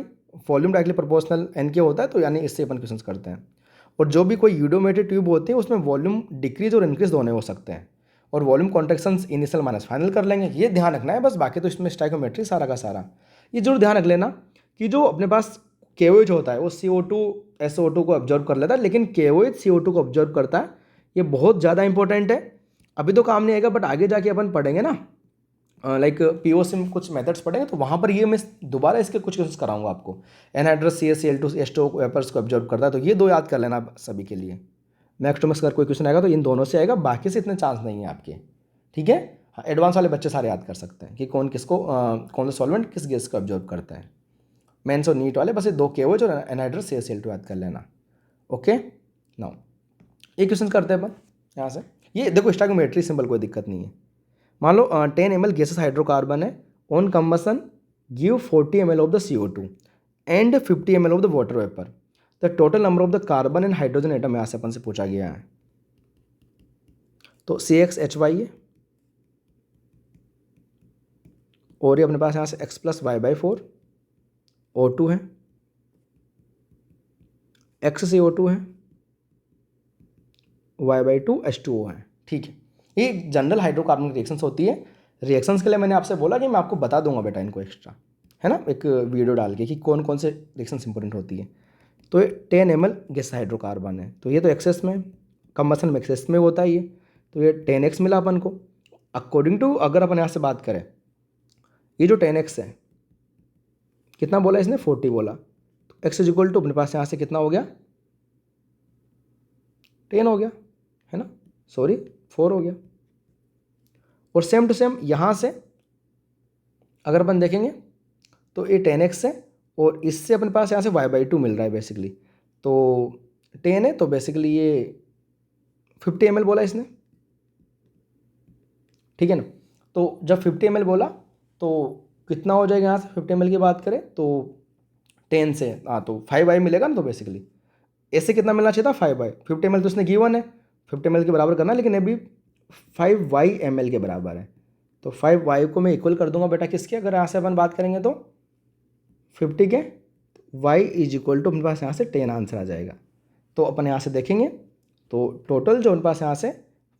volume directly proportional n के होता है, तो यानी इससे अपन क्वेश्चन करते हैं। और जो भी कोई यूडोमेट्री ट्यूब होती है उसमें वॉल्यूम डिक्रीज और इंक्रीज दोनों हो सकते हैं, और volume contractions initial minus final कर लेंगे, ये ध्यान रखना है बस। बाकी तो इसमें स्टाइकोमेट्री सारा का सारा ये जरूर ध्यान रख लेना कि जो अपने पास KOH होता है वो CO2 SO2 को ऑब्जर्व कर लेता है, लेकिन KOH CO2 को ऑब्जर्व करता है, ये बहुत ज़्यादा इंपॉर्टेंट है। अभी तो काम नहीं आएगा, बट आगे जाके अपन पढ़ेंगे ना, लाइक POC में कुछ मेथड्स पढ़ेंगे, तो वहाँ पर ये मैं दोबारा इसके कुछ क्वेश्चन कराऊंगा आपको। एनहाइड्रस CaCl2 H2O वेपर्स को ऑब्जर्व करता है, तो ये दो याद कर लेना सभी के लिए। नेक्स्ट में अगर कोई क्वेश्चन आएगा तो इन दोनों से आएगा, बाकी से इतने चांस नहीं है आपके, ठीक है। हाँ, एडवांस वाले बच्चे सारे याद कर सकते हैं कि कौन किसको कौन सा सॉल्वेंट किस गैस को ऑब्जर्व करता है। मेंस और नीट वाले बस ये 2 KOH और एनहाइड्रस CaCl2 याद कर लेना, ओके। नाउ ये क्वेश्चन करते हैं अपन यहाँ से, ये देखो स्टाइकोमेट्री सिंपल, कोई दिक्कत नहीं है। मान लो 10 ml गैसेस हाइड्रोकार्बन है, on combustion give 40 ml of the CO2 and 50 ml of the water vapour, the total number of the carbon and hydrogen atom यहाँ से अपन से पूछा गया है। तो CXHY है, और ये अपने पास यहाँ से X + Y/4 O2 है, XCO2 है, Y/2 H2O है, ठीक है। ये जनरल हाइड्रोकार्बन रिएक्शंस होती है। रिएक्शंस के लिए मैंने आपसे बोला कि मैं आपको बता दूंगा बेटा इनको एक्स्ट्रा, है ना, एक वीडियो डाल के कि कौन कौन से रिएक्शंस इंपॉर्टेंट होती है। तो ये 10 ml गैस हाइड्रोकार्बन है, तो ये तो एक्सेस में, कंबसन में एक्सेस में होता है ये, तो ये 10x मिला अपन को। अकॉर्डिंग टू अगर अपन यहाँ से बात करें, ये जो 10x है कितना बोला इसने, 40 बोला, तो x इज इक्वल टू अपने पास यहाँ से कितना हो गया, 10 हो गया, है ना, सॉरी 4 हो गया। और सेम टू सेम यहाँ से अगर अपन देखेंगे तो ये 10x है और इससे अपने पास यहाँ से y/2 मिल रहा है बेसिकली, तो 10 है तो बेसिकली ये 50 ml बोला इसने, ठीक है ना। तो जब 50 ml बोला तो कितना हो जाएगा यहाँ से 50 ml की बात करें तो 10 से तो 5y मिलेगा ना, तो बेसिकली ऐसे कितना मिलना चाहिए था 5y, 50 ml तो इसने गिवन है 50 ml के बराबर करना, लेकिन अभी 5y ml के बराबर है, तो 5y को मैं इक्वल कर दूंगा बेटा किसके, अगर यहाँ से अपन बात करेंगे तो 50 के, y इज इक्वल टू अपने पास यहाँ से 10 आंसर आ जाएगा। तो अपन यहाँ से देखेंगे तो टोटल जो अपने पास यहाँ से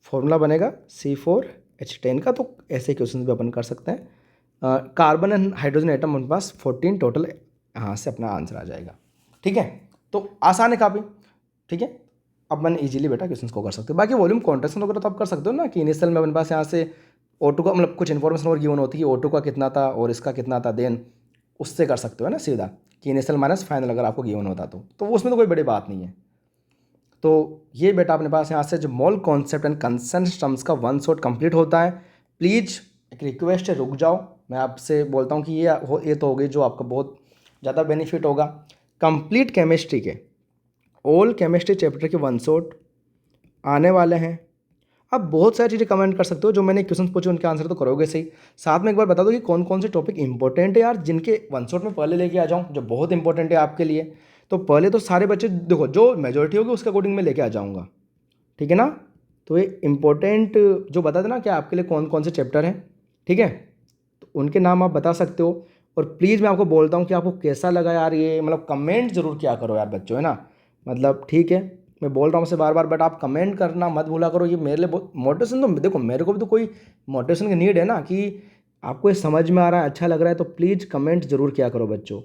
फॉर्मूला बनेगा C4H10 का, तो ऐसे क्वेश्चन भी अपन कर सकते हैं। कार्बन एंड हाइड्रोजन एटम अपने पास 14 टोटल, यहाँ से अपना आंसर आ जाएगा, ठीक है। तो आसान है काफ़ी, ठीक है, अपन इजीली बेटा क्वेश्चन को कर सकते हो। बाकी वॉल्यूम कॉन्ट्रेक्शन वगैरह तो आप कर सकते हो ना, कि इनिशियल में अपने पास यहाँ से O2 का मतलब कुछ इन्फॉर्मेशन और गिवन होती है कि O2 का कितना था और इसका कितना था, देन उससे कर सकते हो ना सीधा, कि इनिशियल माइनस फाइनल अगर आपको गिवन होता तो उसमें तो कोई बड़ी बात नहीं है। तो ये बेटा अपने पास यहाँ से जो mole concept and consent terms का वन शॉट कंप्लीट होता है। प्लीज़ एक रिक्वेस्ट है, रुक जाओ, मैं आपसे बोलता हूँ कि ये तो हो गई जो आपका बहुत ज़्यादा बेनिफिट होगा। कंप्लीट केमिस्ट्री के ऑल केमिस्ट्री चैप्टर के वन शॉट आने वाले हैं। आप बहुत सारी चीज़ें कमेंट कर सकते हो, जो मैंने क्वेश्चन पूछे उनके आंसर तो करोगे सही, साथ में एक बार बता दो कि कौन कौन से टॉपिक इंपॉर्टेंट है यार, जिनके वन शॉट में पहले लेके आ जाऊँ, जो बहुत इंपॉर्टेंट है आपके लिए। तो पहले तो सारे बच्चे देखो, जो मेजोरिटी होगी उसके अकॉर्डिंग मैं लेके आ जाऊँगा, ठीक है ना। तो ये इंपॉर्टेंट जो बता देना कि आपके लिए कौन कौन से चैप्टर हैं, ठीक है, तो उनके नाम आप बता सकते हो। और प्लीज़ मैं आपको बोलता हूँ कि आपको कैसा लगा यार ये, मतलब कमेंट ज़रूर किया करो यार बच्चों, है ना, मतलब ठीक है, मैं बोल रहा हूँ आपसे बार बार, बट आप कमेंट करना मत भूला करो, ये मेरे लिए बहुत मोटिवेशन, तो देखो मेरे को भी तो कोई मोटिवेशन की नीड है ना, कि आपको ये समझ में आ रहा है, अच्छा लग रहा है, तो प्लीज़ कमेंट ज़रूर किया करो बच्चों,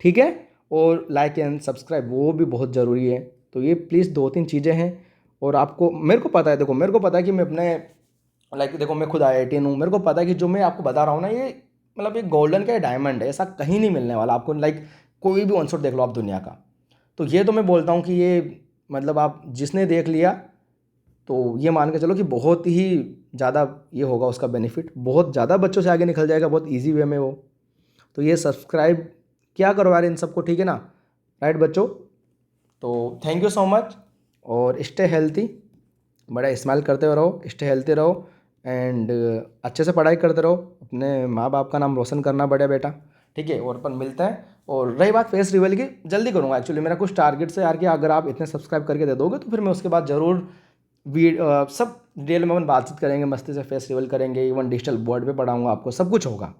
ठीक है। और लाइक एंड सब्सक्राइब वो भी बहुत ज़रूरी है, तो ये प्लीज़ 2-3 चीज़ें हैं। और आपको, मेरे को पता है, देखो मेरे को पता है कि मैं अपने लाइक, देखो मैं खुद IITian हूँ, मेरे को पता है कि जो मैं आपको बता रहा हूँ ना, ये मतलब ये गोल्डन का डायमंड है, ऐसा कहीं नहीं मिलने वाला आपको, लाइक कोई भी वन शॉट देख लो आप दुनिया का। तो ये तो मैं बोलता हूँ कि ये मतलब आप जिसने देख लिया तो ये मान के चलो कि बहुत ही ज़्यादा ये होगा उसका बेनिफिट, बहुत ज़्यादा बच्चों से आगे निकल जाएगा, बहुत ईजी वे में वो। तो ये सब्सक्राइब क्या करो यार इन सबको, ठीक है ना, राइट बच्चों। तो थैंक यू सो मच, और स्टे हेल्थी, बड़ा स्माइल करते रहो, स्टे हेल्थी रहो, एंड अच्छे से पढ़ाई करते रहो, अपने माँ बाप का नाम रोशन करना बड़े बेटा, ठीक है। और अपन मिलते हैं। और रही बात फेस रिवील की, जल्दी करूँगा एक्चुअली, मेरा कुछ टारगेट्स है यार कि अगर आप इतने सब्सक्राइब करके दे दोगे तो फिर मैं उसके बाद ज़रूर सब डिटेल में अपन बातचीत करेंगे, मस्ती से फेस रिवील करेंगे, इवन डिजिटल बोर्ड पे पढ़ाऊँगा आपको, सब कुछ होगा।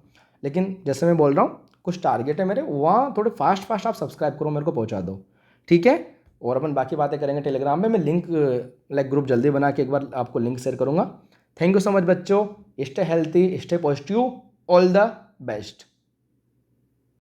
लेकिन जैसे मैं बोल रहा हूँ कुछ टारगेट है मेरे, वहाँ थोड़े फास्ट आप सब्सक्राइब करो, मेरे को पहुँचा दो, ठीक है। और अपन बाकी बातें करेंगे टेलीग्राम में, मैं लिंक लाइक ग्रुप जल्दी बना के एक बार आपको लिंक शेयर करूँगा। थैंक यू सो मच बच्चों, stay healthy, stay positive, all the best.